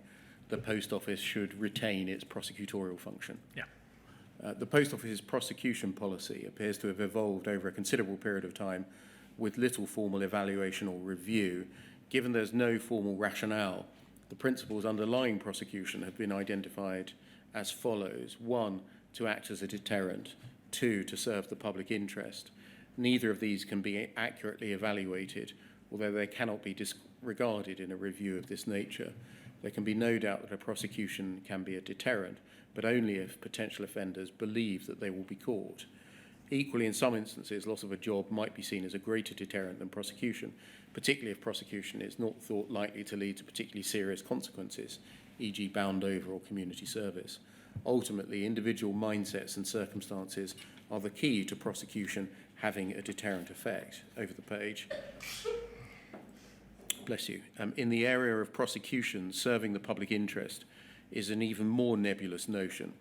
the Post Office should retain its prosecutorial function. Yeah. The Post Office's prosecution policy appears to have evolved over a considerable period of time with little formal evaluation or review. Given there's no formal rationale, the principles underlying prosecution have been identified as follows. 1, to act as a deterrent. 2, to serve the public interest. Neither of these can be accurately evaluated, although they cannot be disregarded in a review of this nature. There can be no doubt that a prosecution can be a deterrent, but only if potential offenders believe that they will be caught. Equally, in some instances, loss of a job might be seen as a greater deterrent than prosecution, particularly if prosecution is not thought likely to lead to particularly serious consequences, e.g. bound over or community service. Ultimately, individual mindsets and circumstances are the key to prosecution having a deterrent effect. Over the page. Bless you. In the area of prosecution, serving the public interest is an even more nebulous notion.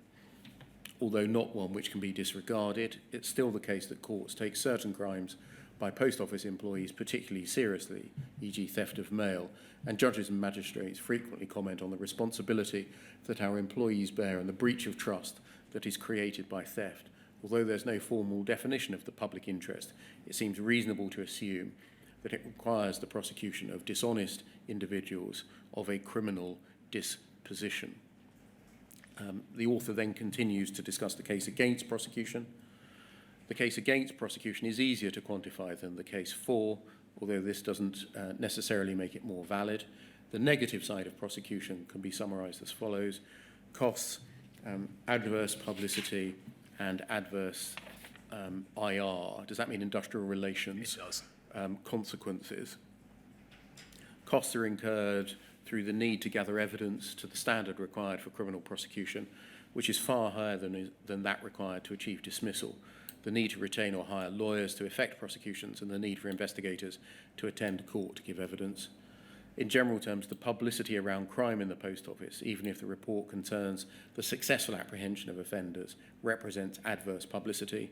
Although not one which can be disregarded, it's still the case that courts take certain crimes by Post Office employees particularly seriously, e.g. theft of mail, and judges and magistrates frequently comment on the responsibility that our employees bear and the breach of trust that is created by theft. Although there's no formal definition of the public interest, it seems reasonable to assume that it requires the prosecution of dishonest individuals of a criminal disposition. The author then continues to discuss the case against prosecution. The case against prosecution is easier to quantify than the case for, although this doesn't necessarily make it more valid. The negative side of prosecution can be summarised as follows. Costs, adverse publicity, and adverse IR. Does that mean industrial relations? It does. Consequences. Costs are incurred through the need to gather evidence to the standard required for criminal prosecution, which is far higher than that required to achieve dismissal, the need to retain or hire lawyers to effect prosecutions, and the need for investigators to attend court to give evidence. In general terms, the publicity around crime in the Post Office, even if the report concerns the successful apprehension of offenders, represents adverse publicity.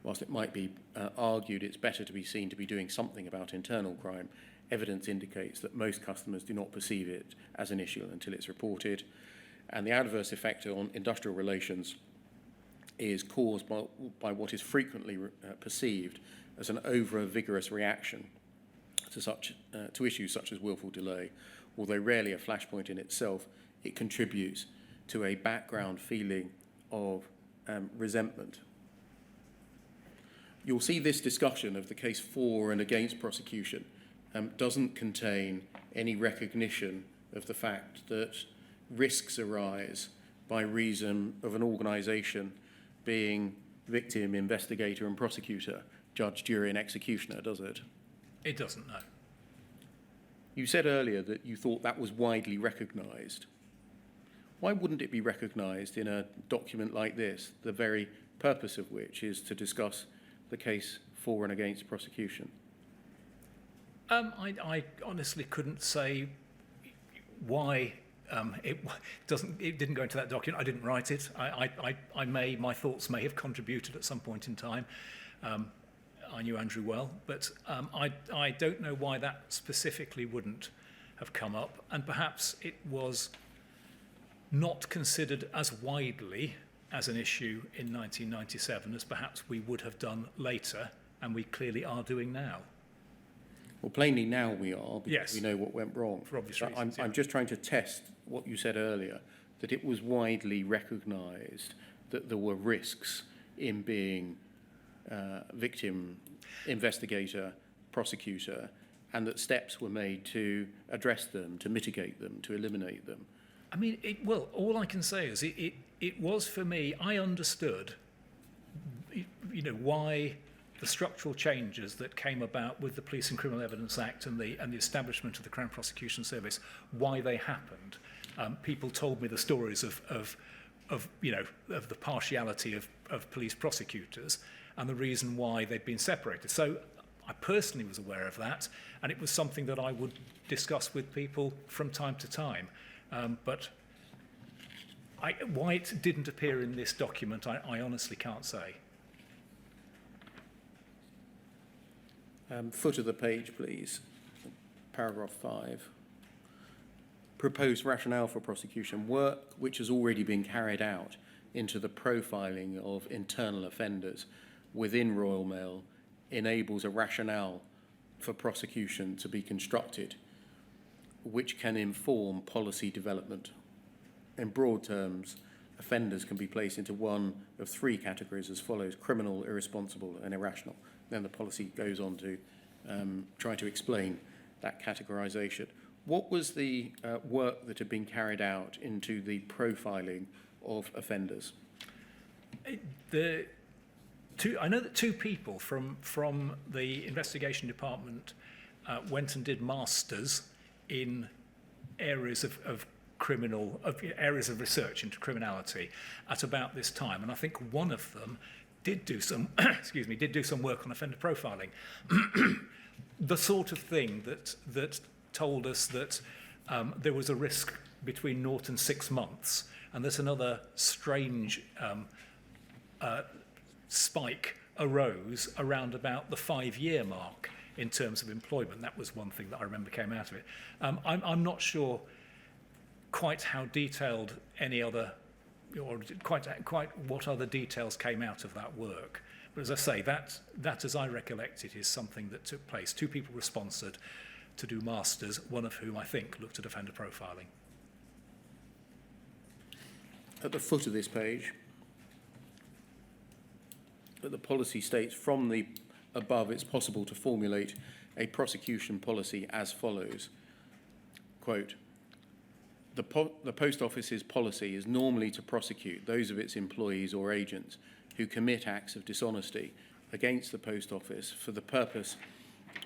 Whilst it might be argued it's better to be seen to be doing something about internal crime, evidence indicates that most customers do not perceive it as an issue until it's reported. and the adverse effect on industrial relations is caused by what is frequently perceived as an over-vigorous reaction to issues such as willful delay. Although rarely a flashpoint in itself, it contributes to a background feeling of resentment. You'll see this discussion of the case for and against prosecution doesn't contain any recognition of the fact that risks arise by reason of an organisation being victim, investigator and prosecutor, judge, jury and executioner, does it? It doesn't, no. You said earlier that you thought that was widely recognised. Why wouldn't it be recognised in a document like this, the very purpose of which is to discuss the case for and against prosecution? I honestly couldn't say why it didn't go into that document. I didn't write it. My thoughts may have contributed at some point in time. I knew Andrew well, but I don't know why that specifically wouldn't have come up, and perhaps it was not considered as widely as an issue in 1997 as perhaps we would have done later, and we clearly are doing now. Well, plainly now we are, because Yes. we know what went wrong. For obvious But reasons, I'm just trying to test what you said earlier, that it was widely recognised that there were risks in being victim, investigator, prosecutor, and that steps were made to address them, to mitigate them, to eliminate them. I mean, all I can say is it was for me, I understood, why the structural changes that came about with the Police and Criminal Evidence Act and the establishment of the Crown Prosecution Service, why they happened. People told me the stories of the partiality of police prosecutors and the reason why they'd been separated. So I personally was aware of that, and it was something that I would discuss with people from time to time. But why it didn't appear in this document, I honestly can't say. Foot of the page, please. Paragraph 5. Proposed rationale for prosecution. Work which has already been carried out into the profiling of internal offenders within Royal Mail enables a rationale for prosecution to be constructed which can inform policy development. In broad terms, offenders can be placed into one of three categories as follows: criminal, irresponsible and irrational. Then the policy goes on to try to explain that categorisation. What was the work that had been carried out into the profiling of offenders? I know that two people from the investigation department went and did masters in areas of areas of research into criminality at about this time, and I think one of them did do some did do some work on offender profiling. The sort of thing that told us that there was a risk between 0 and 6 months, and that another strange spike arose around about the 5-year mark in terms of employment. That was one thing that I remember came out of it. I'm not sure quite how detailed any other, or quite what other details came out of that work. But as I say, that as I recollect it, is something that took place. Two people were sponsored to do masters, one of whom I think looked at offender profiling. At the foot of this page, the policy states, from the above, it's possible to formulate a prosecution policy as follows. Quote, the Post Office's policy is normally to prosecute those of its employees or agents who commit acts of dishonesty against the Post Office for the purpose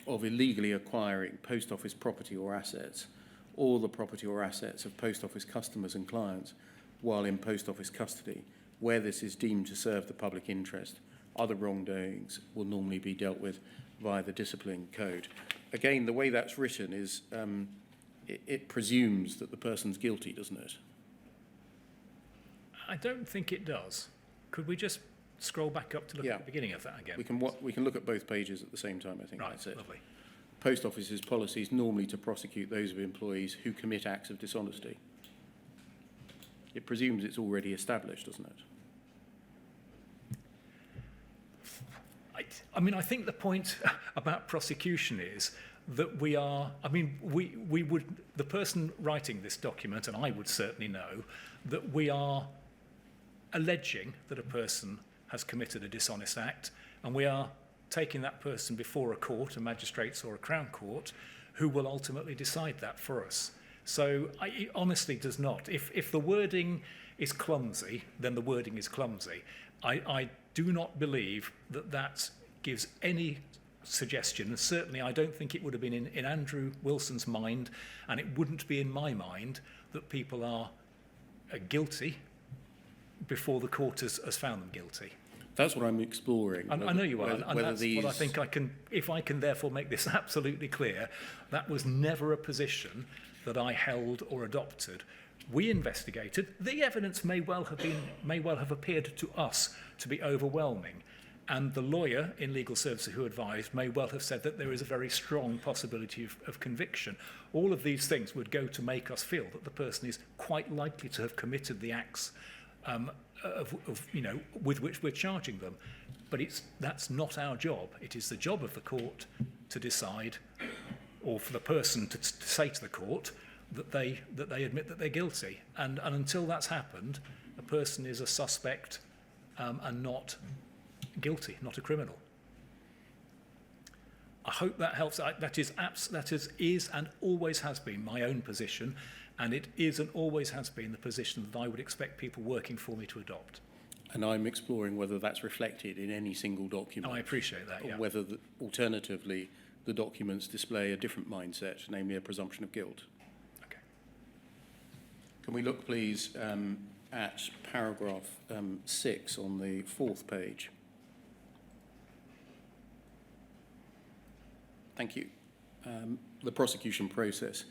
of illegally acquiring Post Office property or assets, or the property or assets of Post Office customers and clients while in Post Office custody, where this is deemed to serve the public interest. Other wrongdoings will normally be dealt with via the discipline code. Again, the way that's written is it presumes that the person's guilty, doesn't it? I don't think it does. Could we just scroll back up to look at the beginning of that again? We can look at both pages at the same time, I think. Right, that's it. lovely. Post Office's policy is normally to prosecute those of employees who commit acts of dishonesty. It presumes it's already established, doesn't it? I think the point about prosecution is that we are, we would, the person writing this document, and I would certainly know, that we are alleging that a person has committed a dishonest act, and we are taking that person before a court, a magistrates or a Crown Court, who will ultimately decide that for us. So it honestly does not. If the wording is clumsy, then the wording is clumsy. I do not believe that that gives any suggestion, and certainly I don't think it would have been in Andrew Wilson's mind, and it wouldn't be in my mind, that people are guilty before the court has found them guilty. That's what I'm exploring. I know you are, and that's these... what I think I can, if I can therefore make this absolutely clear, that was never a position that I held or adopted. We investigated. The evidence may well have appeared to us to be overwhelming, and the lawyer in legal services who advised may well have said that there is a very strong possibility of conviction. All of these things would go to make us feel that the person is quite likely to have committed the acts with which we're charging them. But that's not our job. It is the job of the court to decide, or for the person to say to the court that they admit that they're guilty. And until that's happened, a person is a suspect and not guilty, not a criminal. I hope that helps. That is and always has been my own position, and it is and always has been the position that I would expect people working for me to adopt. And I'm exploring whether that's reflected in any single document. I appreciate that, yeah. Or whether, alternatively, the documents display a different mindset, namely a presumption of guilt. Okay. Can we look, please, at paragraph 6 on the 4th page? Thank you. The prosecution process.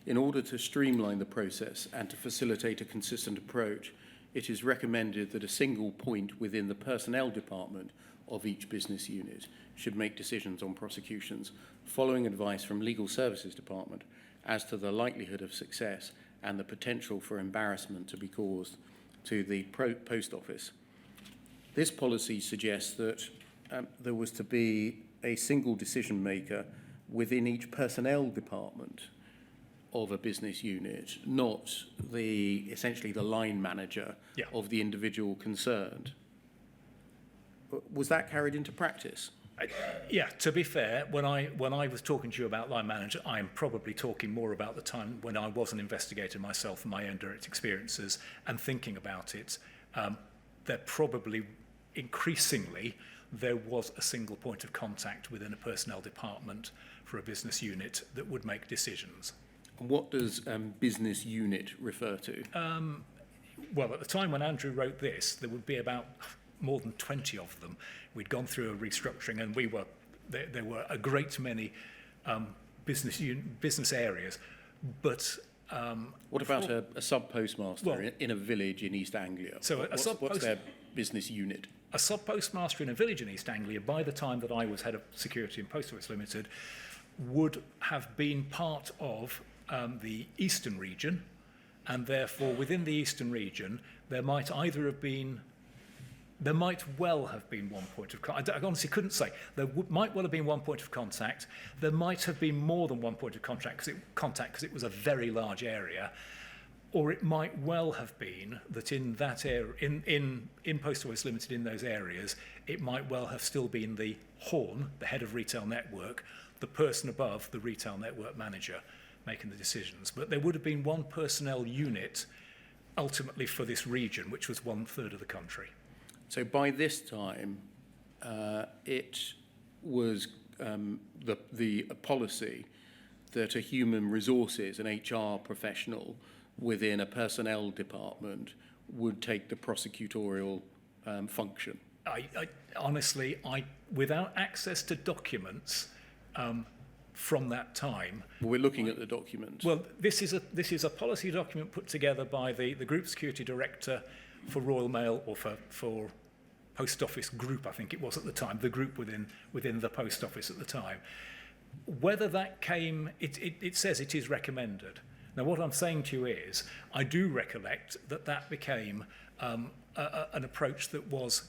In order to streamline the process and to facilitate a consistent approach, it is recommended that a single point within the personnel department of each business unit should make decisions on prosecutions, following advice from Legal Services Department as to the likelihood of success and the potential for embarrassment to be caused to the post office. This policy suggests that there was to be a single decision maker within each personnel department of a business unit, not essentially the line manager of the individual concerned. Was that carried into practice? To be fair, when I was talking to you about line manager, I'm probably talking more about the time when I was an investigator myself and my own direct experiences and thinking about it. There probably, increasingly, there was a single point of contact within a personnel department for a business unit that would make decisions. What does business unit refer to? Well, at the time when Andrew wrote this, there would be about more than 20 of them. We'd gone through a restructuring, and there were a great many business areas. But what about a sub-postmaster in a village in East Anglia? So what's their business unit? A sub-postmaster in a village in East Anglia, by the time that I was head of security in Post Office Limited, would have been part of the Eastern region, and therefore within the Eastern region there might well have been one point of contact. I honestly couldn't say. There might well have been one point of contact. There might have been more than one point of contact because it was a very large area. Or it might well have been that in that area, in Post Office Limited, in those areas, it might well have still been the Horn, the head of retail network, the person above the retail network manager, making the decisions. But there would have been one personnel unit ultimately for this region, which was 1/3 of the country. So by this time, it was the policy that a human resources, an HR professional within a personnel department would take the prosecutorial function. I honestly, without access to documents from that time. We're looking at the document. Well, this is a policy document put together by the Group Security Director for Royal Mail, or for Post Office Group, I think it was at the time, the group within the Post Office at the time. Whether that came, it says it is recommended. Now, what I'm saying to you is, I do recollect that that became an approach that was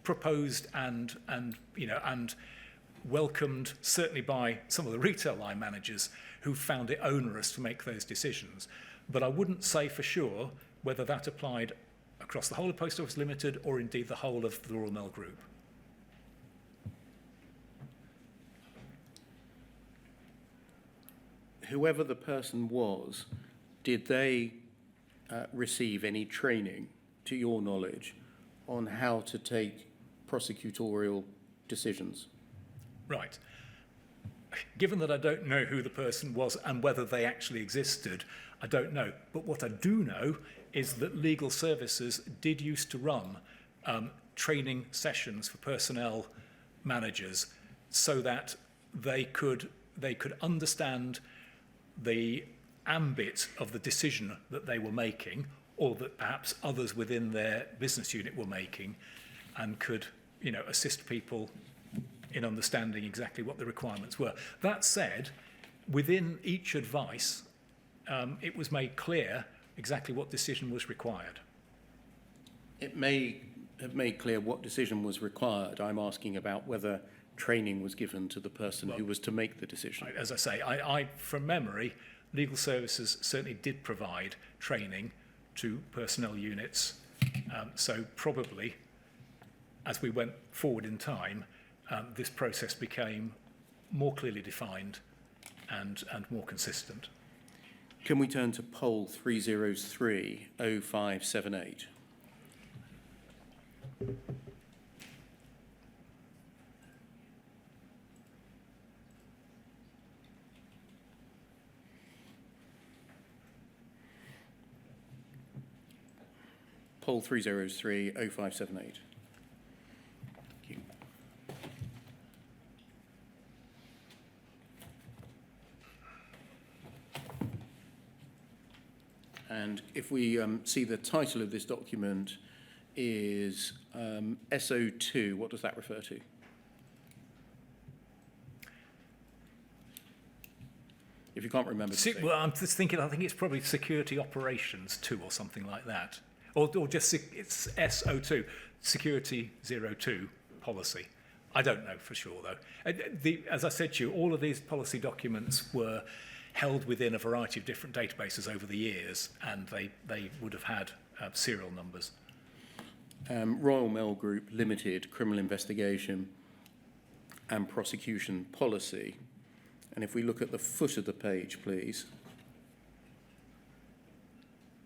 proposed and welcomed certainly by some of the retail line managers who found it onerous to make those decisions. But I wouldn't say for sure whether that applied across the whole of Post Office Limited or indeed the whole of the Royal Mail Group. Whoever the person was, did they receive any training, to your knowledge, on how to take prosecutorial decisions? Right. Given that I don't know who the person was and whether they actually existed, I don't know. But what I do know is that legal services did used to run training sessions for personnel managers so that they could understand the ambit of the decision that they were making, or that perhaps others within their business unit were making, and could, assist people in understanding exactly what the requirements were. That said, within each advice, it was made clear exactly what decision was required. It may have made clear what decision was required. I'm asking about whether training was given to the person who was to make the decision. As I say, I from memory, legal services certainly did provide training to personnel units. So probably, as we went forward in time, this process became more clearly defined and more consistent. Can we turn to poll 303-0578? Poll 303-0578. Thank you. And if we see the title of this document is SO2, what does that refer to? If you can't remember. Well, I'm just thinking, I think it's probably Security Operations 2 or something like that. Or just it's SO2, Security 02 policy. I don't know for sure, though. As I said to you, all of these policy documents were held within a variety of different databases over the years, and they would have had serial numbers. Royal Mail Group Limited, Criminal Investigation and Prosecution Policy. And if we look at the foot of the page, please.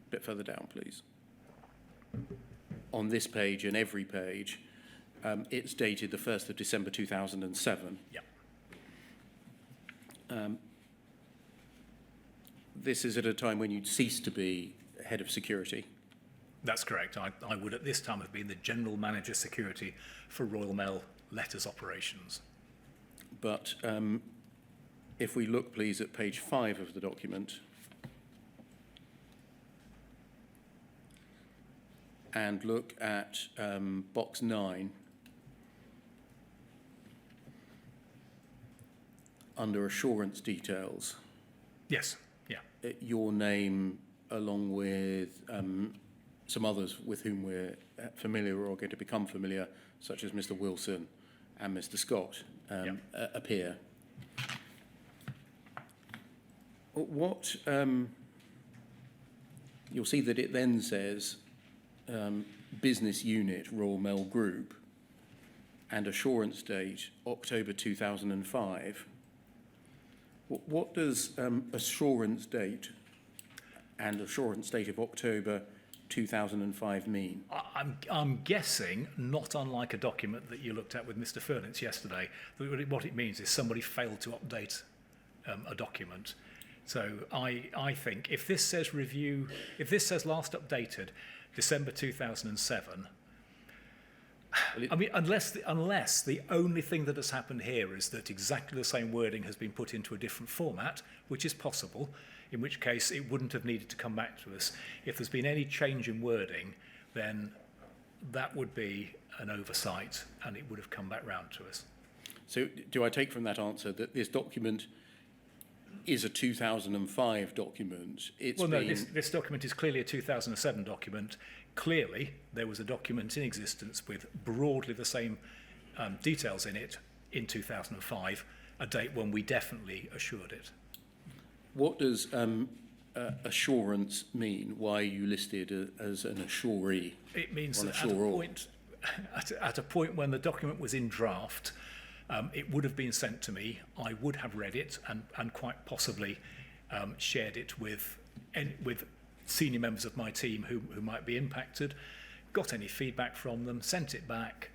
A bit further down, please. On this page and every page, it's dated the 1st of December 2007. Yeah. This is at a time when you'd ceased to be head of security. That's correct. I would at this time have been the General Manager Security for Royal Mail Letters Operations. But if we look, please, at page 5 of the document, and look at box 9, under assurance details. Yes, yeah. Your name, along with some others with whom we're familiar or are going to become familiar, such as Mr. Wilson and Mr. Scott, appear. What you'll see that it then says business unit Royal Mail Group and assurance date October 2005. What does assurance date and assurance date of October 2005 mean? I'm guessing, not unlike a document that you looked at with Mr. Furnitz yesterday, that what it means is somebody failed to update a document. So I think if this says review, if this says last updated December 2007, I mean, unless the only thing that has happened here is that exactly the same wording has been put into a different format, which is possible, in which case it wouldn't have needed to come back to us. If there's been any change in wording, then that would be an oversight and it would have come back round to us. So do I take from that answer that this document is a 2005 document. This document is clearly a 2007 document. Clearly, there was a document in existence with broadly the same details in it in 2005, a date when we definitely assured it. What does assurance mean? Why are you listed as an assuree? It means or an that at a point when the document was in draft, it would have been sent to me. I would have read it and quite possibly shared it with senior members of my team who might be impacted, got any feedback from them, sent it back,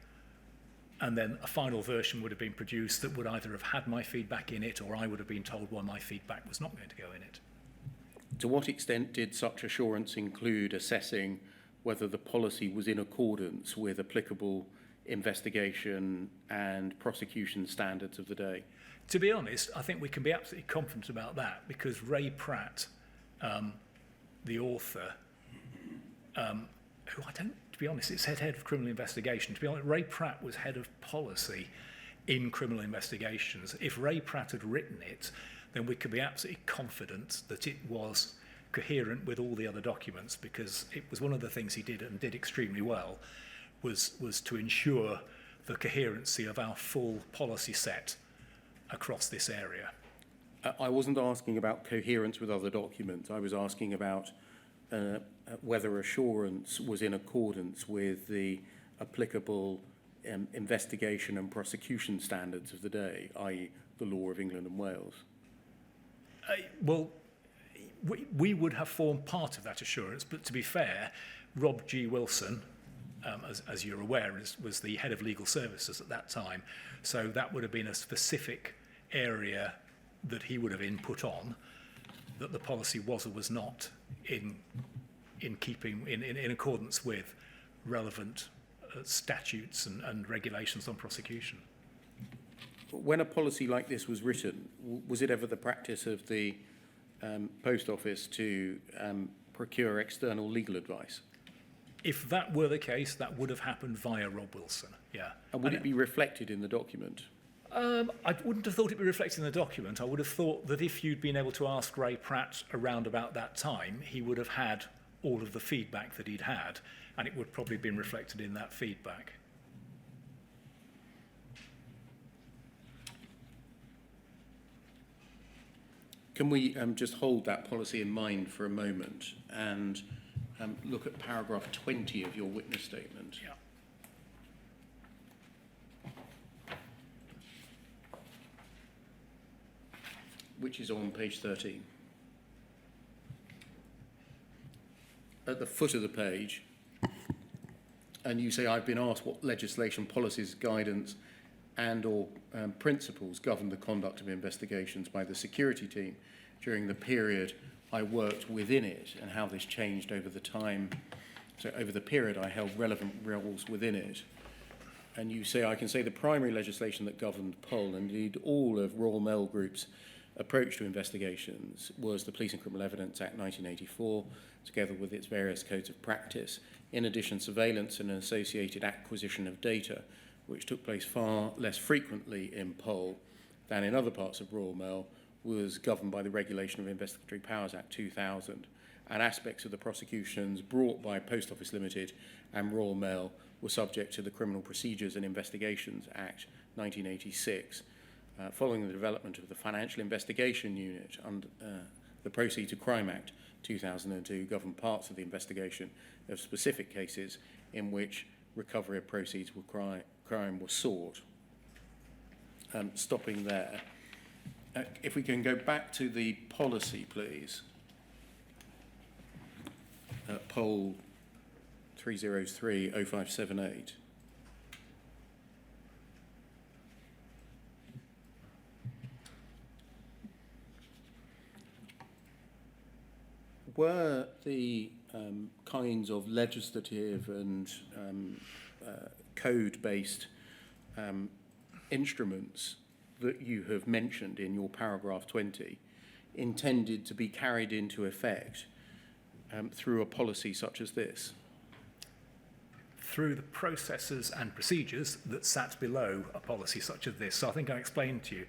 and then a final version would have been produced that would either have had my feedback in it, or I would have been told why my feedback was not going to go in it. To what extent did such assurance include assessing whether the policy was in accordance with applicable investigation and prosecution standards of the day? To be honest, I think we can be absolutely confident about that, because Ray Pratt, the author, who I don't, to be honest, it's head of criminal investigation. To be honest, Ray Pratt was head of policy in criminal investigations. If Ray Pratt had written it, then we could be absolutely confident that it was coherent with all the other documents, because it was one of the things he did and did extremely well was to ensure the coherency of our full policy set across this area. I wasn't asking about coherence with other documents. I was asking about whether assurance was in accordance with the applicable investigation and prosecution standards of the day, i.e. the law of England and Wales. We would have formed part of that assurance, but to be fair, Rob G. Wilson, as you're aware, was the head of legal services at that time. So that would have been a specific area that he would have input on, that the policy was or was not in keeping in accordance with relevant statutes and regulations on prosecution. When a policy like this was written, was it ever the practice of the Post Office to procure external legal advice? If that were the case, that would have happened via Rob Wilson, yeah. And would it be reflected in the document? I wouldn't have thought it'd be reflected in the document. I would have thought that if you'd been able to ask Ray Pratt around about that time, he would have had all of the feedback that he'd had, and it would probably have been reflected in that feedback. Can we just hold that policy in mind for a moment and look at paragraph 20 of your witness statement? Yeah. Which is on page 13. At the foot of the page, and you say, I've been asked what legislation, policies, guidance and or principles govern the conduct of investigations by the security team during the period I worked within it, and how this changed over the time. So over the period I held relevant roles within it. And you say, I can say the primary legislation that governed POL, and indeed all of Royal Mail Group's approach to investigations, was the Police and Criminal Evidence Act 1984, together with its various codes of practice. In addition, surveillance and an associated acquisition of data, which took place far less frequently in POL than in other parts of Royal Mail, was governed by the Regulation of Investigatory Powers Act 2000, and aspects of the prosecutions brought by Post Office Limited and Royal Mail were subject to the Criminal Procedures and Investigations Act 1986. Following the development of the Financial Investigation Unit under the Proceeds of Crime Act 2002 governed parts of the investigation of specific cases in which recovery of proceeds of crime was sought. Stopping there. If we can go back to the policy, please. Poll 303-0578. Were the kinds of legislative and code-based instruments that you have mentioned in your paragraph 20 intended to be carried into effect through a policy such as this? Through the processes and procedures that sat below a policy such as this. So I think I explained to you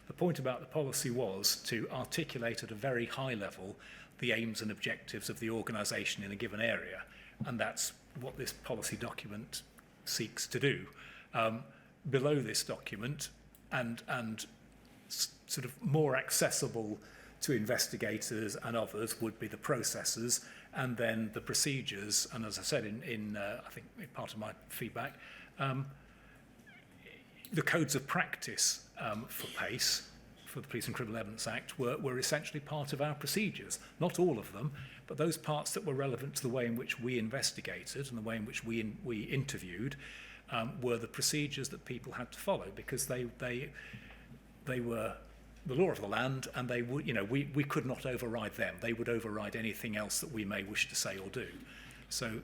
The point about the policy was to articulate at a very high level the aims and objectives of the organisation in a given area, and that's what this policy document seeks to do. Below this document, and sort of more accessible to investigators and others, would be the processes, and then the procedures. And as I said in I think part of my feedback, the codes of practice for PACE, for the Police and Criminal Evidence Act, were essentially part of our procedures. Not all of them, but those parts that were relevant to the way in which we investigated and the way in which we interviewed were the procedures that people had to follow, because they were the law of the land, and they would, we could not override them. They would override anything else that we may wish to say or do. So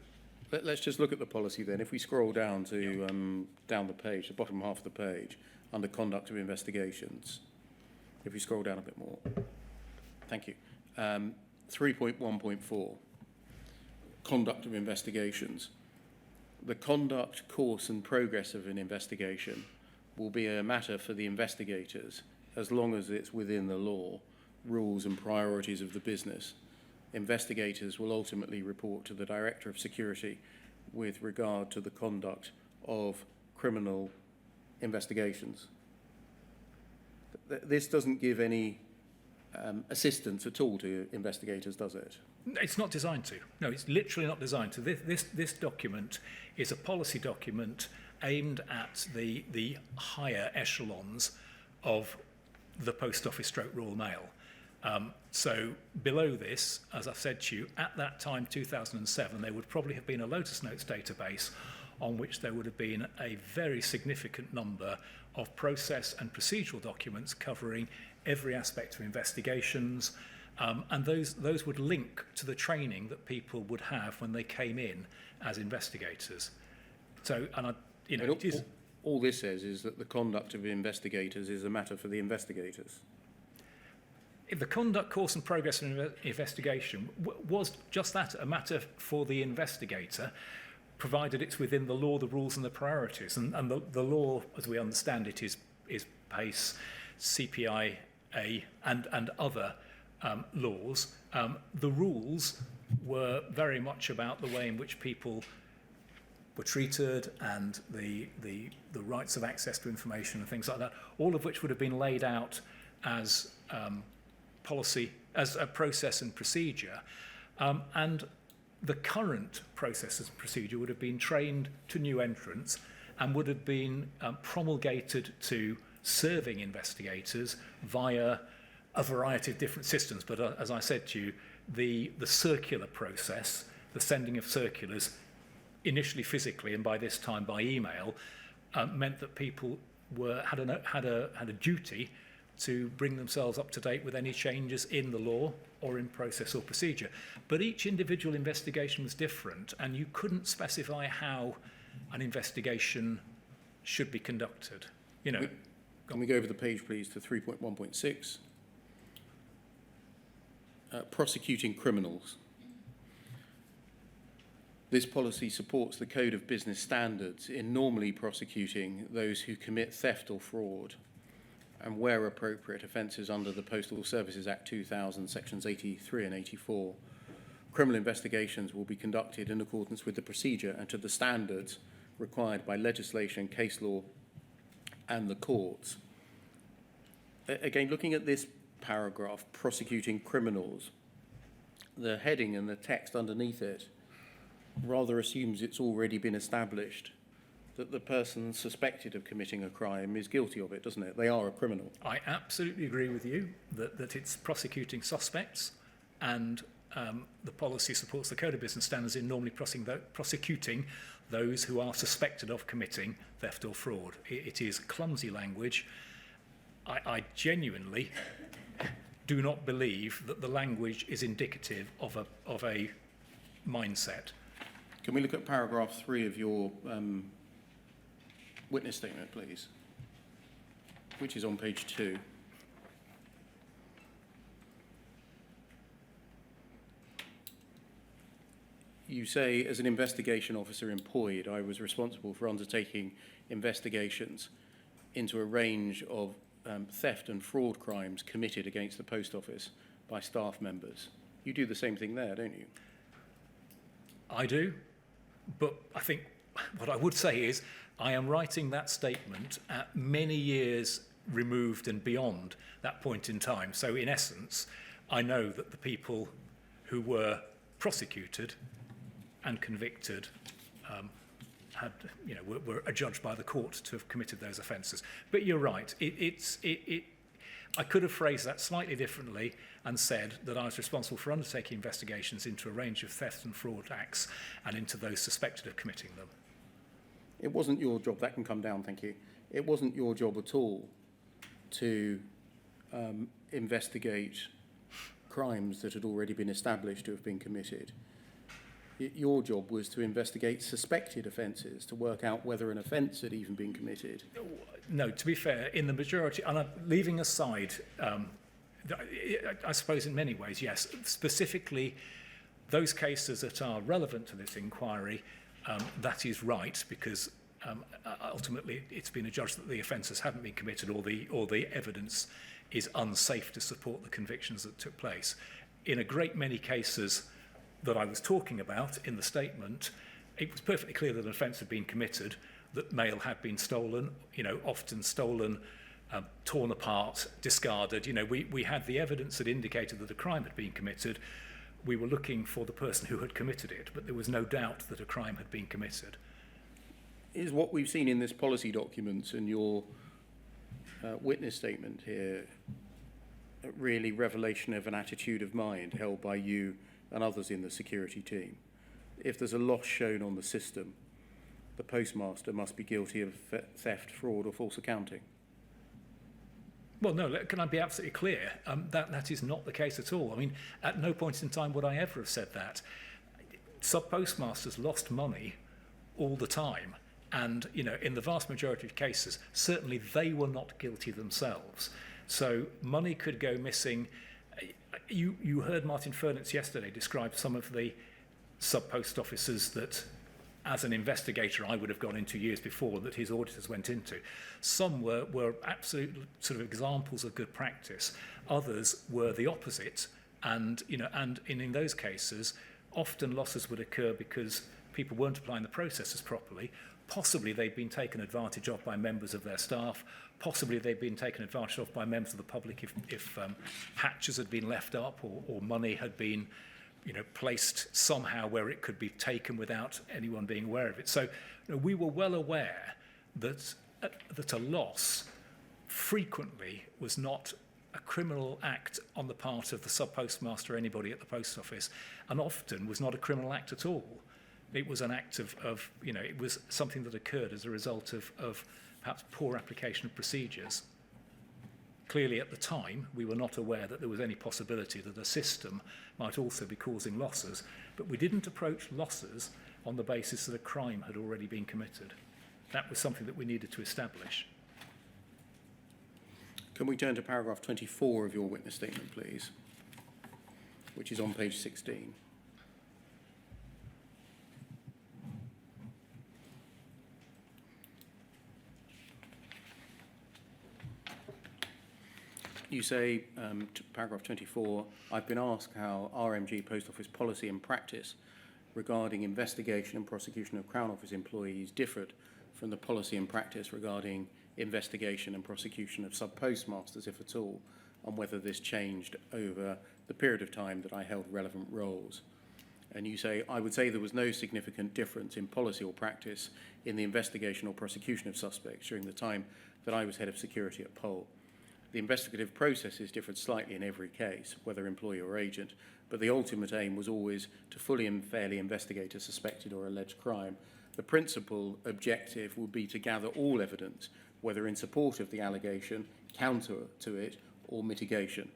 let's just look at the policy then. If we scroll down to down the page, the bottom half of the page, under conduct of investigations. If we scroll down a bit more. Thank you. 3.1.4, conduct of investigations. The conduct, course and progress of an investigation will be a matter for the investigators as long as it's within the law, rules and priorities of the business. Investigators will ultimately report to the Director of Security with regard to the conduct of criminal investigations. This doesn't give any assistance at all to investigators, does it? it's not designed to. No, it's literally not designed to. This document is a policy document aimed at the higher echelons of the Post Office / Royal Mail. So below this, as I've said to you, at that time, 2007, there would probably have been a Lotus Notes database on which there would have been a very significant number of process and procedural documents covering every aspect of investigations, and those would link to the training that people would have when they came in as investigators. So, all this says is that the conduct of investigators is a matter for the investigators. The conduct, course and progress of investigation was just that, a matter for the investigator, provided it's within the law, the rules and the priorities. And the law, as we understand it, is PACE, CPIA and other laws. The rules were very much about the way in which people were treated and the rights of access to information and things like that, all of which would have been laid out as policy, as a process and procedure. And the current process and procedure would have been trained to new entrants and would have been promulgated to serving investigators via a variety of different systems. But as I said to you, the circular process, the sending of circulars, initially physically and by this time by email, meant that people had a duty to bring themselves up to date with any changes in the law or in process or procedure. But each individual investigation was different, and you couldn't specify how an investigation should be conducted. Can we go over the page, please, to 3.1.6? Prosecuting criminals. This policy supports the Code of Business Standards in normally prosecuting those who commit theft or fraud, and where appropriate, offences under the Postal Services Act 2000, sections 83 and 84. Criminal investigations will be conducted in accordance with the procedure and to the standards required by legislation, case law, and the courts. Again, looking at this paragraph, prosecuting criminals, the heading and the text underneath it rather assumes it's already been established that the person suspected of committing a crime is guilty of it, doesn't it? They are a criminal. I absolutely agree with you that it's prosecuting suspects, and the policy supports the Code of Business Standards in normally prosecuting those who are suspected of committing theft or fraud. It is clumsy language. I genuinely do not believe that the language is indicative of a mindset. Can we look at paragraph 3 of your witness statement, please, which is on page 2. You say, as an investigation officer employed, I was responsible for undertaking investigations into a range of theft and fraud crimes committed against the post office by staff members. You do the same thing there, don't you? I do, but I think what I would say is I am writing that statement at many years removed and beyond that point in time. So in essence, I know that the people who were prosecuted and convicted were adjudged by the court to have committed those offences. But you're right. I could have phrased that slightly differently and said that I was responsible for undertaking investigations into a range of theft and fraud acts and into those suspected of committing them. It wasn't your job, that can come down, thank you. It wasn't your job at all to investigate crimes that had already been established to have been committed. Your job was to investigate suspected offences, to work out whether an offence had even been committed. No, to be fair, in the majority, and I'm leaving aside, I suppose in many ways, yes, specifically those cases that are relevant to this inquiry, that is right, because ultimately it's been adjudged that the offences haven't been committed or the evidence is unsafe to support the convictions that took place. In a great many cases that I was talking about in the statement, it was perfectly clear that an offence had been committed, that mail had been stolen, often stolen, torn apart, discarded. We had the evidence that indicated that a crime had been committed. We were looking for the person who had committed it, but there was no doubt that a crime had been committed. Is what we've seen in this policy document and your witness statement here really revelation of an attitude of mind held by you and others in the security team? If there's a loss shown on the system, the postmaster must be guilty of theft, fraud or false accounting. Well, no, can I be absolutely clear? That is not the case at all. I mean, at no point in time would I ever have said that. Sub-postmasters lost money all the time. And, in the vast majority of cases, certainly they were not guilty themselves. So money could go missing. You heard Martin Furnitz yesterday describe some of the sub-post offices that, as an investigator, I would have gone into years before that his auditors went into. Some were absolute sort of examples of good practice. Others were the opposite. And in those cases, often losses would occur because people weren't applying the processes properly. Possibly they'd been taken advantage of by members of their staff. Possibly they'd been taken advantage of by members of the public if hatches had been left up or money had been placed somehow where it could be taken without anyone being aware of it. So we were well aware that a loss frequently was not a criminal act on the part of the sub-postmaster or anybody at the post office, and often was not a criminal act at all. It was an act of it was something that occurred as a result of perhaps poor application of procedures. Clearly at the time, we were not aware that there was any possibility that a system might also be causing losses, but we didn't approach losses on the basis that a crime had already been committed. That was something that we needed to establish. Can we turn to paragraph 24 of your witness statement, please, which is on page 16. You say, paragraph 24, I've been asked how RMG Post Office policy and practice regarding investigation and prosecution of Crown Office employees differed from the policy and practice regarding investigation and prosecution of sub-postmasters, if at all, and whether this changed over the period of time that I held relevant roles. And you say, I would say there was no significant difference in policy or practice in the investigation or prosecution of suspects during the time that I was head of security at Pol. The investigative processes differed slightly in every case, whether employee or agent, but the ultimate aim was always to fully and fairly investigate a suspected or alleged crime. The principal objective would be to gather all evidence, whether in support of the allegation, counter to it, or mitigation.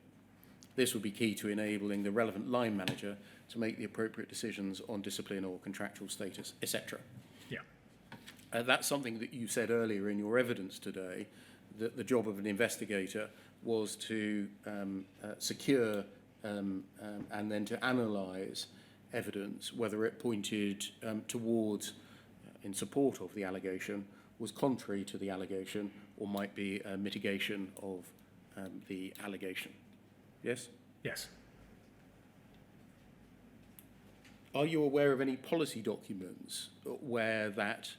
This would be key to enabling the relevant line manager to make the appropriate decisions on discipline or contractual status, etc. Yeah. That's something that you said earlier in your evidence today, that the job of an investigator was to secure and then to analyse evidence, whether it pointed towards, in support of the allegation, was contrary to the allegation, or might be a mitigation of the allegation. Yes? Yes. Are you aware of any policy documents where that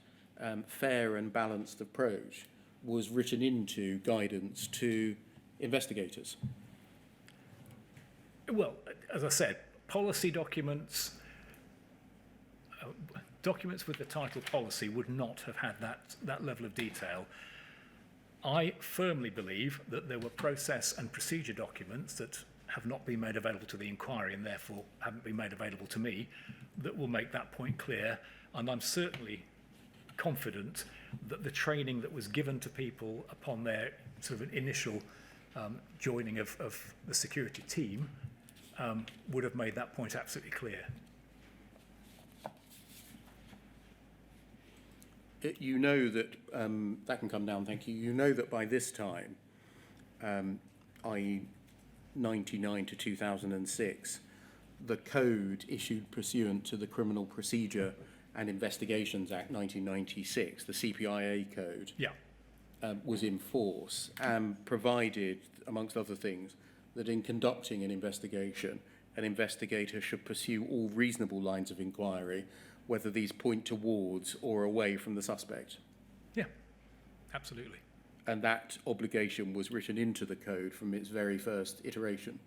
fair and balanced approach was written into guidance to investigators? Well, as I said, policy documents, documents with the title policy would not have had that level of detail. I firmly believe that there were process and procedure documents that have not been made available to the inquiry and therefore haven't been made available to me that will make that point clear. And I'm certainly confident that the training that was given to people upon their sort of initial joining of the security team would have made that point absolutely clear. You know that, that can come down, thank you. You know that by this time, i.e. 99 to 2006, the code issued pursuant to the Criminal Procedure and Investigations Act 1996, the CPIA code, was in force and provided, amongst other things, that in conducting an investigation, an investigator should pursue all reasonable lines of inquiry, whether these point towards or away from the suspect. Yeah, absolutely. And that obligation was written into the code from its very first iteration.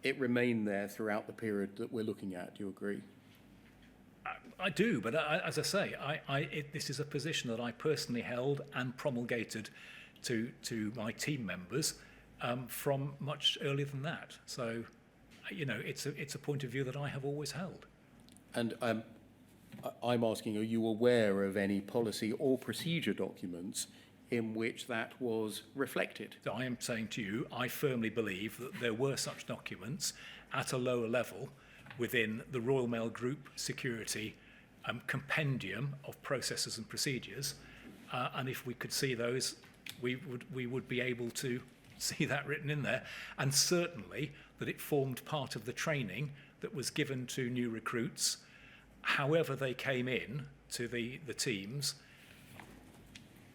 It remained there throughout the period that we're looking at. Do you agree? I do, but as I say, this is a position that I personally held and promulgated to my team members from much earlier than that. So, you know, it's a point of view that I have always held. And I'm asking, are you aware of any policy or procedure documents in which that was reflected? So I am saying to you, I firmly believe that there were such documents at a lower level within the Royal Mail Group security compendium of processes and procedures, and if we could see those, we would be able to see that written in there, and certainly that it formed part of the training that was given to new recruits, however they came in to the teams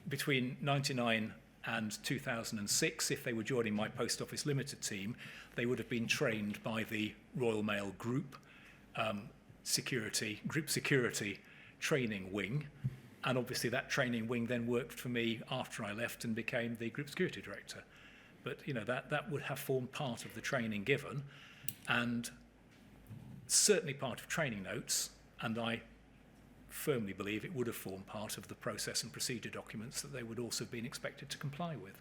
between 99 and 2006. If they were joining my Post Office Limited team, they would have been trained by the Royal Mail Group security training wing, and obviously that training wing then worked for me after I left and became the Group Security Director. But you know, that would have formed part of the training given, and certainly part of training notes, and I firmly believe it would have formed part of the process and procedure documents that they would also have been expected to comply with.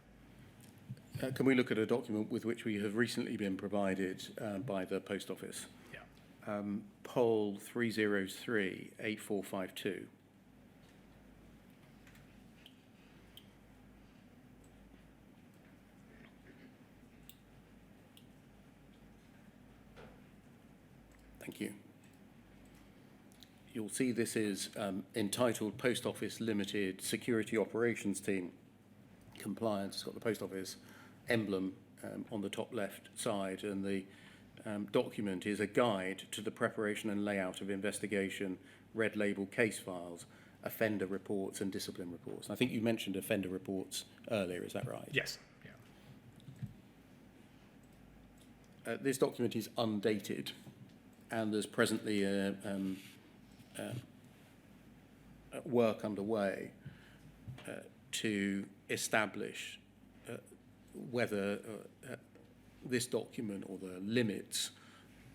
Can we look at a document with which we have recently been provided by the Post Office? Yeah. Poll 303-8452. Thank you. You'll see this is entitled Post Office Limited Security Operations Team Compliance. It's got the Post Office emblem on the top left side, and the document is a guide to the preparation and layout of investigation, red label case files, offender reports and discipline reports. And I think you mentioned offender reports earlier, is that right? Yes. Yeah. This document is undated, and there's presently work underway to establish whether this document, or the limits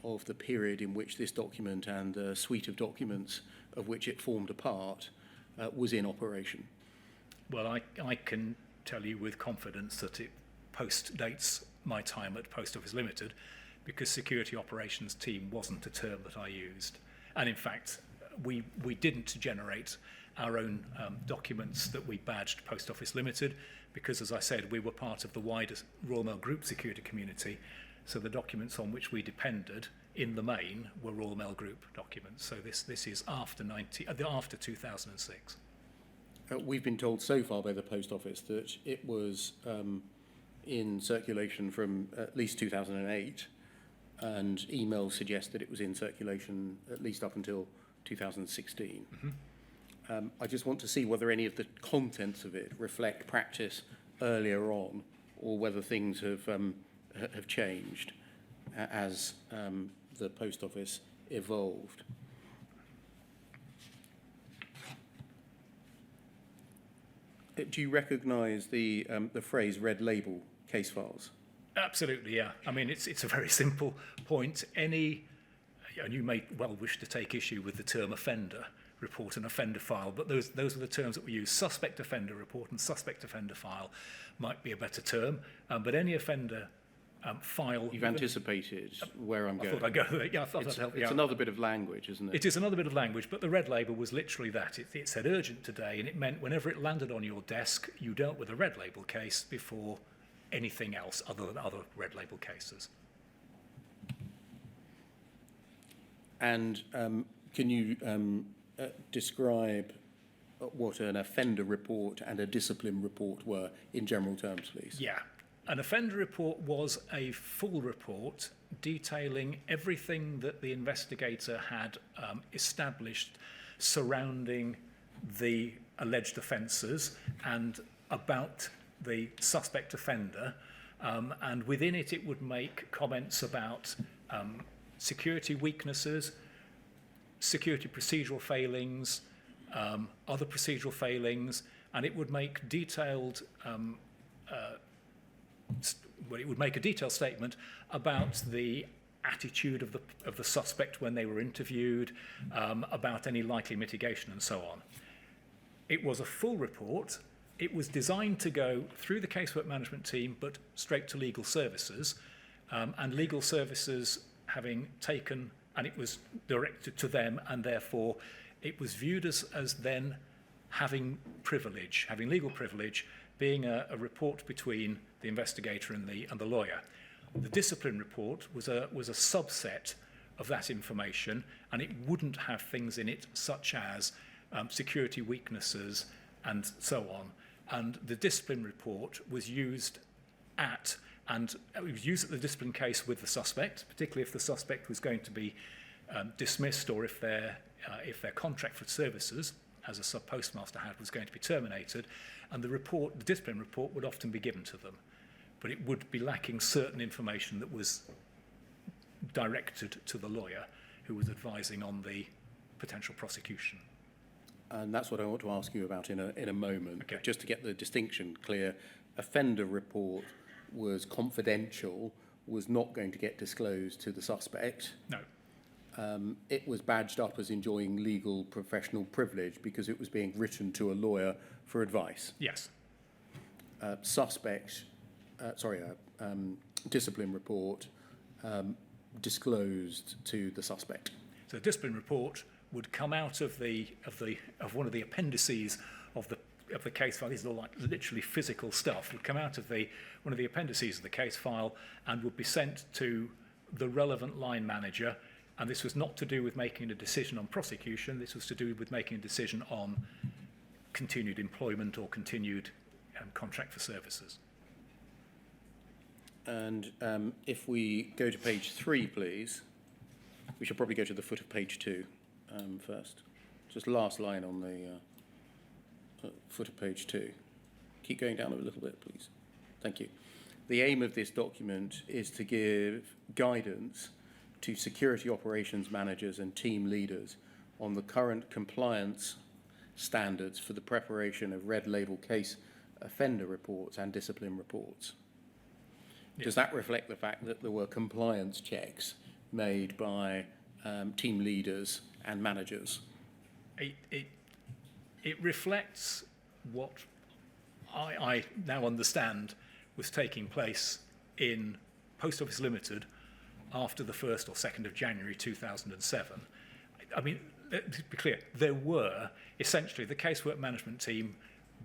of the period in which this document and the suite of documents of which it formed a part was in operation. Well, I can tell you with confidence that it post-dates my time at Post Office Limited, because security operations team wasn't a term that I used. And in fact, we didn't generate our own documents that we badged Post Office Limited, because, as I said, we were part of the wider Royal Mail Group security community. So the documents on which we depended, in the main, were Royal Mail Group documents. So this is after 2006. We've been told so far by the Post Office that it was in circulation from at least 2008, and emails suggest that it was in circulation at least up until 2016. I just want to see whether any of the contents of it reflect practice earlier on, or whether things have changed as the Post Office evolved. Do you recognise the phrase red label case files? Absolutely, yeah. I mean, it's a very simple point. And you may well wish to take issue with the term offender report and offender file, but those are the terms that we use. Suspect offender report and suspect offender file might be a better term, but any offender file... You've anticipated where I'm going. I thought I'd go there. Yeah, I thought that'd help you out. It's another bit of language, isn't it? It is another bit of language, but the red label was literally that. It said urgent today, and it meant whenever it landed on your desk, you dealt with a red label case before anything else other than other red label cases. And can you describe what an offender report and a discipline report were in general terms, please? Yeah. An offender report was a full report detailing everything that the investigator had established surrounding the alleged offences and about the suspect offender. And within it, it would make comments about security weaknesses, security procedural failings, other procedural failings, and it would make detailed it would make a detailed statement about the attitude of the suspect when they were interviewed, about any likely mitigation and so on. It was a full report. It was designed to go through the casework management team but straight to legal services, and legal services having taken, and it was directed to them, and therefore it was viewed as then having privilege, having legal privilege, being a report between the investigator and the lawyer. The discipline report was a subset of that information, and it wouldn't have things in it such as security weaknesses and so on. And the discipline report was used at the discipline case with the suspect, particularly if the suspect was going to be dismissed, or if their contract for services, as a sub-postmaster had, was going to be terminated, and the discipline report would often be given to them. But it would be lacking certain information that was directed to the lawyer who was advising on the potential prosecution. And that's what I want to ask you about in a moment. Okay. Just to get the distinction clear, offender report was confidential, was not going to get disclosed to the suspect. No. It was badged up as enjoying legal professional privilege because it was being written to a lawyer for advice. Yes. Discipline report disclosed to the suspect. So the discipline report would come out of one of the appendices of the case file. These are all like literally physical stuff. Would come out of one of the appendices of the case file and would be sent to the relevant line manager. And this was not to do with making a decision on prosecution. This was to do with making a decision on continued employment or continued contract for services. And if we go to page 3, please, we should probably go to the foot of page 2 first. Just last line on the foot of page 2. Keep going down a little bit, please. Thank you. The aim of this document is to give guidance to security operations managers and team leaders on the current compliance standards for the preparation of red label case offender reports and discipline reports. Yes. Does that reflect the fact that there were compliance checks made by team leaders and managers? It reflects what I now understand was taking place in Post Office Limited after the 1st or 2nd of January 2007. I mean, to be clear, there were essentially the casework management team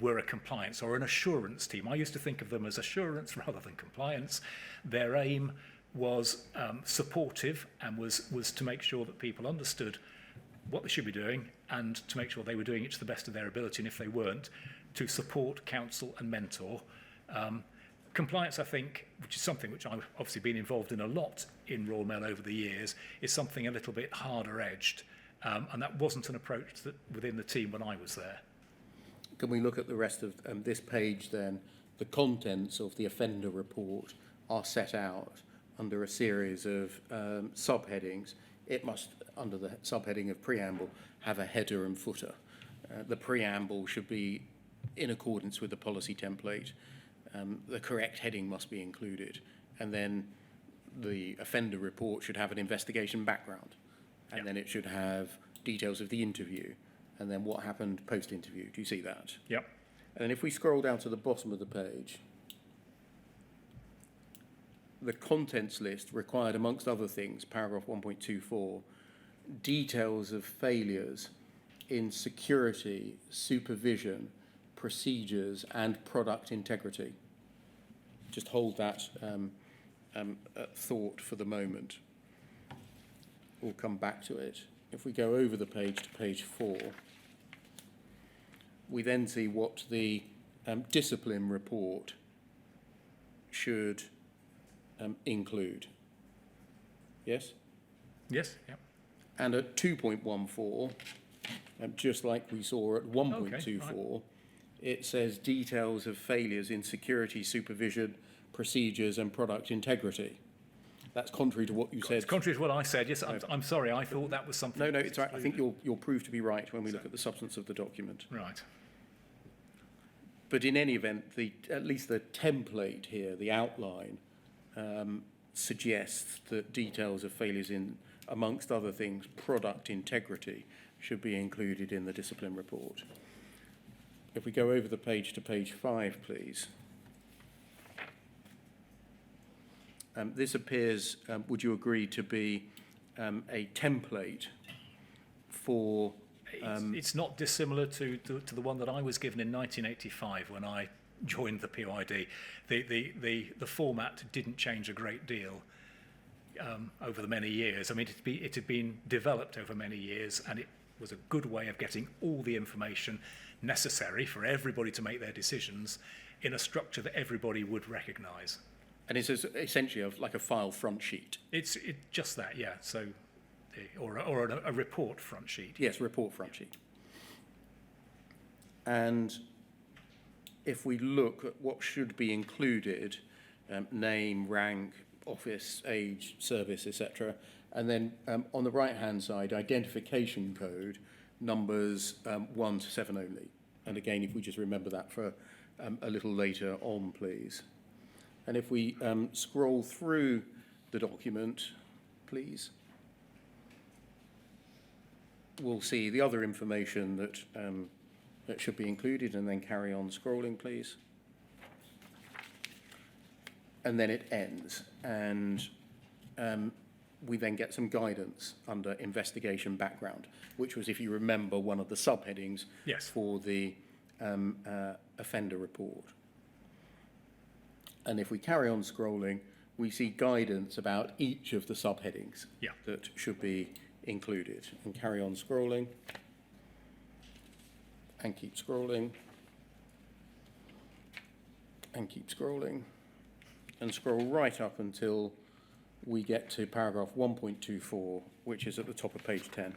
were a compliance or an assurance team. I used to think of them as assurance rather than compliance. Their aim was supportive and was to make sure that people understood what they should be doing and to make sure they were doing it to the best of their ability, and if they weren't, to support, counsel and mentor. Compliance, I think, which is something which I've obviously been involved in a lot in Royal Mail over the years, is something a little bit harder edged. And that wasn't an approach that within the team when I was there. Can we look at the rest of this page then? The contents of the offender report are set out under a series of subheadings. It must, under the subheading of preamble, have a header and footer. The preamble should be in accordance with the policy template. The correct heading must be included. And then the offender report should have an investigation background. And then it should have details of the interview and then what happened post-interview. Do you see that? Yep. And then if we scroll down to the bottom of the page, the contents list required, amongst other things, paragraph 1.24, details of failures in security, supervision, procedures, and product integrity. Just hold that thought for the moment. We'll come back to it. If we go over the page to page 4, we then see what the discipline report should include. Yes? Yes, yep. And at 2.14, just like we saw at 1.24, Okay, right. it says details of failures in security, supervision, procedures, and product integrity. That's contrary to what you said. It's contrary to what I said. Yes, I'm sorry. I thought that was something. No, it's right. I think you'll prove to be right when we look at the substance of the document. Right. But in any event, at least the template here, the outline, suggests that details of failures in, amongst other things, product integrity should be included in the discipline report. If we go over the page to page 5, please. This appears, would you agree, to be a template for... It's not dissimilar to the one that I was given in 1985 when I joined the POID. The format didn't change a great deal over the many years. I mean, it had been developed over many years, and it was a good way of getting all the information necessary for everybody to make their decisions in a structure that everybody would recognise. And it's essentially like a file front sheet. It's just that, yeah. So, or a report front sheet. Yes, report front sheet. And if we look at what should be included, name, rank, office, age, service, etc., and then on the right-hand side, identification code, numbers 1 to 7 only. And again, if we just remember that for a little later on, please. And if we scroll through the document, please, we'll see the other information that should be included, and then carry on scrolling, please. And then it ends, and we then get some guidance under investigation background, which was, if you remember, one of the subheadings for the offender report. And if we carry on scrolling, we see guidance about each of the subheadings that should be included. And carry on scrolling. And keep scrolling. And keep scrolling. And scroll right up until we get to paragraph 1.24, which is at the top of page 10.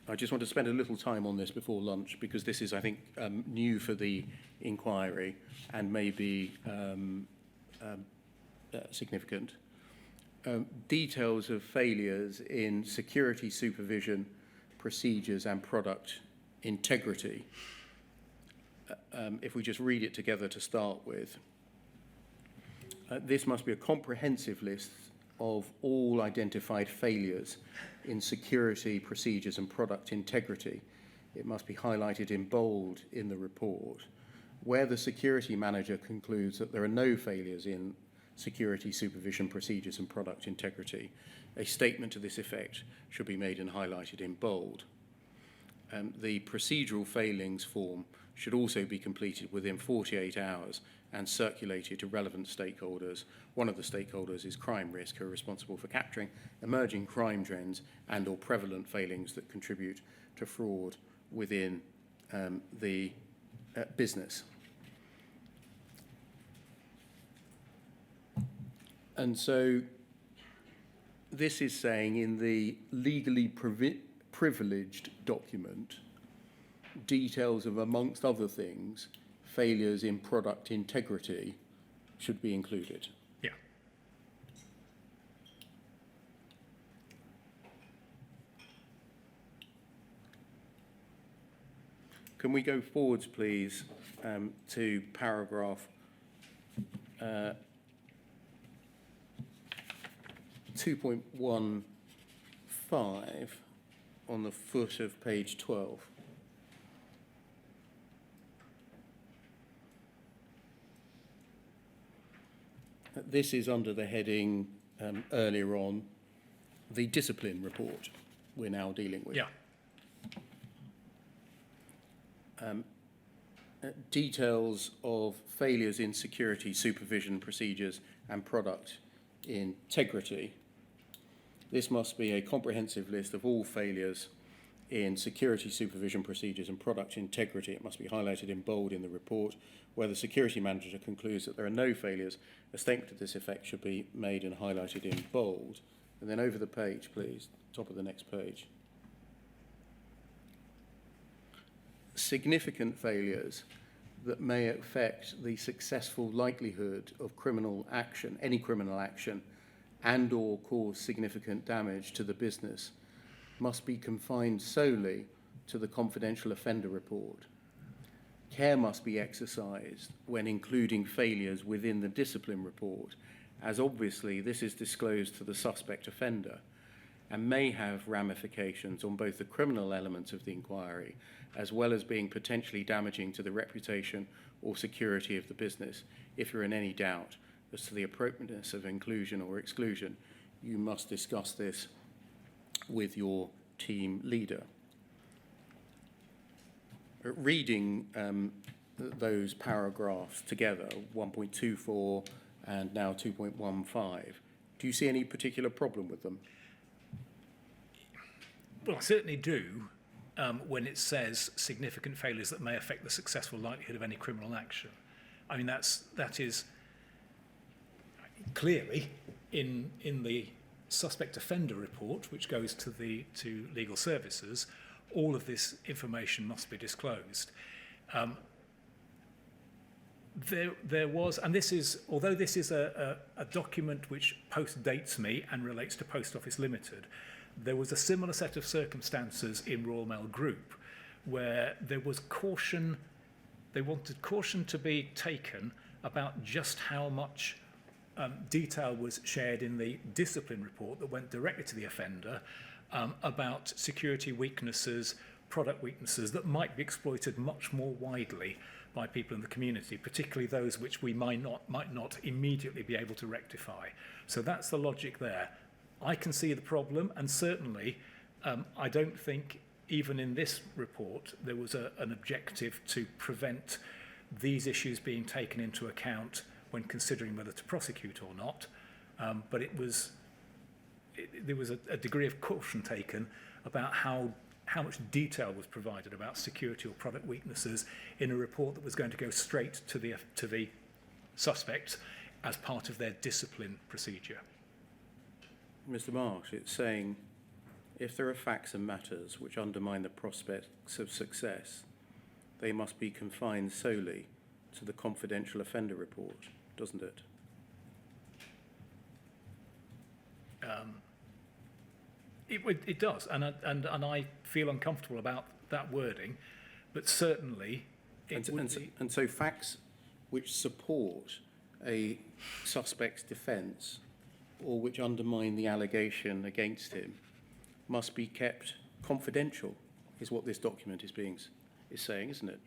I just want to spend a little time on this before lunch, because this is, I think, new for the inquiry and may be significant. Details of failures in security, supervision, procedures, and product integrity. If we just read it together to start with, this must be a comprehensive list of all identified failures in security, procedures, and product integrity. It must be highlighted in bold in the report. Where the security manager concludes that there are no failures in security, supervision, procedures, and product integrity, a statement to this effect should be made and highlighted in bold. The procedural failings form should also be completed within 48 hours and circulated to relevant stakeholders. One of the stakeholders is crime risk, who are responsible for capturing emerging crime trends and or prevalent failings that contribute to fraud within the business. And so this is saying in the legally privileged document, details of, amongst other things, failures in product integrity should be included. Yeah. Can we go forwards, please, to paragraph 2.15 on the foot of page 12. This is under the heading earlier on, the discipline report we're now dealing with. Yeah. Details of failures in security, supervision procedures and product integrity. This must be a comprehensive list of all failures in security, supervision procedures and product integrity. It must be highlighted in bold in the report. Where the security manager concludes that there are no failures, a statement to this effect should be made and highlighted in bold. And then over the page, please, top of the next page. Significant failures that may affect the successful likelihood of criminal action, any criminal action, and or cause significant damage to the business must be confined solely to the confidential offender report. Care must be exercised when including failures within the discipline report, as obviously this is disclosed to the suspect offender and may have ramifications on both the criminal elements of the inquiry as well as being potentially damaging to the reputation or security of the business. If you're in any doubt as to the appropriateness of inclusion or exclusion, you must discuss this with your team leader. Reading those paragraphs together, 1.24 and now 2.15, do you see any particular problem with them? Well, I certainly do when it says significant failures that may affect the successful likelihood of any criminal action. I mean, that is clearly in the suspect offender report, which goes to legal services. All of this information must be disclosed. There was, and this is, although this is a document which post-dates me and relates to Post Office Limited, there was a similar set of circumstances in Royal Mail Group where there was caution, they wanted caution to be taken about just how much detail was shared in the discipline report that went directly to the offender about security weaknesses, product weaknesses that might be exploited much more widely by people in the community, particularly those which we might not immediately be able to rectify. So that's the logic there. I can see the problem, and certainly I don't think even in this report there was an objective to prevent these issues being taken into account when considering whether to prosecute or not. But there was a degree of caution taken about how much detail was provided about security or product weaknesses in a report that was going to go straight to the suspect as part of their discipline procedure. Mr. Marsh, it's saying if there are facts and matters which undermine the prospects of success, they must be confined solely to the confidential offender report, doesn't it? It does, and I feel uncomfortable about that wording, but certainly and so facts which support a suspect's defence or which undermine the allegation against him must be kept confidential, is what this document is saying, isn't it?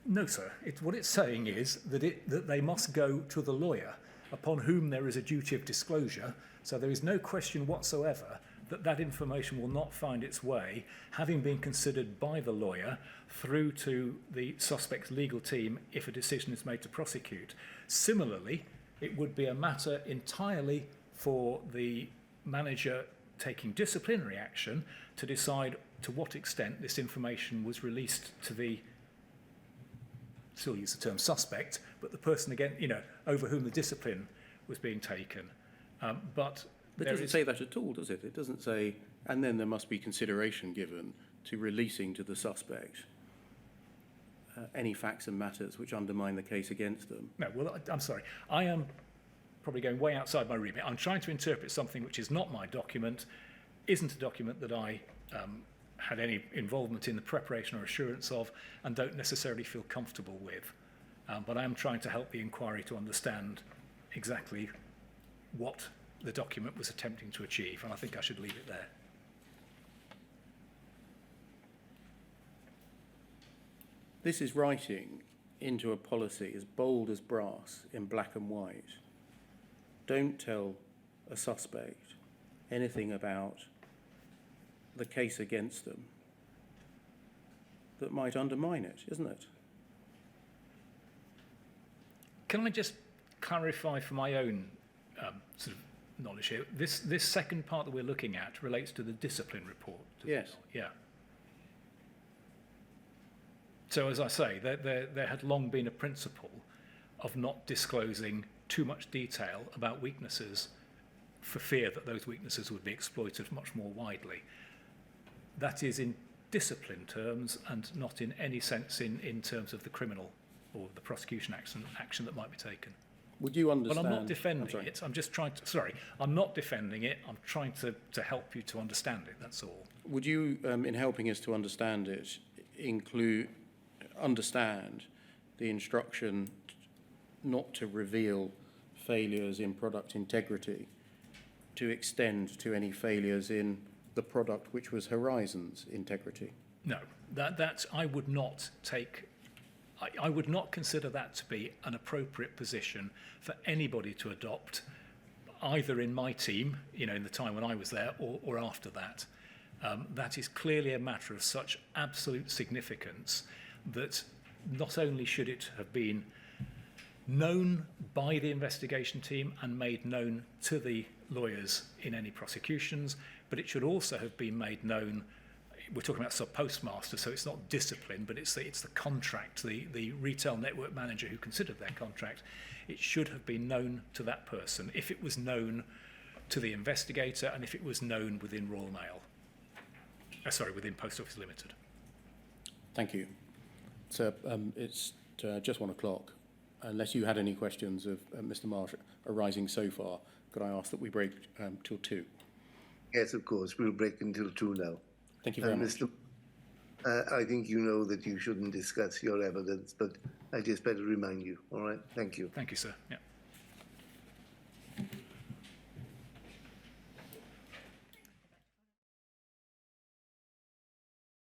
No, sir. What it's saying is that they must go to the lawyer upon whom there is a duty of disclosure, so there is no question whatsoever that information will not find its way, having been considered by the lawyer, through to the suspect's legal team if a decision is made to prosecute. Similarly, it would be a matter entirely for the manager taking disciplinary action to decide to what extent this information was released to the, still use the term suspect, but the person again, over whom the discipline was being taken. But It doesn't say that at all, does it? It doesn't say, and then there must be consideration given to releasing to the suspect any facts and matters which undermine the case against them. No, well, I'm sorry. I am probably going way outside my remit. I'm trying to interpret something which is not my document, isn't a document that I had any involvement in the preparation or assurance of, and don't necessarily feel comfortable with. But I am trying to help the inquiry to understand exactly what the document was attempting to achieve, and I think I should leave it there. This is writing into a policy as bold as brass in black and white. Don't tell a suspect anything about the case against them that might undermine it, isn't it? Can I just clarify for my own sort of knowledge here? This second part that we're looking at relates to the discipline report. Yes. Yeah. So as I say, there had long been a principle of not disclosing too much detail about weaknesses for fear that those weaknesses would be exploited much more widely. That is in discipline terms and not in any sense in terms of the criminal or the prosecution action that might be taken. Would you understand? But I'm not defending it. I'm just trying to, sorry, I'm not defending it. I'm trying to help you to understand it, that's all. Would you, in helping us to understand it, understand the instruction not to reveal failures in product integrity to extend to any failures in the product which was Horizon's integrity? No, that I would not take. I would not consider that to be an appropriate position for anybody to adopt, either in my team, in the time when I was there, or after that. That is clearly a matter of such absolute significance that not only should it have been known by the investigation team and made known to the lawyers in any prosecutions, but it should also have been made known. We're talking about sub-postmaster, so it's not discipline, but it's the contract, the retail network manager who considered their contract. It should have been known to that person if it was known to the investigator and if it was known within Royal Mail. Within Post Office Limited. Thank you. So it's just 1 o'clock. Unless you had any questions of Mr. Marsh arising so far, could I ask that we break till 2? Yes, of course. We'll break until 2 now. Thank you very much. Mr. I think you know that you shouldn't discuss your evidence, but I just better remind you. All right? Thank you. Thank you, sir. Yeah.